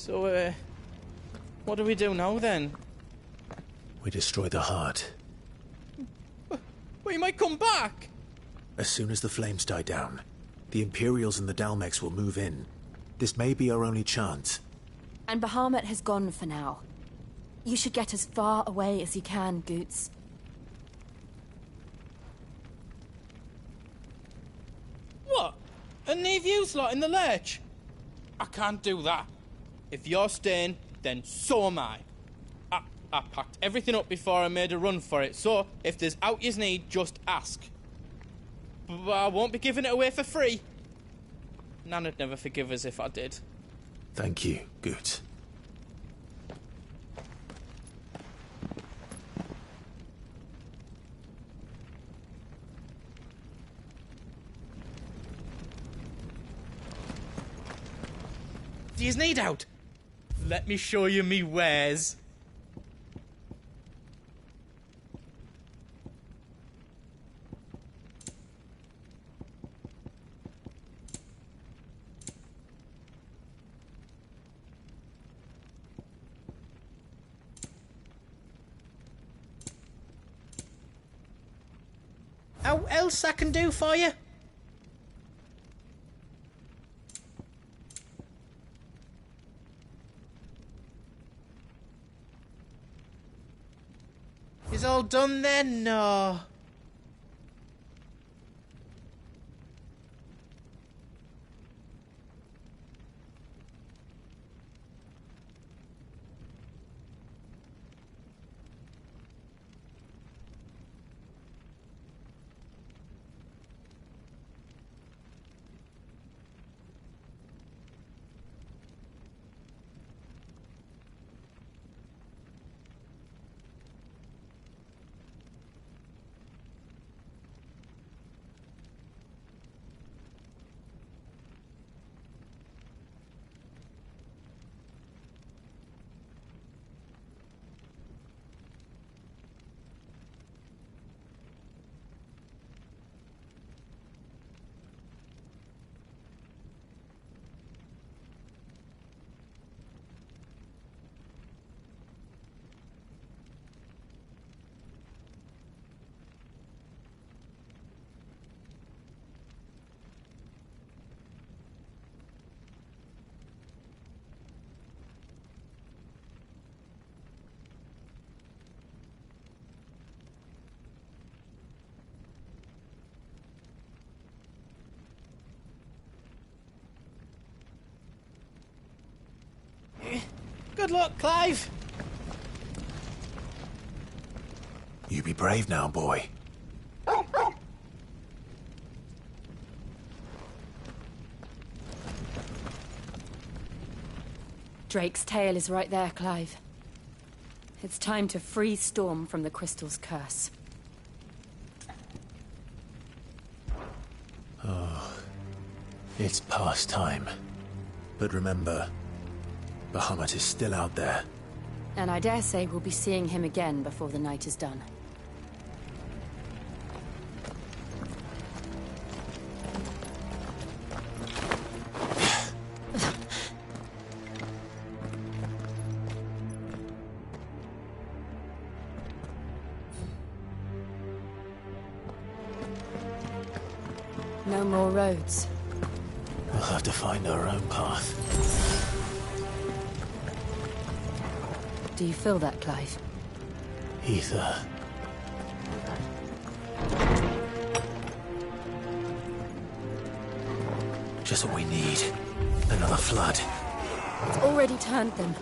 So, what do we do now, then? We destroy the heart. We might come back! As soon as the flames die down, the Imperials and the Dalmex will move in. This may be our only chance. And Bahamut has gone for now. You should get as far away as you can, Goots. What? And leave you lot in the lurch? I can't do that. If you're staying, then so am I. I packed everything up before I made a run for it, so if there's out yous need, just ask. But I won't be giving it away for free. Nan'd never forgive us if I did. Thank you, Goots. Do yous need out? Let me show you me wares. How else I can do for you? Is all done then? No. Good luck, Clive. You be brave now, boy. Drake's tail is right there, Clive. It's time to free Storm from the Crystal's curse. Oh, it's past time. But remember, Bahamut is still out there. And I dare say we'll be seeing him again before the night is done. No more roads. We'll have to find our own path. Do you feel that, Clive? Ether. Just what we need. Another flood. It's already turned them.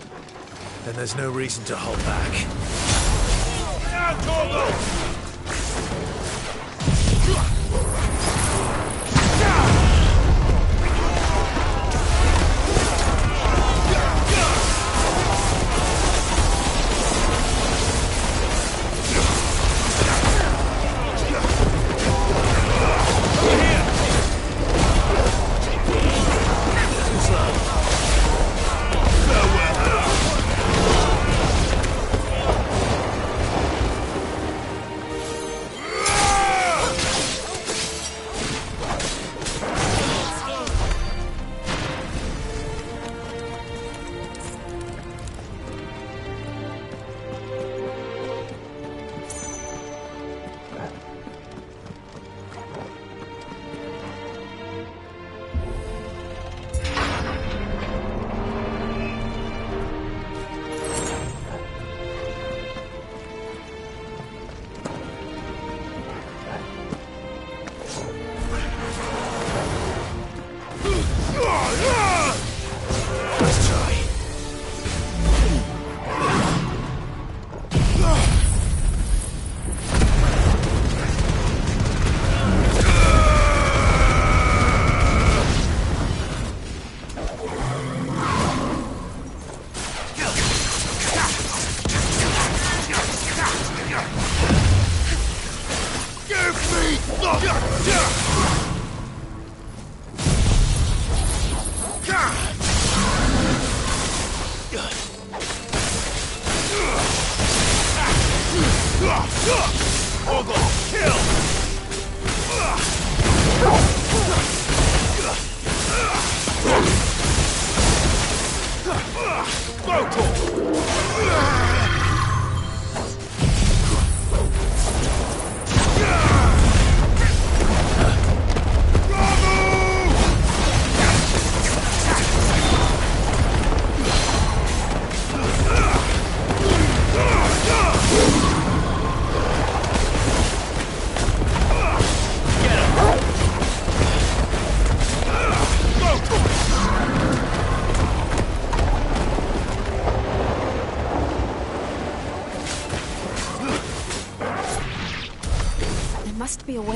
Then there's no reason to hold back. Now, Torgo!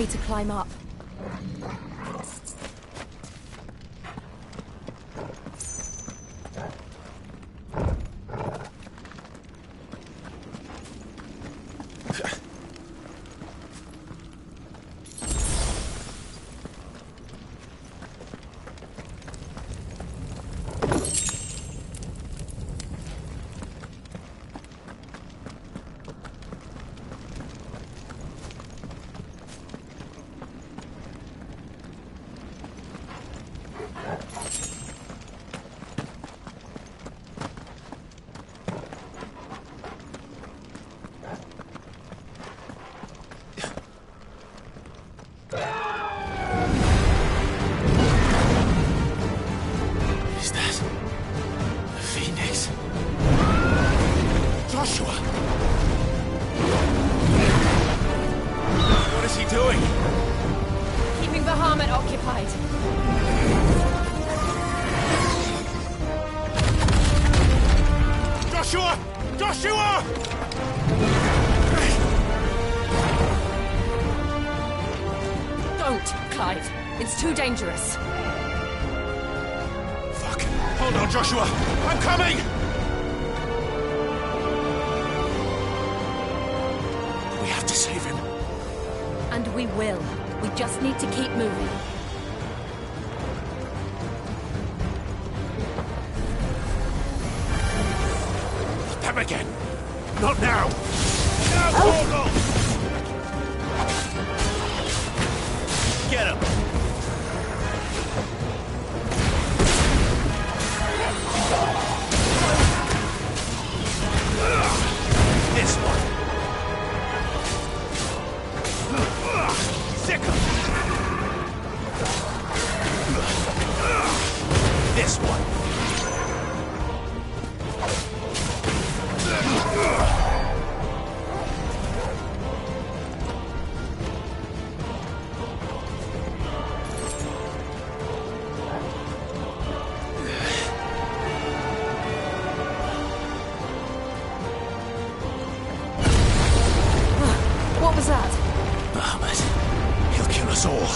way to climb up. Dangerous. Fuck. Hold on, Joshua. I'm coming! We have to save him. And we will. We just need to keep moving. Them again. Not now. Now, Morgul! Get him. This one. Sick him. This one. What was that? Bahamut. He'll kill us all.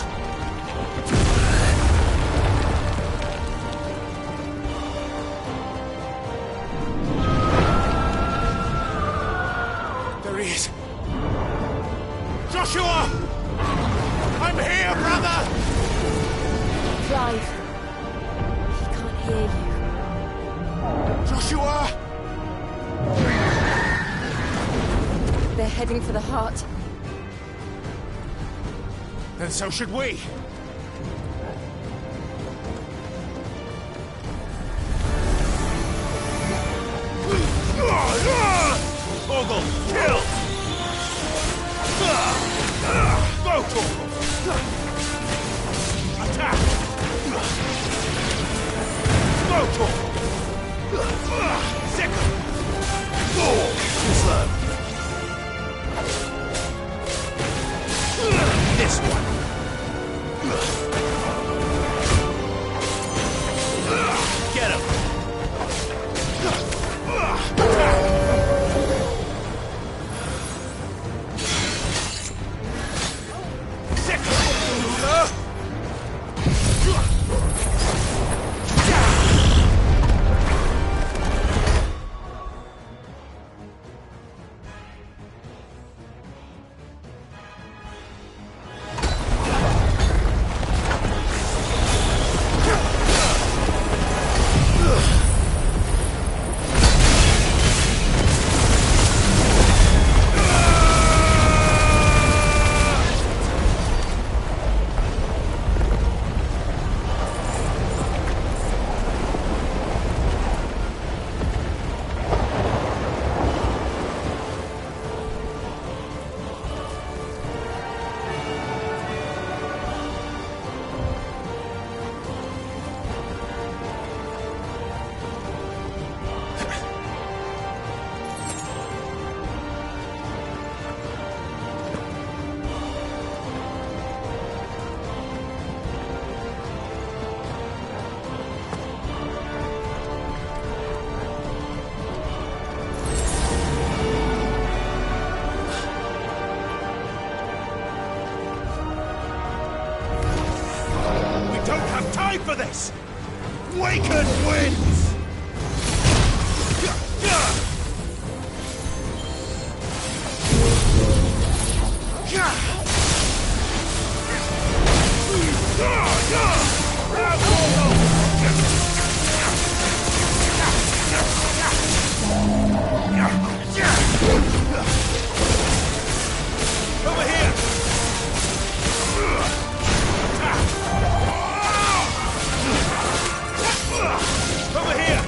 There he is. Joshua! I'm here, brother! Clive. He can't hear you. Joshua! They're heading for the heart. Then so should we. Morgul, kill! Go, Torgul! Attack! Go, Torgul! Second! Too slow. This one. pay for this! Waken winds! Over here! Over here!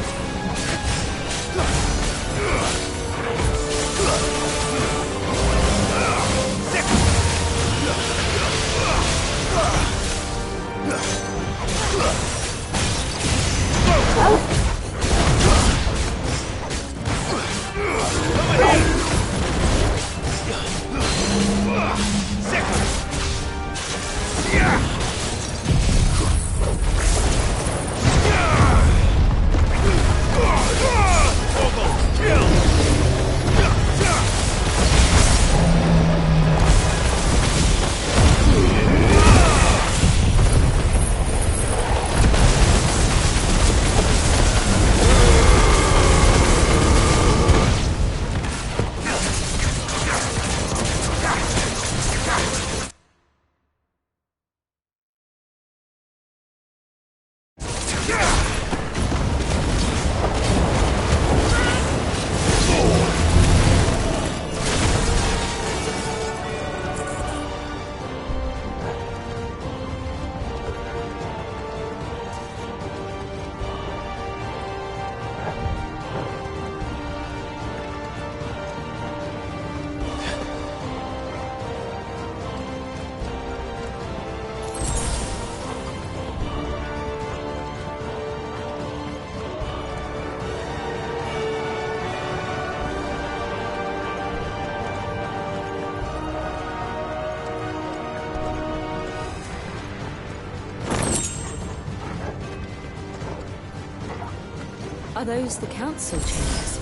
Are those the council chambers?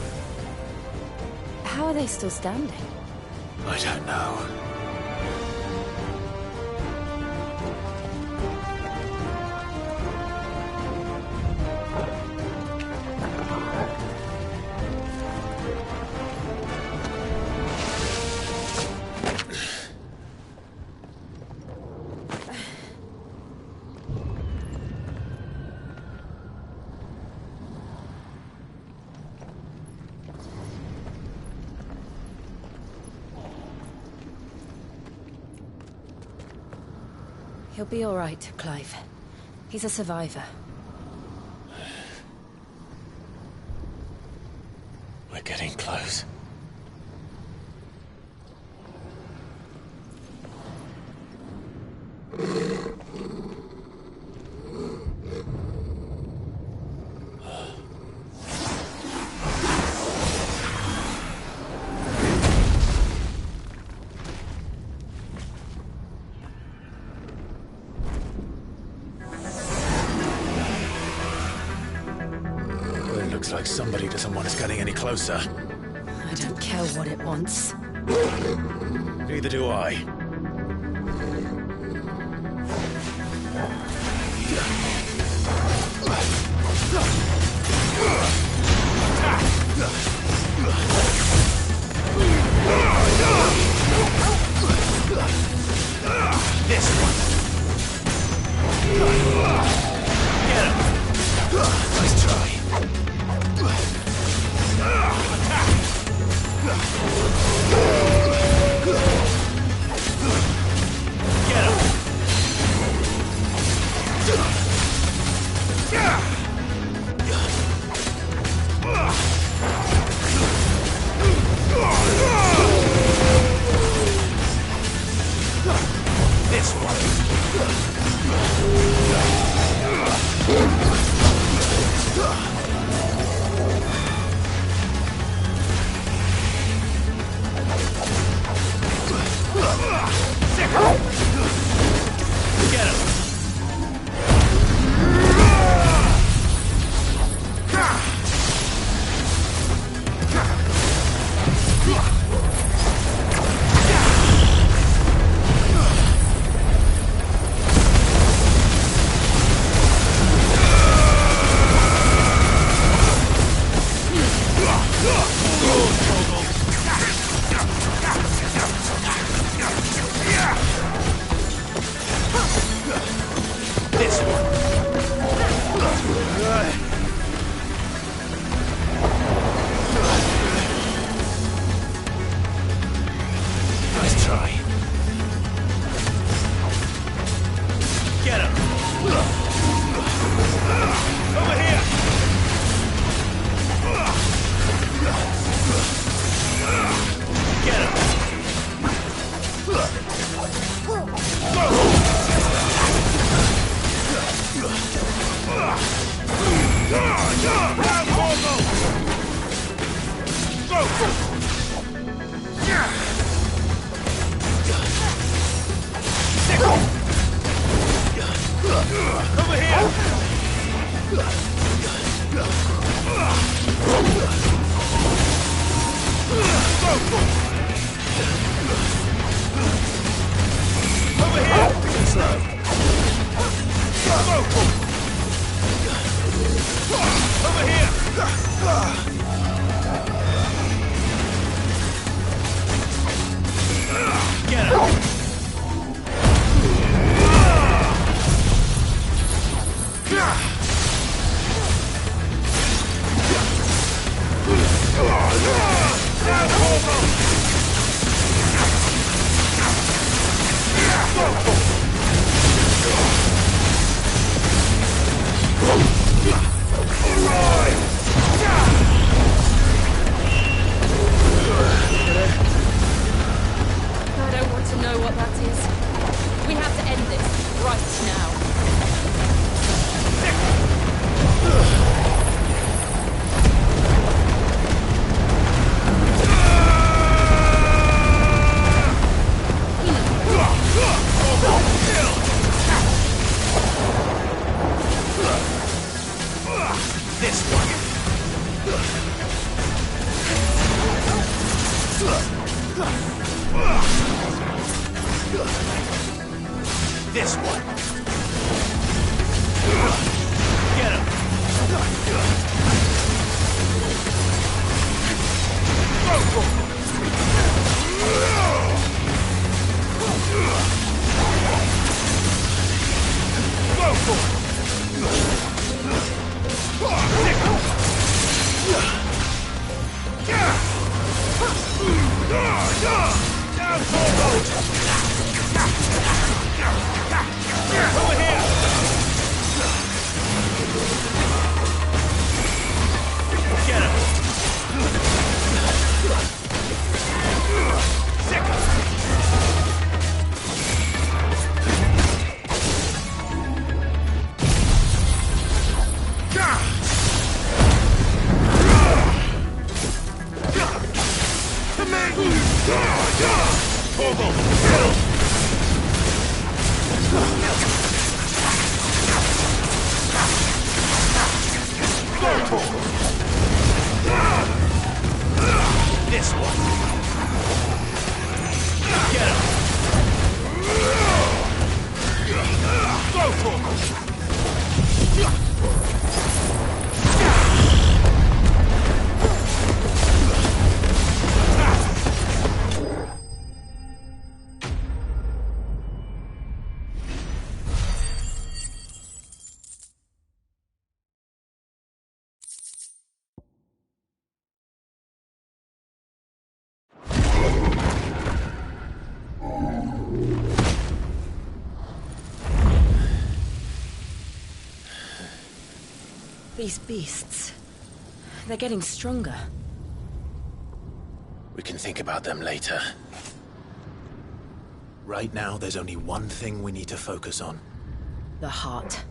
How are they still standing? I don't know. He'll be all right, Clive. He's a survivor. We're getting close. Looks like somebody doesn't want us getting any closer. I don't care what it wants. Neither do I. This one. Get him. Nice try. Get him! This one. Get him! I don't want to know what that is. We have to end this right now. This one. This one. Get him. Go for it. This one. Get him. Go for it. These beasts, they're getting stronger. We can think about them later. Right now, there's only one thing we need to focus on. The heart.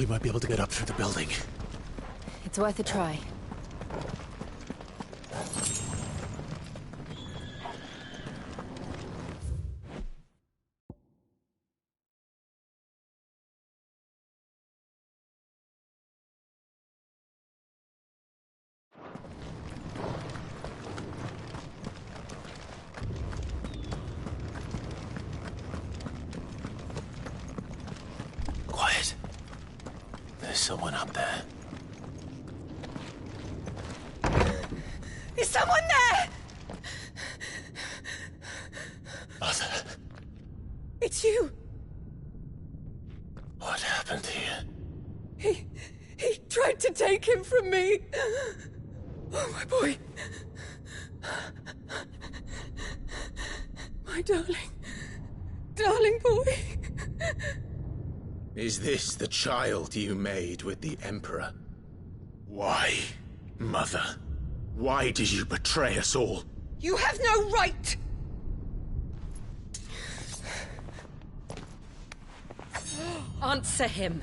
we might be able to get up through the building. It's worth a try. Quiet. There's someone up there. Is someone there? Mother, It's you. what happened here? He tried to take him from me. Oh, my boy. My darling boy. Is this the child you made with the Emperor? Why, Mother? Why did you betray us all? You have no right. Answer him.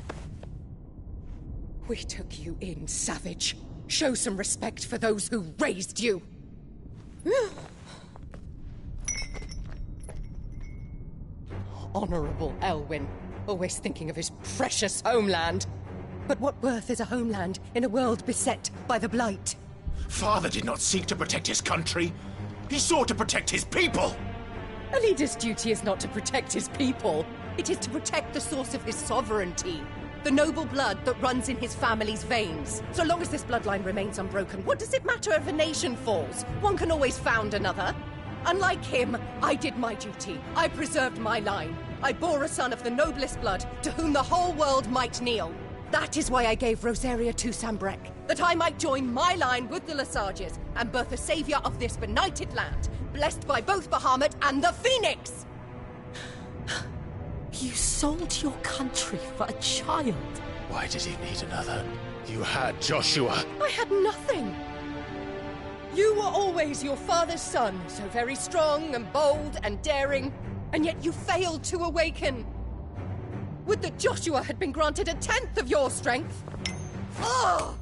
We took you in, savage. Show some respect for those who raised you. Honorable Elwyn, always thinking of his precious homeland. But what worth is a homeland in a world beset by the Blight? Father did not seek to protect his country. He sought to protect his people. A leader's duty is not to protect his people. It is to protect the source of his sovereignty. The noble blood that runs in his family's veins. So long as this bloodline remains unbroken, what does it matter if a nation falls? One can always found another. Unlike him, I did my duty. I preserved my line. I bore a son of the noblest blood, to whom the whole world might kneel. That is why I gave Rosaria to Sambrek, that I might join my line with the Lesages and birth a savior of this benighted land, blessed by both Bahamut and the Phoenix! You sold your country for a child. Why did he need another? You had Joshua. I had nothing. You were always your father's son, so very strong and bold and daring, and yet you failed to awaken. Would that Joshua had been granted 1/10 of your strength? Oh!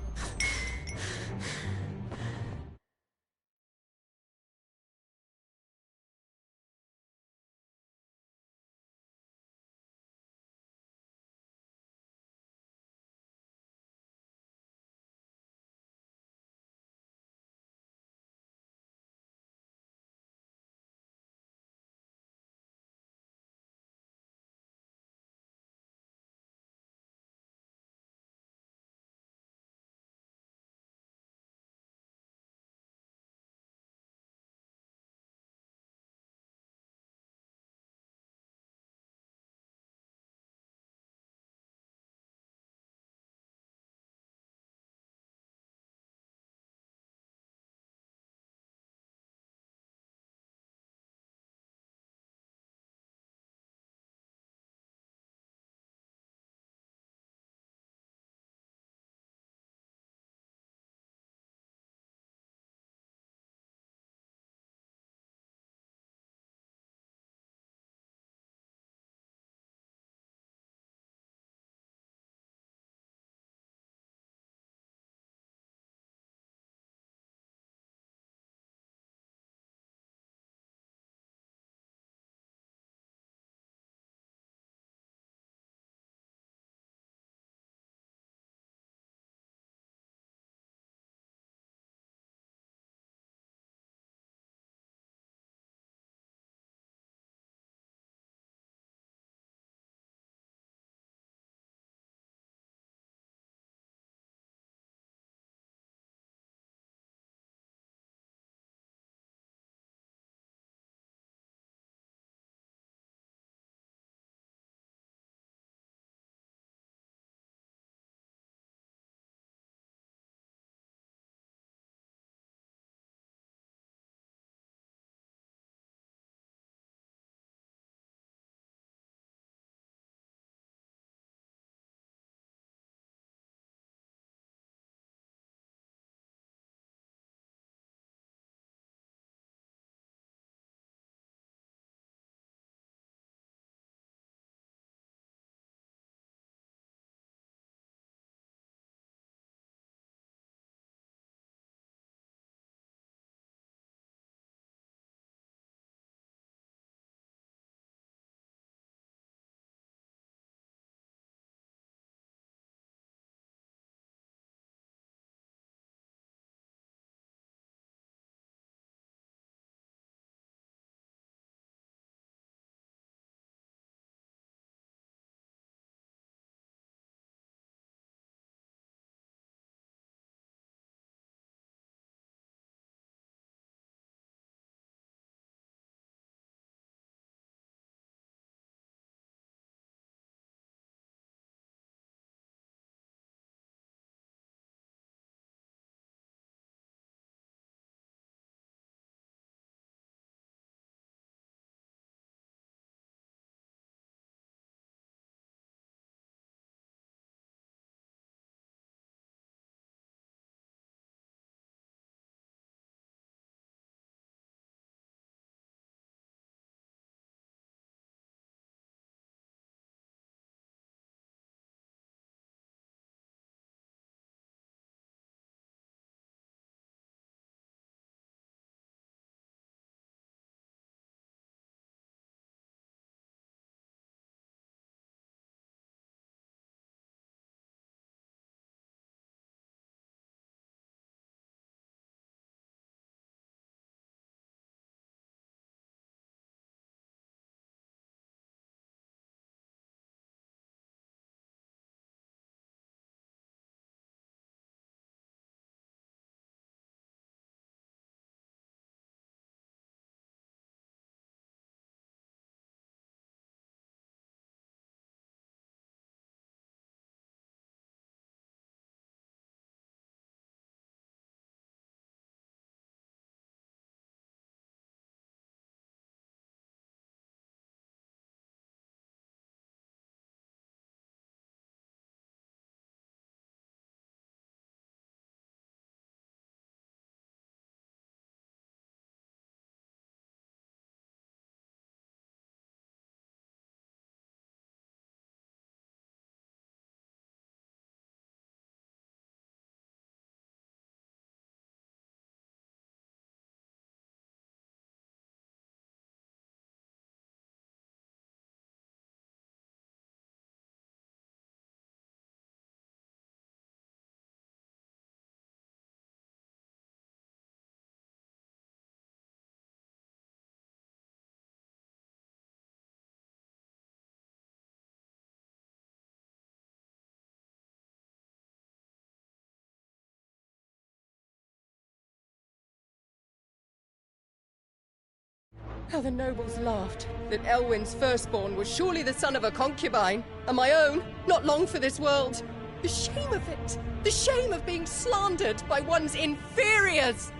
How the nobles laughed that Elwyn's firstborn was surely the son of a concubine, and my own, not long for this world. The shame of it! The shame of being slandered by one's inferiors!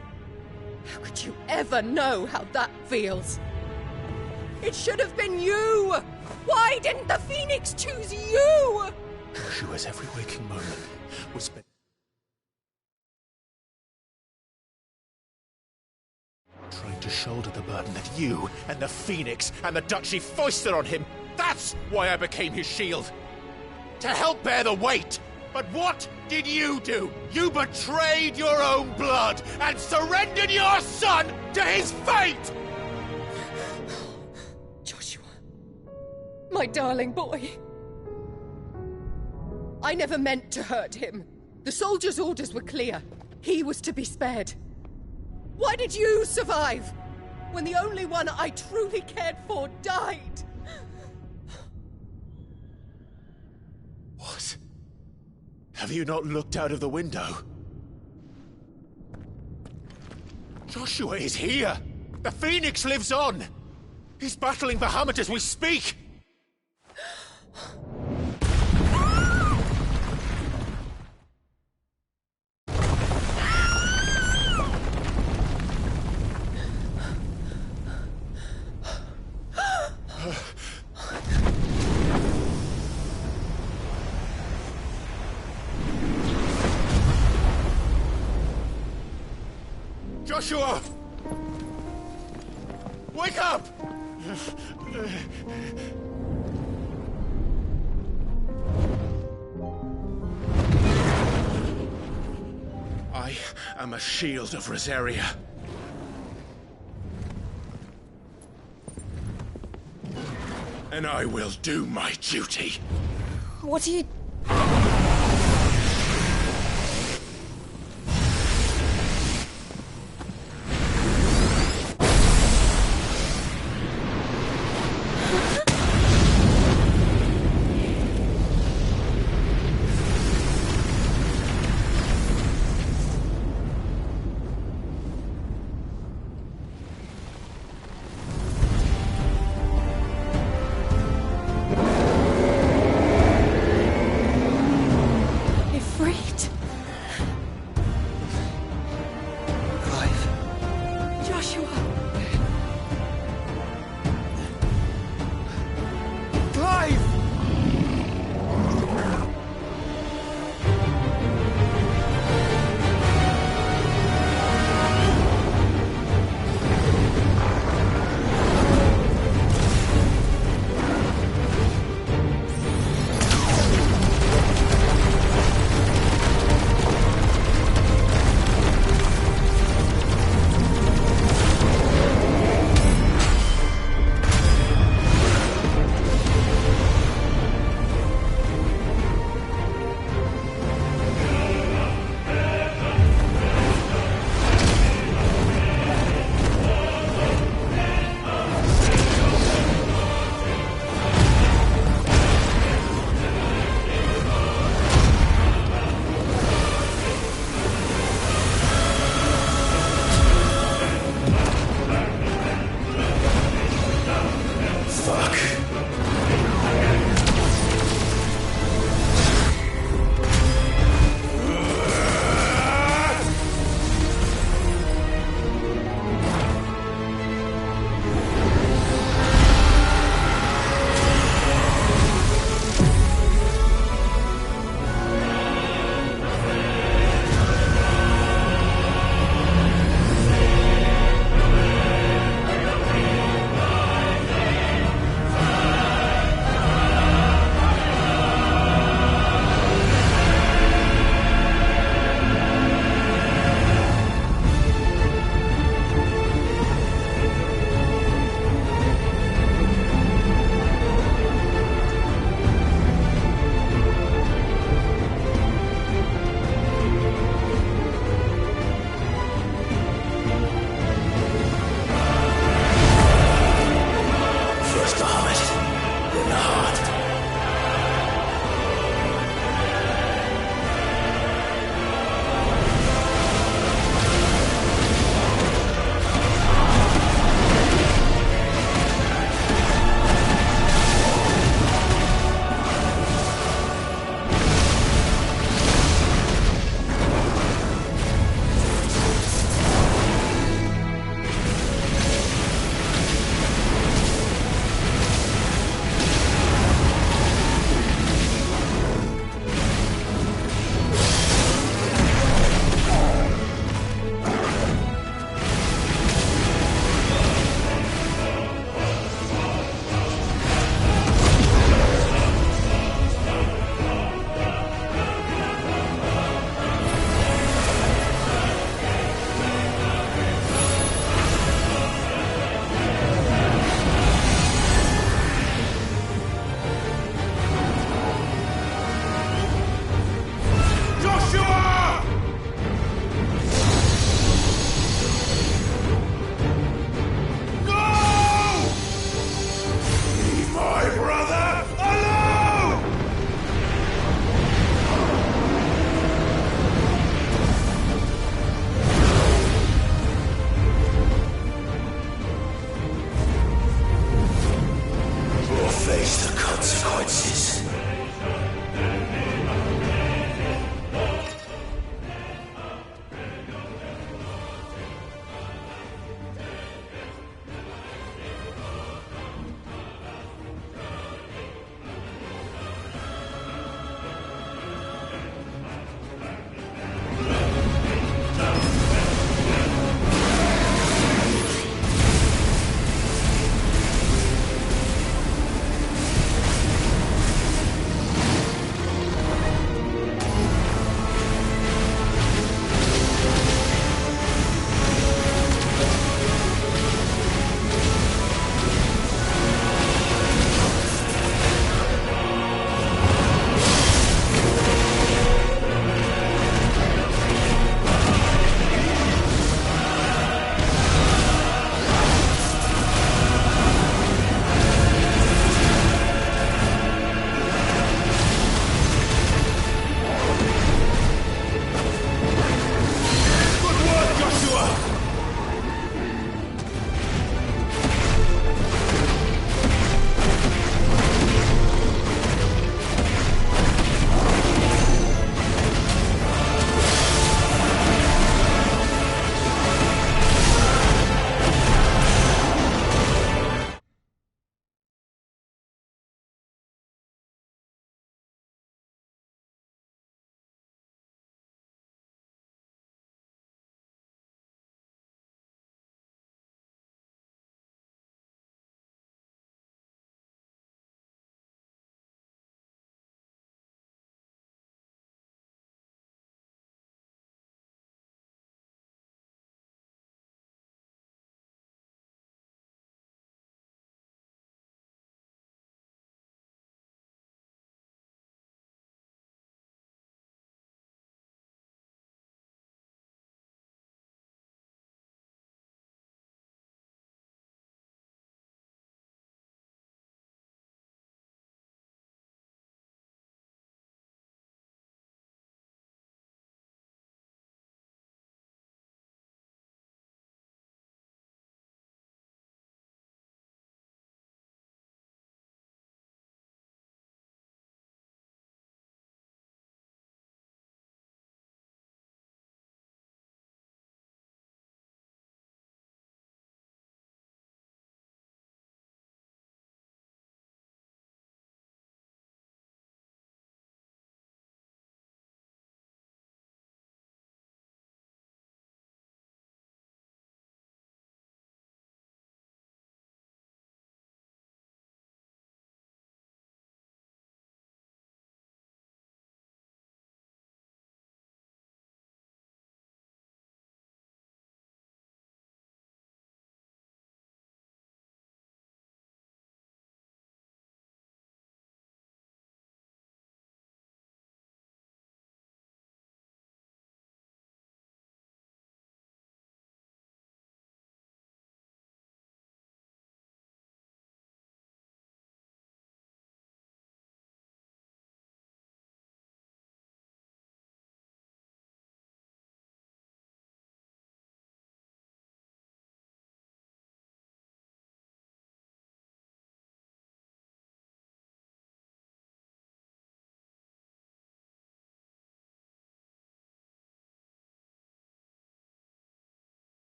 How could you ever know how that feels? It should have been you! Why didn't the Phoenix choose you? Joshua's every waking moment was spent trying to shoulder the burden that you and the Phoenix and the Duchy foisted on him. That's why I became his shield. To help bear the weight. But what did you do? You betrayed your own blood and surrendered your son to his fate! Joshua. My darling boy. I never meant to hurt him. The soldiers' orders were clear. He was to be spared. Why did you survive when the only one I truly cared for died? What? Have you not looked out of the window? Joshua is here! The Phoenix lives on! He's battling Bahamut as we speak! Joshua! Wake up! I am a shield of Rosaria. And I will do my duty. What are you... Face the consequences.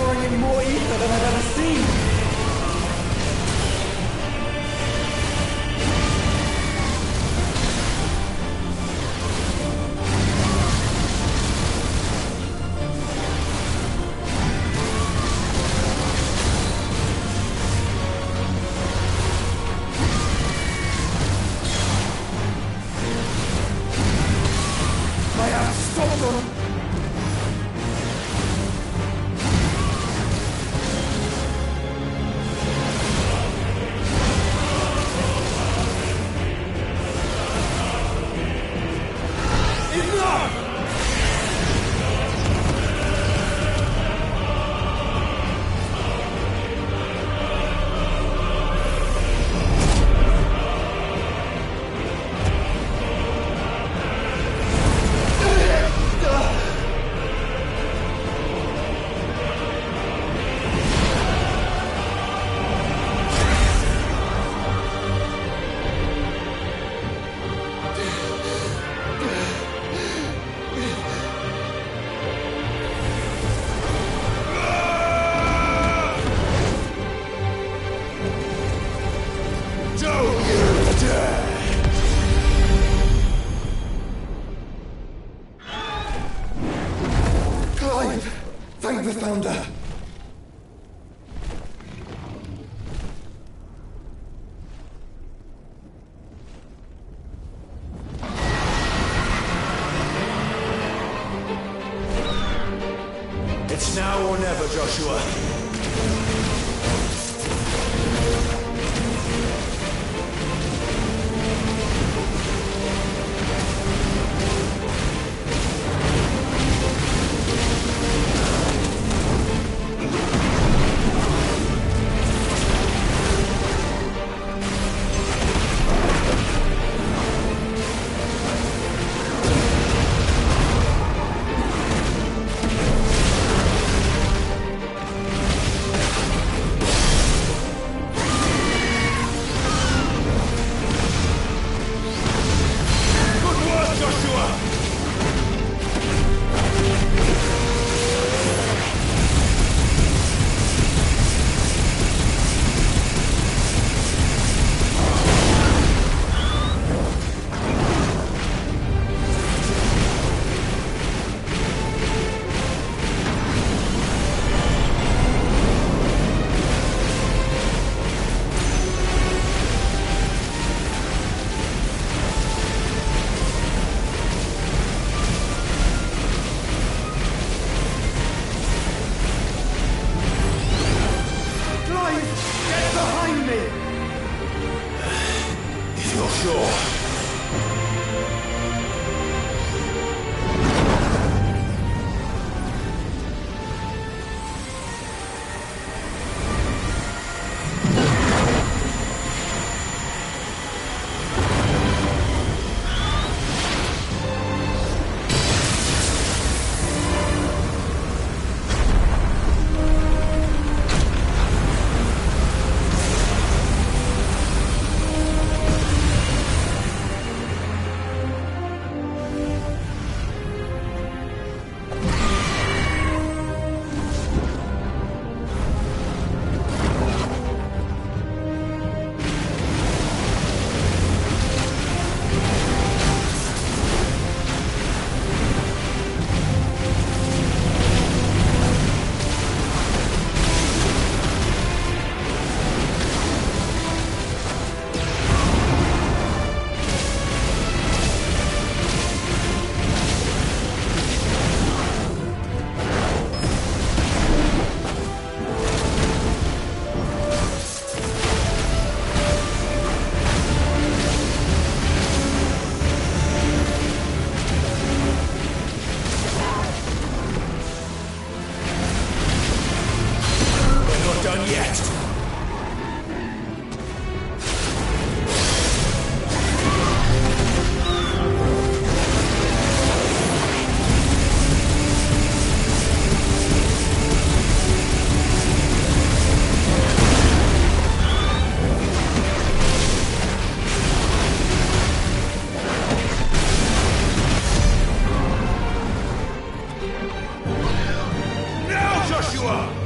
drawing in more ether than I've ever seen. I have to stop them. Thank the Founder! It's now or never, Joshua. Joshua!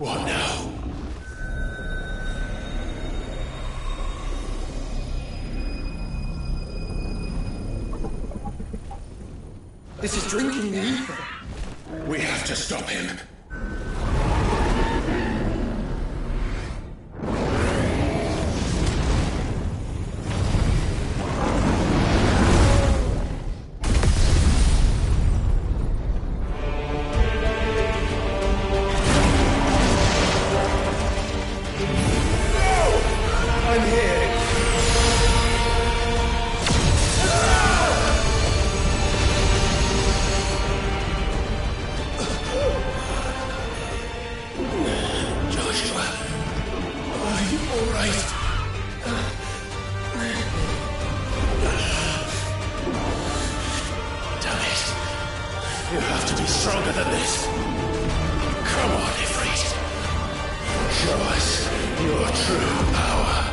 What now? This is drinking me. We have to stop him. You have to be stronger than this. Come on, Ifrit. Show us your true power.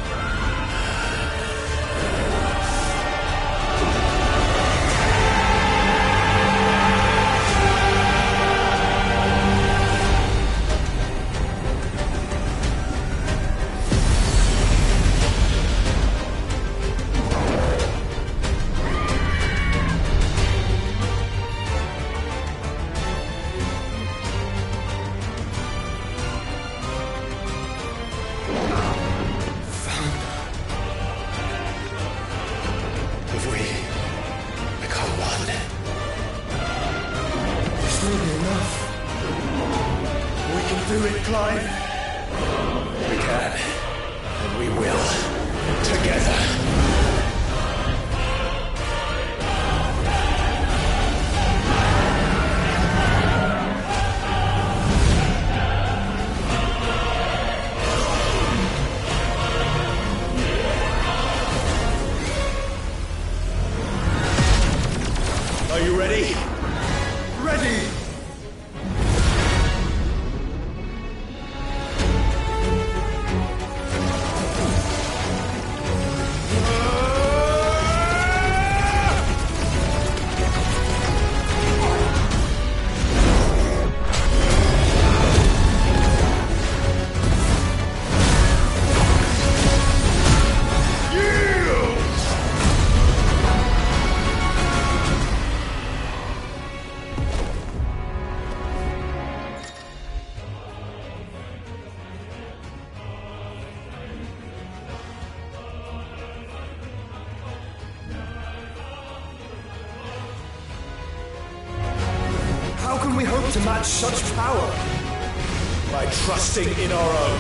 Do it, Clive. We can, and we will, together. Are you ready? Ready! How can we hope to match such power? By trusting in our own.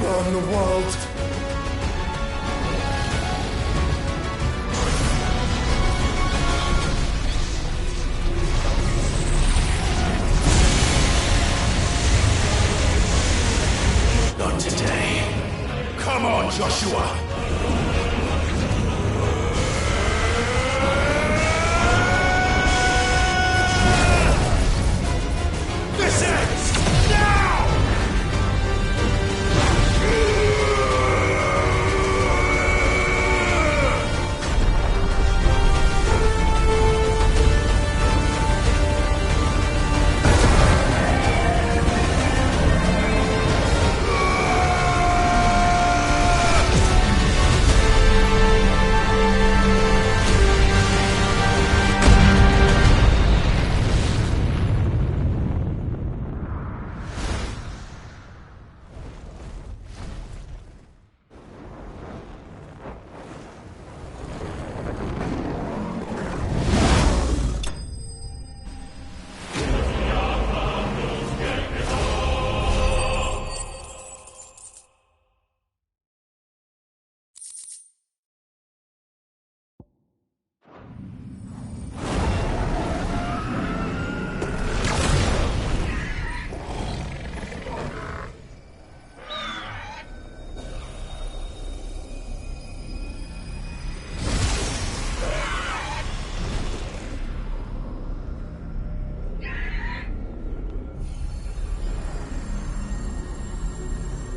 burn the world. Not today. Come on, Joshua! This ends now!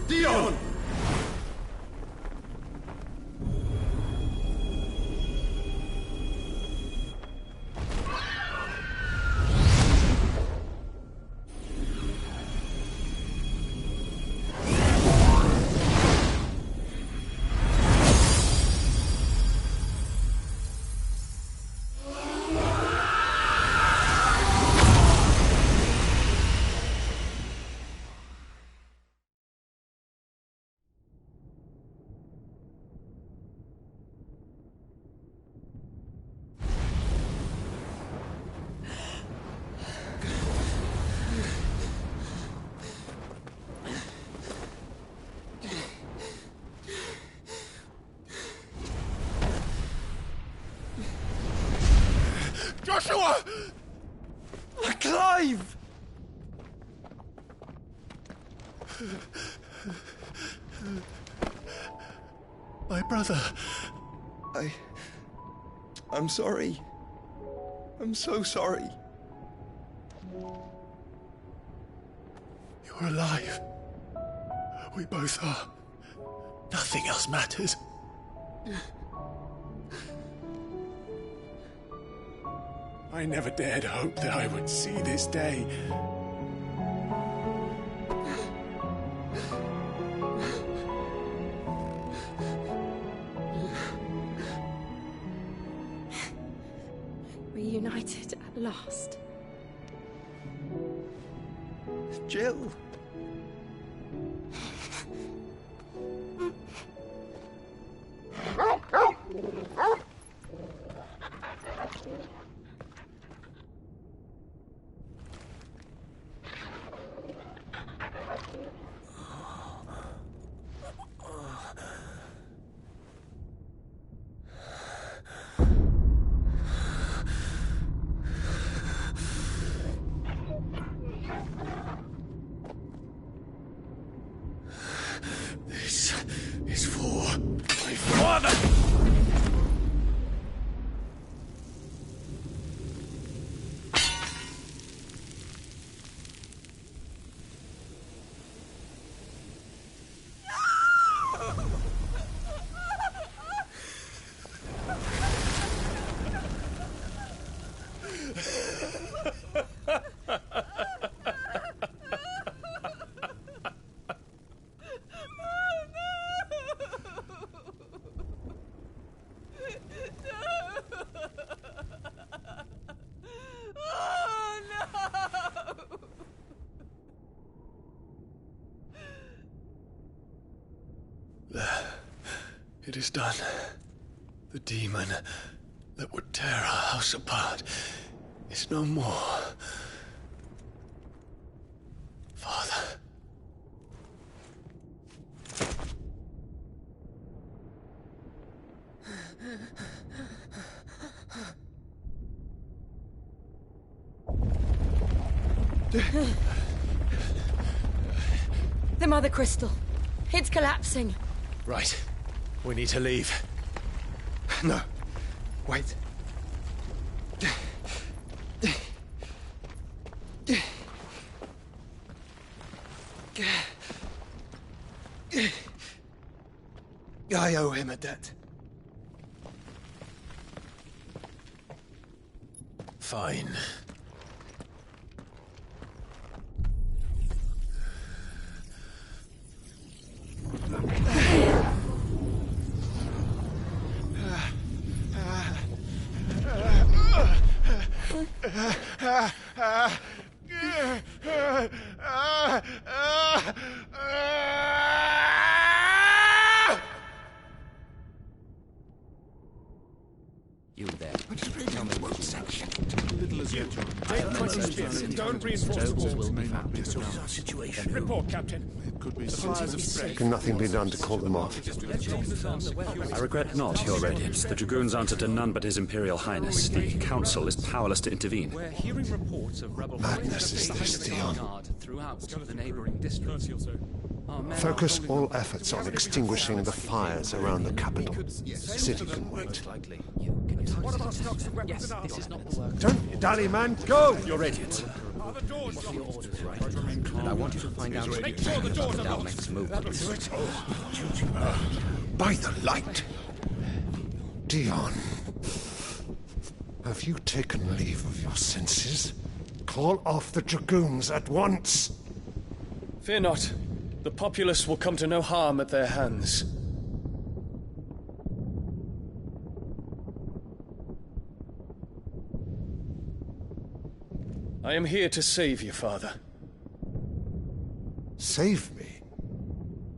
Dion! Joshua! Clive! My brother. I'm sorry. I'm so sorry. You're alive. We both are. Nothing else matters. I never dared hope that I would see this day. Reunited at last. Jill. This is for my father! It is done. The demon that would tear our house apart is no more. Father. The Mother Crystal. It's collapsing. Right. We need to leave. No. Wait. I owe him a debt. Fine. You there. Tell me what section. Little as you. Don't reinforce the walls. Situation. Report, Captain. It could be fires of spread. Can nothing be done to call them off? I regret not, Your Radiance. The Dragoons answer to none but His Imperial Highness. The Council is powerless to intervene. We're hearing reports of rebel Madness is this, Dion. throughout the neighboring districts. Focus all efforts on extinguishing the fires around the capital. The city can wait. Yes, this is not the work. Don't be dally, man. Go! Your Radiance. What are your orders, right? And I want you to find out Make sure the doors are locked. next move. By the light! Dion, have you taken leave of your senses? Call off the Dragoons at once! Fear not. The populace will come to no harm at their hands. I am here to save you, Father. Save me?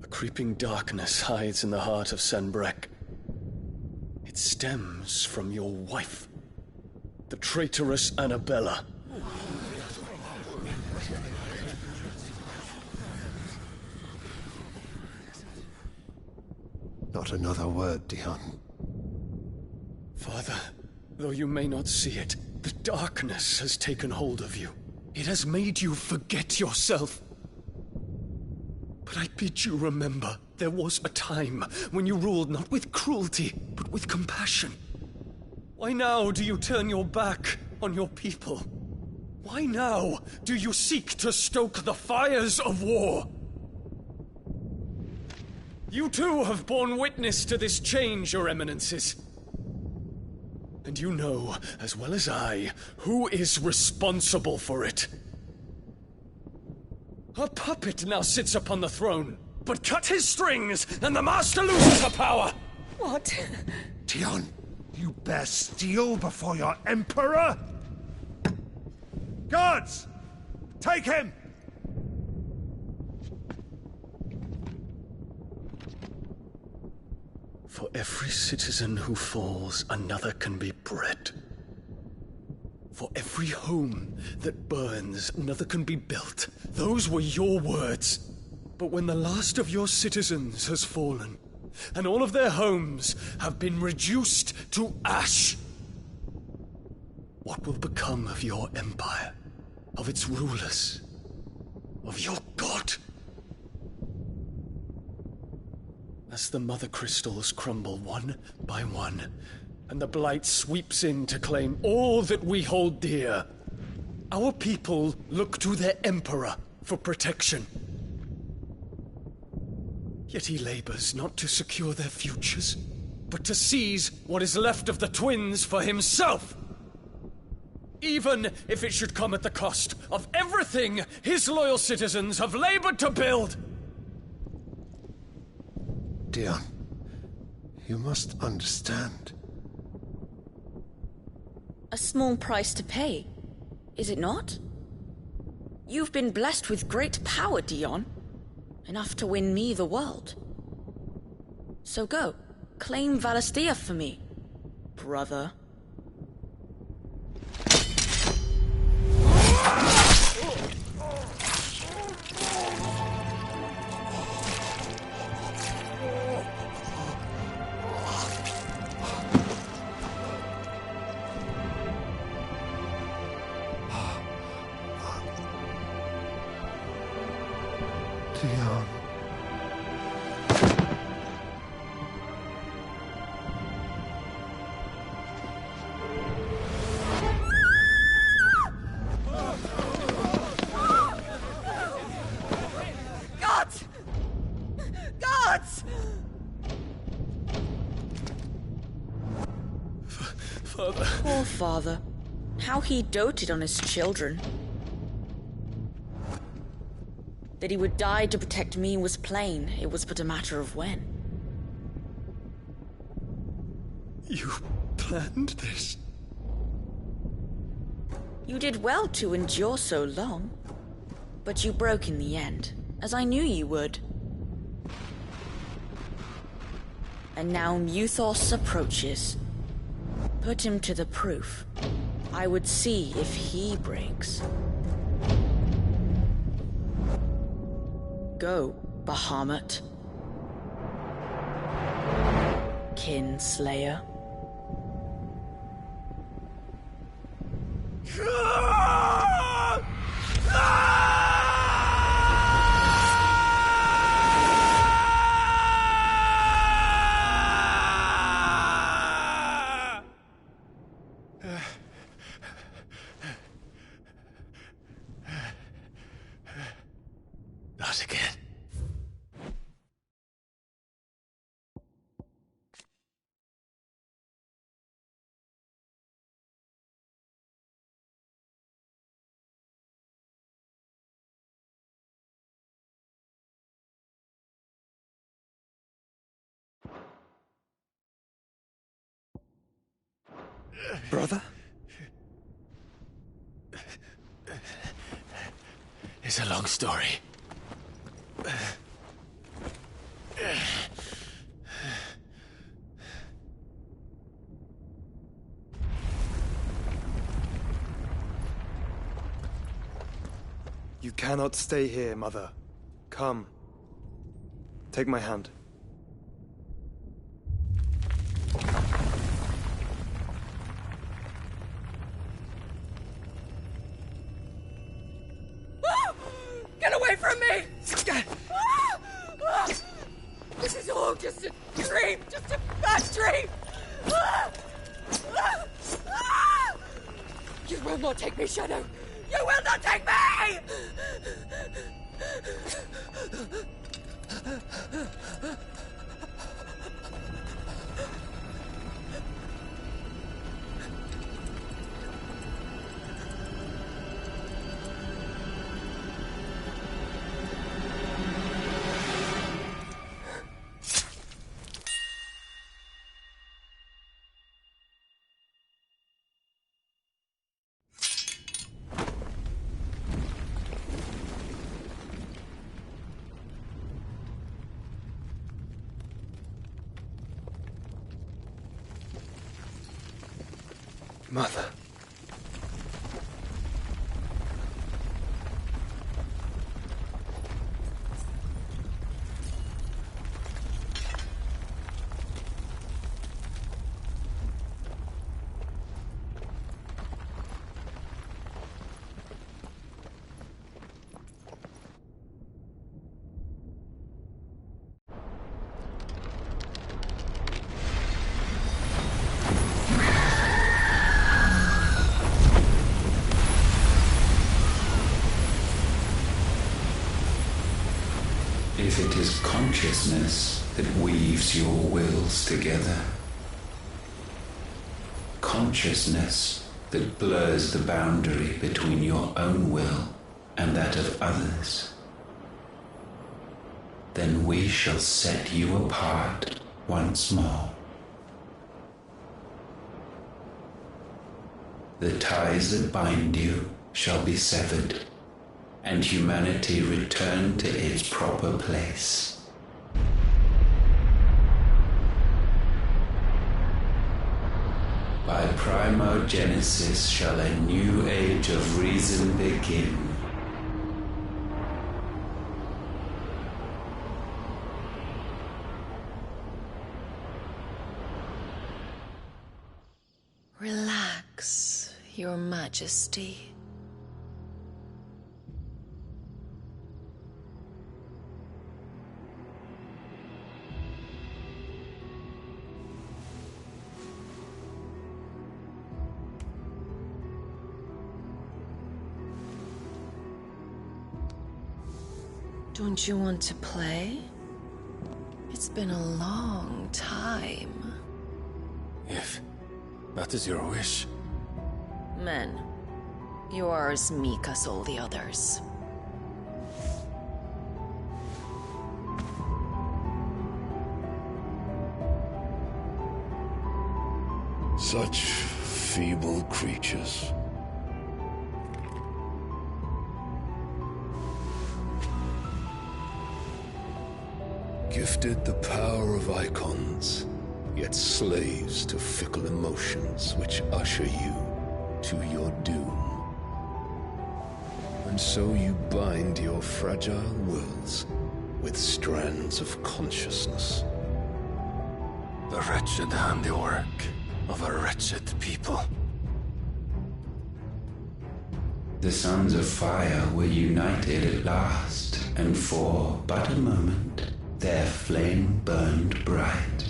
A creeping darkness hides in the heart of Sanbreque. It stems from your wife, the traitorous Annabella. Not another word, Dion. Father, though you may not see it, the darkness has taken hold of you. It has made you forget yourself. But I bid you remember, there was a time when you ruled not with cruelty, but with compassion. Why now do you turn your back on your people? Why now do you seek to stoke the fires of war? You too have borne witness to this change, Your Eminences. And you know, as well as I, who is responsible for it. A puppet now sits upon the throne, but cut his strings, and the Master loses the power! What? Dion, you bear steel before your Emperor? Guards! Take him! For every citizen who falls, another can be bred. For every home that burns, another can be built. Those were your words. But when the last of your citizens has fallen, and all of their homes have been reduced to ash, what will become of your empire, of its rulers, of your god? As the Mother Crystals crumble one by one, and the Blight sweeps in to claim all that we hold dear, our people look to their Emperor for protection. Yet he labors not to secure their futures, but to seize what is left of the twins for himself. Even if it should come at the cost of everything his loyal citizens have labored to build. Dion, you must understand. A small price to pay, is it not? You've been blessed with great power, Dion. Enough to win me the world. So go, claim Valisthea for me, brother. Dion. Gods! Gods! Father. Poor father. How he doted on his children. That he would die to protect me was plain. It was but a matter of when. You planned this? You did well to endure so long. But you broke in the end, as I knew you would. And now Muthos approaches. Put him to the proof. I would see if he breaks. Go, Bahamut. Kinslayer. Not again. Brother? It's a long story. You cannot stay here, Mother. Come. Take my hand. Get away from me! This is all just a dream, just a bad dream! You will not take me, Shadow! You will not take me! Mother. If it is consciousness that weaves your wills together, consciousness that blurs the boundary between your own will and that of others, then we shall set you apart once more. The ties that bind you shall be severed, and humanity return to its proper place. By primogenesis shall a new age of reason begin. Relax, Your Majesty. Don't you want to play? It's been a long time. If that is your wish. Men, you are as meek as all the others. Such feeble creatures. Gifted the power of icons, yet slaves to fickle emotions which usher you to your doom. And so you bind your fragile wills with strands of consciousness. The wretched handiwork of a wretched people. The sons of fire were united at last, and for but a moment their flame burned bright.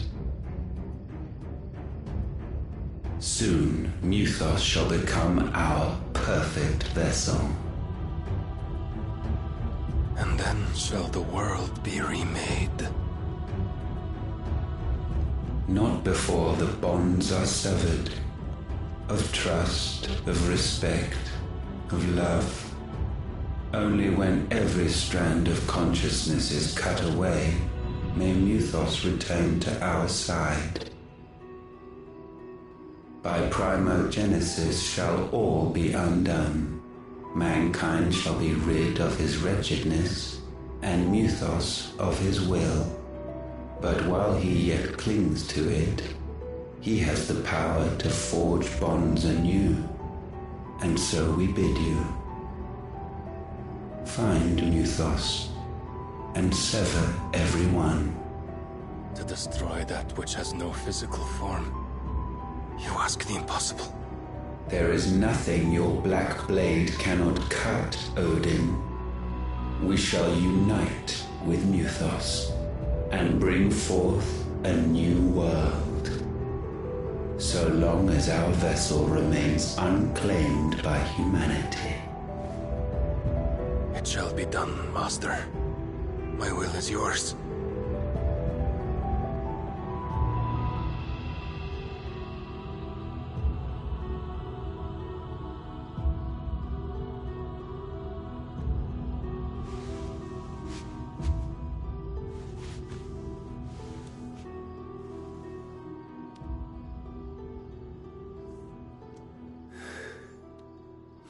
Soon Mythos shall become our perfect vessel. And then shall the world be remade. Not before the bonds are severed, of trust, of respect, of love. Only when every strand of consciousness is cut away, may Mythos return to our side. By primogenesis shall all be undone. Mankind shall be rid of his wretchedness, and Mythos of his will. But while he yet clings to it, he has the power to forge bonds anew. And so we bid you, find Mythos, and sever every one. To destroy that which has no physical form. You ask the impossible. There is nothing your black blade cannot cut, Odin. We shall unite with Mythos, and bring forth a new world. So long as our vessel remains unclaimed by humanity. It shall be done, Master. My will is yours.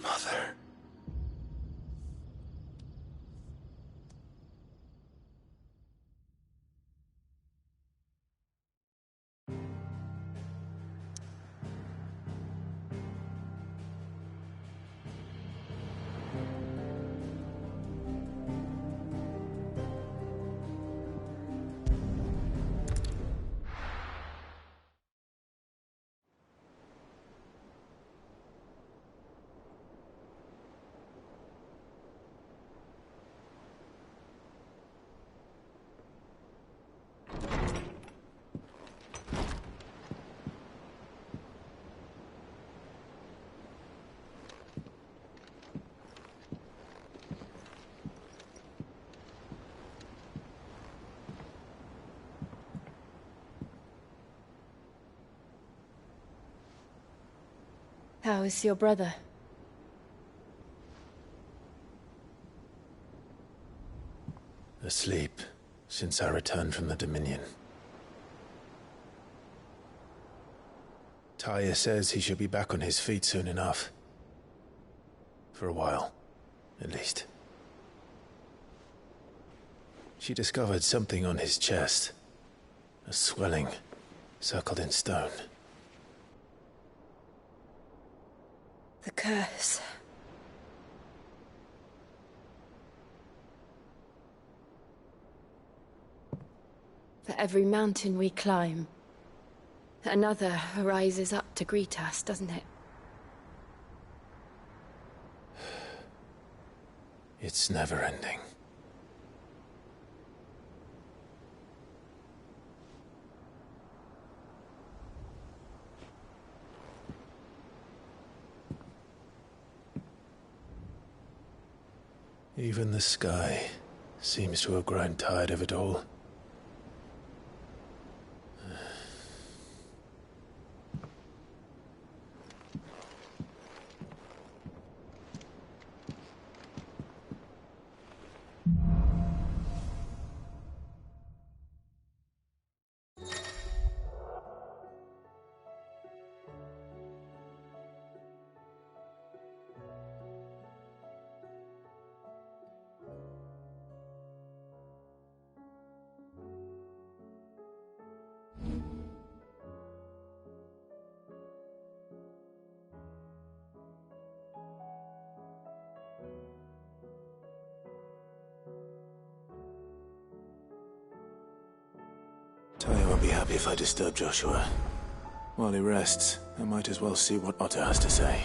Mother. How is your brother? Asleep since I returned from the Dominion. Tyr says he should be back on his feet soon enough. For a while, at least. She discovered something on his chest. A swelling, circled in stone. The curse. For every mountain we climb, another rises up to greet us, doesn't it? It's never ending. Even the sky Seems to have grown tired of it all. Talia won't be happy if I disturb Joshua. While he rests, I might as well see what Otto has to say.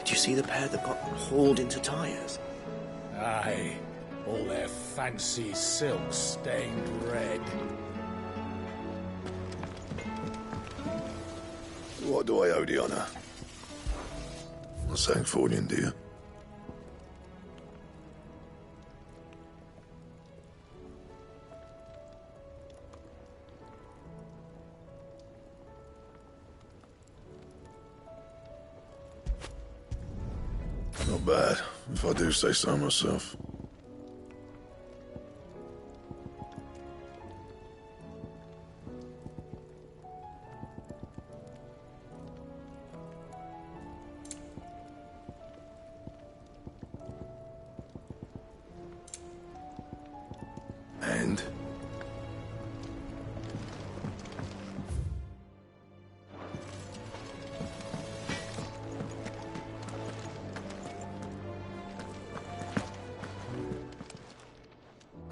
Did you see the pair that got hauled into tires? Aye. All their fancy silks stained red. What do I owe the honour? Not saying fortune, do you? Not bad, if I do say so myself. And?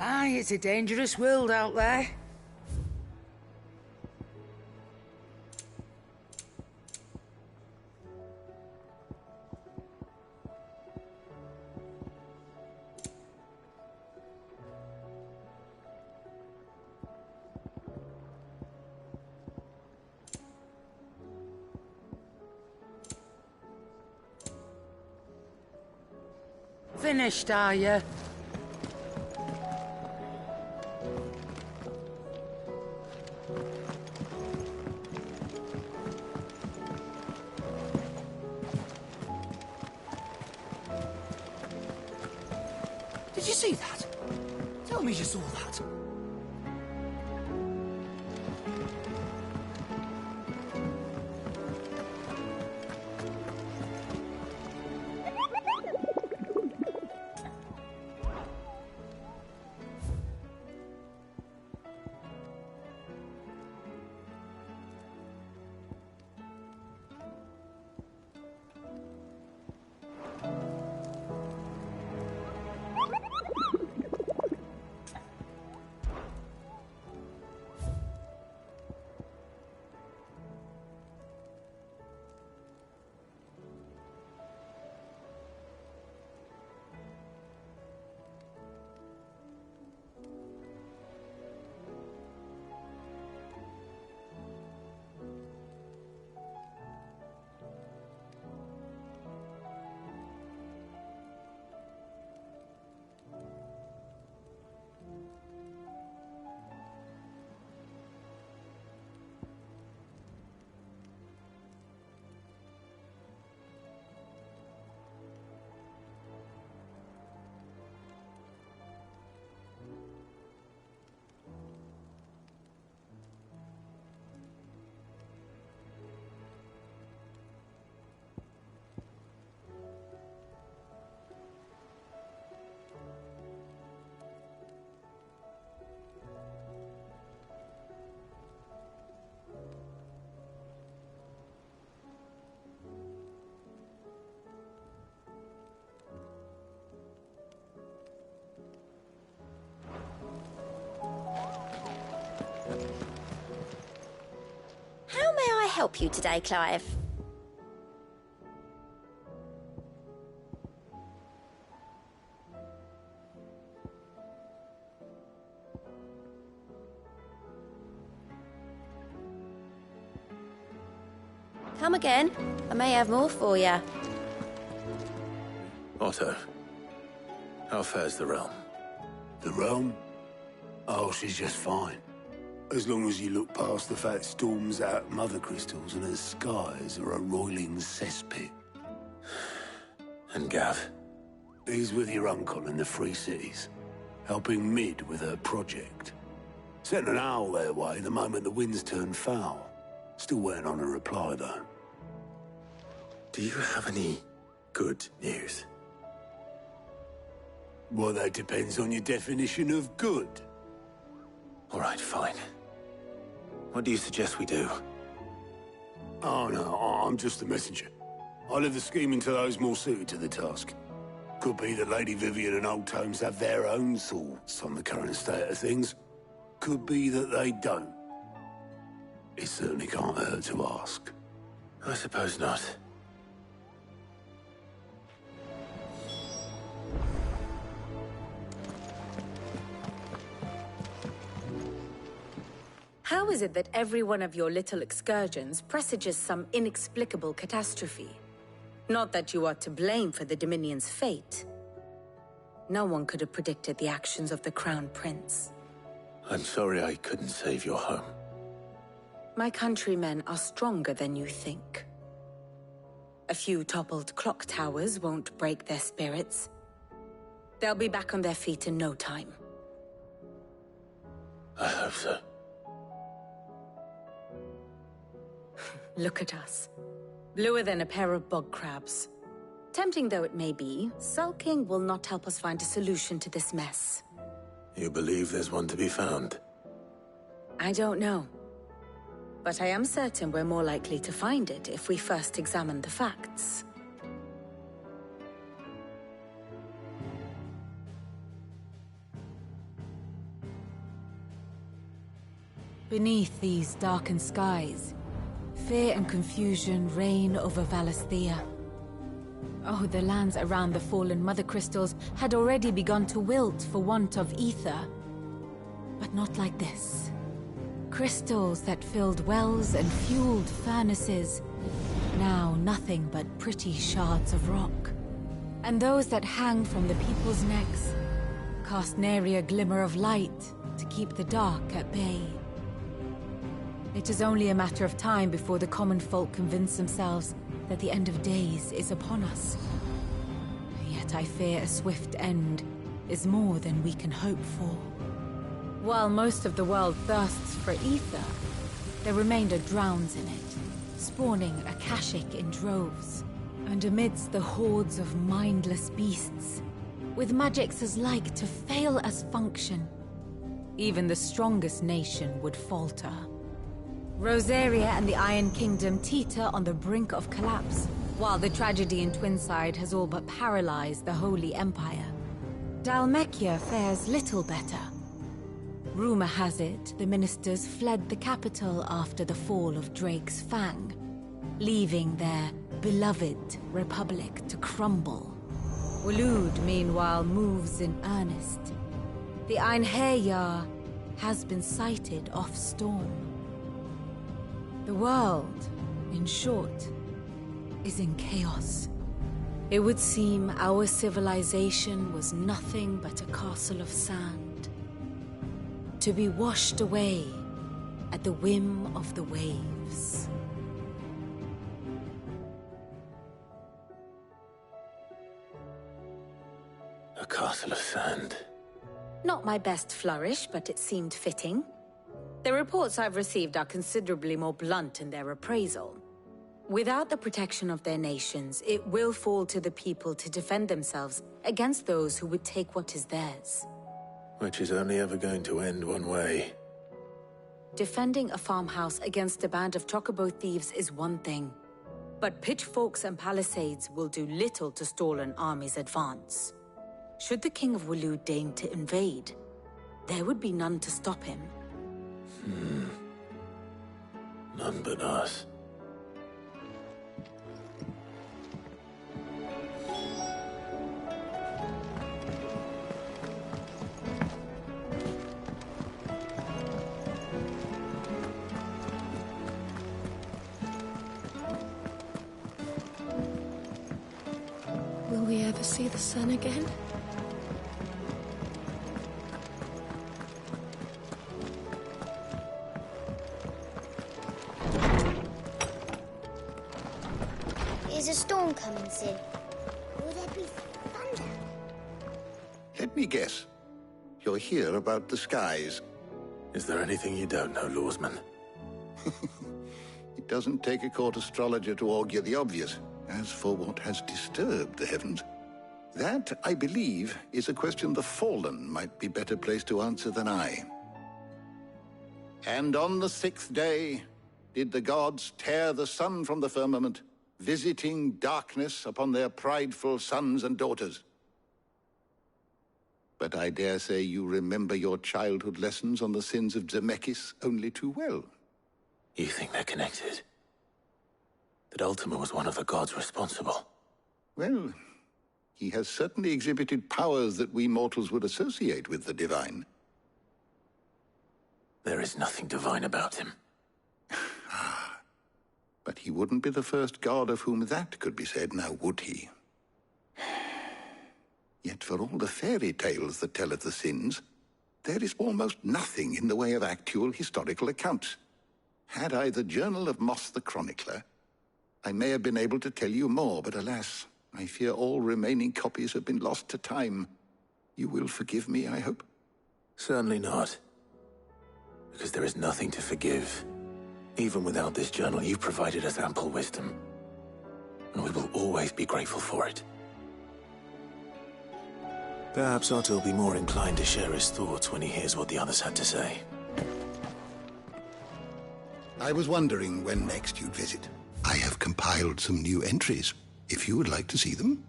Aye, it's a dangerous world out there. Finished, are you? Did you see that? Tell tell me you saw that. How may I help you today, Clive? Come again. I may have more for you. Otto, how fares the realm? The realm? Oh, she's just fine. As long as you look past the fat storms out mother crystals and her skies are a roiling cesspit. And Gav? He's with your uncle in the Free Cities, helping Mid with her project. Sent an owl their way the moment the winds turned foul. Still waiting on a reply, though. Do you have any good news? Well, that depends on your definition of good. All right, fine. What do you suggest we do? Oh, no, I'm just the messenger. I leave the scheming to those more suited to the task. Could be that Lady Vivian and Old Tomes have their own thoughts on the current state of things. Could be that they don't. It certainly can't hurt to ask. I suppose not. How is it that every one of your little excursions presages some inexplicable catastrophe? Not that you are to blame for the Dominion's fate. No one could have predicted the actions of the Crown Prince. I'm sorry I couldn't save your home. My countrymen are stronger than you think. A few toppled clock towers won't break their spirits. They'll be back on their feet in no time. I hope so. Look at us. Bluer than a pair of bog crabs. Tempting though it may be, sulking will not help us find a solution to this mess. You believe there's one to be found? I don't know. But I am certain we're more likely to find it if we first examine the facts. Beneath these darkened skies, fear and confusion reign over Valisthea. Oh, the lands around the fallen Mother Crystals had already begun to wilt for want of ether. But not like this. Crystals that filled wells and fueled furnaces, now nothing but pretty shards of rock. And those that hang from the people's necks cast nary a glimmer of light to keep the dark at bay. It is only a matter of time before the common folk convince themselves that the end of days is upon us. Yet I fear a swift end is more than we can hope for. While most of the world thirsts for ether, the remainder drowns in it, spawning Akashic in droves. And amidst the hordes of mindless beasts, with magics as like to fail as function, even the strongest nation would falter. Rosaria and the Iron Kingdom teeter on the brink of collapse, while the tragedy in Twinside has all but paralyzed the Holy Empire. Dhalmekia fares little better. Rumor has it the ministers fled the capital after the fall of Drake's Fang, leaving their beloved republic to crumble. Waloed, meanwhile, moves in earnest. The Einherjar has been sighted off-storm. The world, in short, is in chaos. It would seem our civilization was nothing but a castle of sand, to be washed away at the whim of the waves. A castle of sand. Not my best flourish, but it seemed fitting. The reports I've received are considerably more blunt in their appraisal. Without the protection of their nations, it will fall to the people to defend themselves against those who would take what is theirs. Which is only ever going to end one way. Defending a farmhouse against a band of chocobo thieves is one thing, but pitchforks and palisades will do little to stall an army's advance. Should the King of Waloed deign to invade, there would be none to stop him. None but us. Will we ever see the sun again? Is a storm coming soon? Will there be thunder? Let me guess. You're here about the skies. Is there anything you don't know, Lawsman? It doesn't take a court astrologer to augur the obvious. As for what has disturbed the heavens, that, I believe, is a question the Fallen might be better placed to answer than I. And on the 6th day did the gods tear the sun from the firmament, visiting darkness upon their prideful sons and daughters. But I dare say you remember your childhood lessons on the sins of Zemeckis only too well. You think they're connected? That Ultima was one of the gods responsible? Well, he has certainly exhibited powers that we mortals would associate with the divine. There is nothing divine about him. But he wouldn't be the first god of whom that could be said, now would he? Yet for all the fairy tales that tell of the sins, there is almost nothing in the way of actual historical accounts. Had I the Journal of Moss the Chronicler, I may have been able to tell you more, but alas, I fear all remaining copies have been lost to time. You will forgive me, I hope? Certainly not. Because there is nothing to forgive. Even without this journal, you've provided us ample wisdom. And we will always be grateful for it. Perhaps Otto will be more inclined to share his thoughts when he hears what the others had to say. I was wondering when next you'd visit. I have compiled some new entries, if you would like to see them.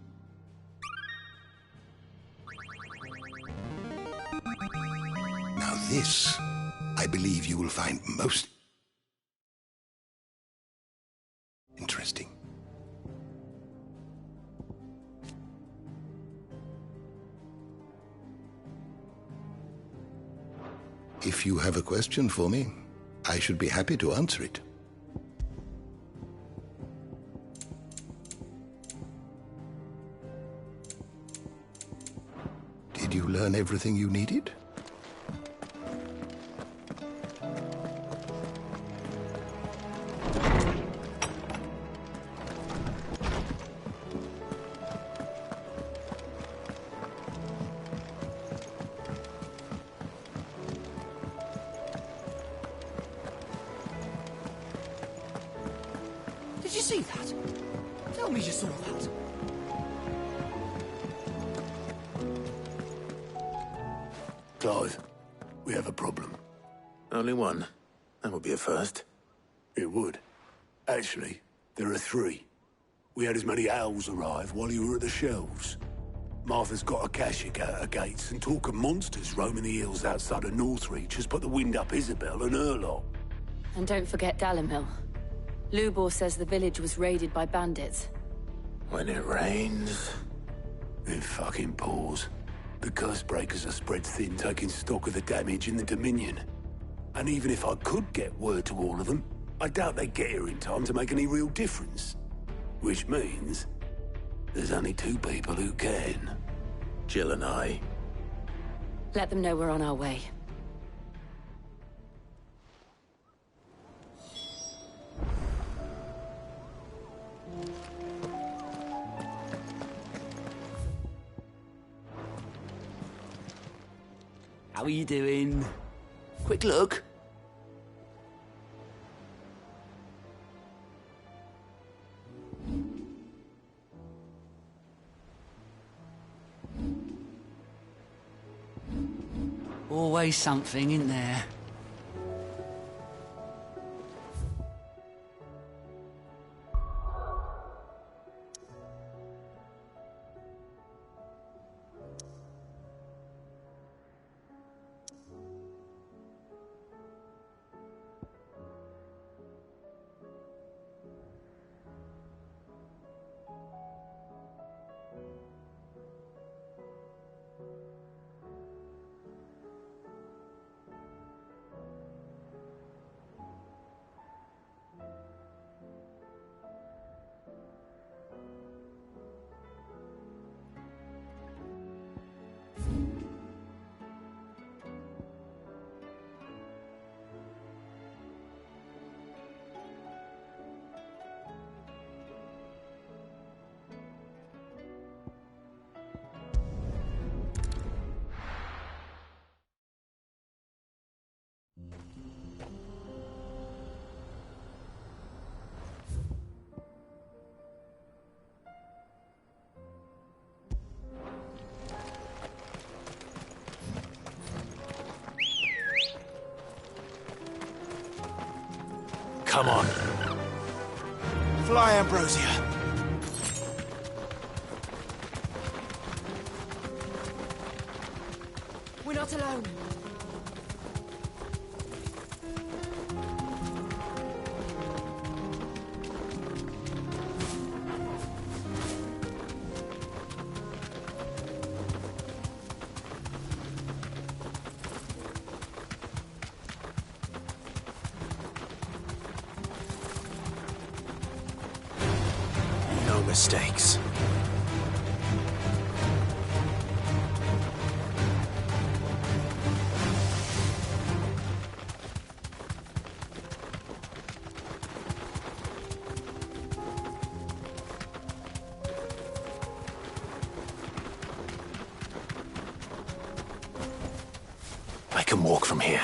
Now this, I believe you will find most interesting. If you have a question for me, I should be happy to answer it. Did you learn everything you needed? see that? Tell me you saw that. Clive, we have a problem. Only one. That would be a first. It would. Actually, there are three. We had as many owls arrive while you were at the shelves. Martha's got a Akashic out her gates, and talk of monsters roaming the hills outside of Northreach has put the wind up Isabel and her lot. And don't forget Dalimil. Lubor says the village was raided by bandits. When it rains... It fucking pours. The Cursebreakers are spread thin, taking stock of the damage in the Dominion. And even if I could get word to all of them, I doubt they'd get here in time to make any real difference. Which means... there's only two people who can. Jill and I. Let them know we're on our way. How are you doing? Quick look. Always something, isn't there? Come on. Fly, Ambrosia. We're not alone. No mistakes. I can walk from here.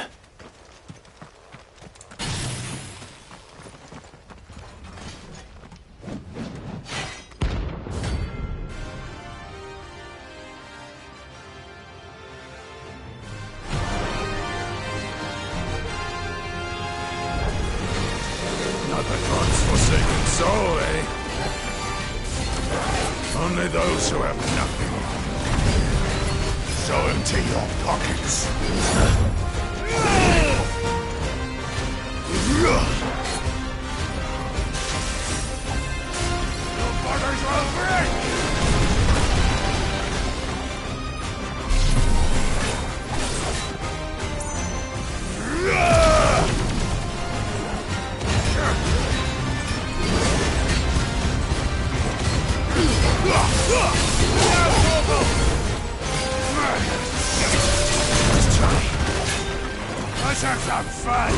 Another God's forsaken soul, eh? Only those who have nothing. So empty your pockets. Your borders will break! Let's have some fun!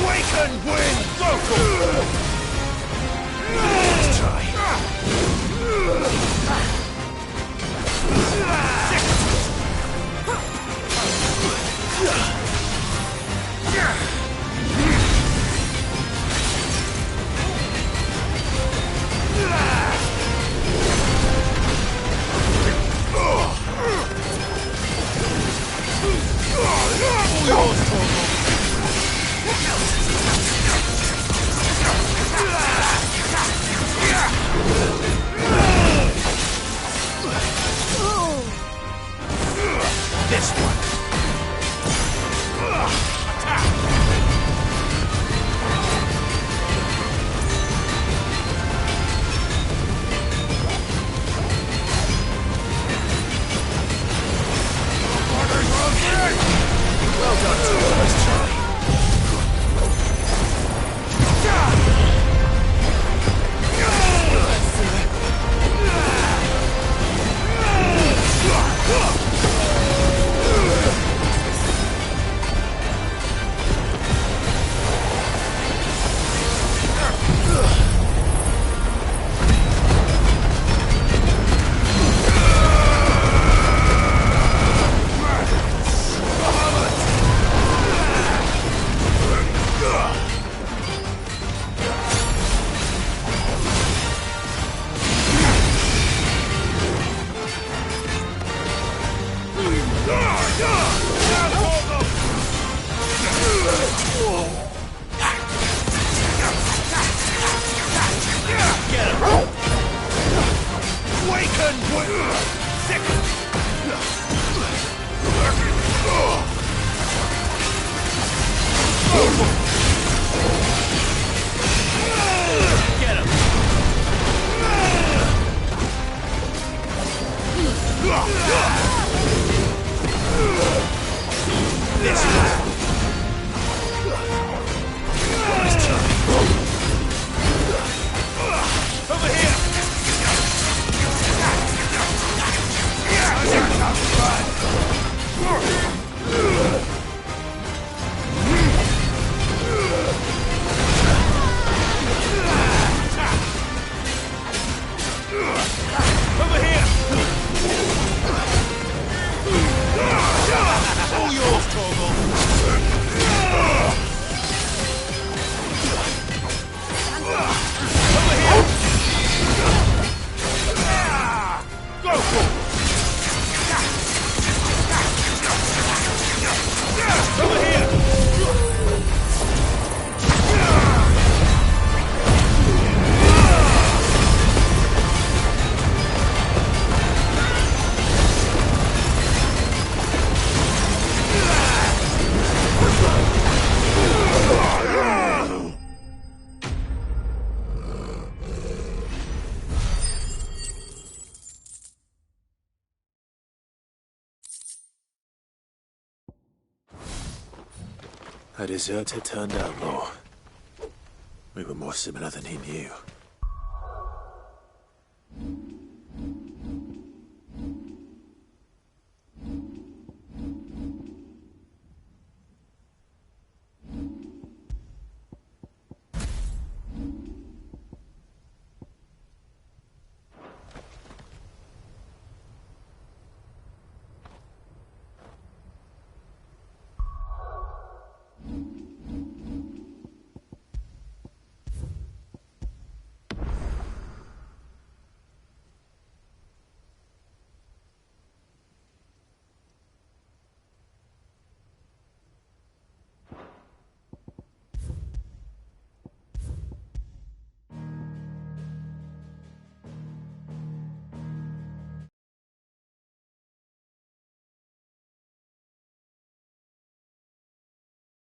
Awaken wind! Go! Let's try. This one. Well done, team. Let's try. A deserter turned outlaw. We were more similar than he knew.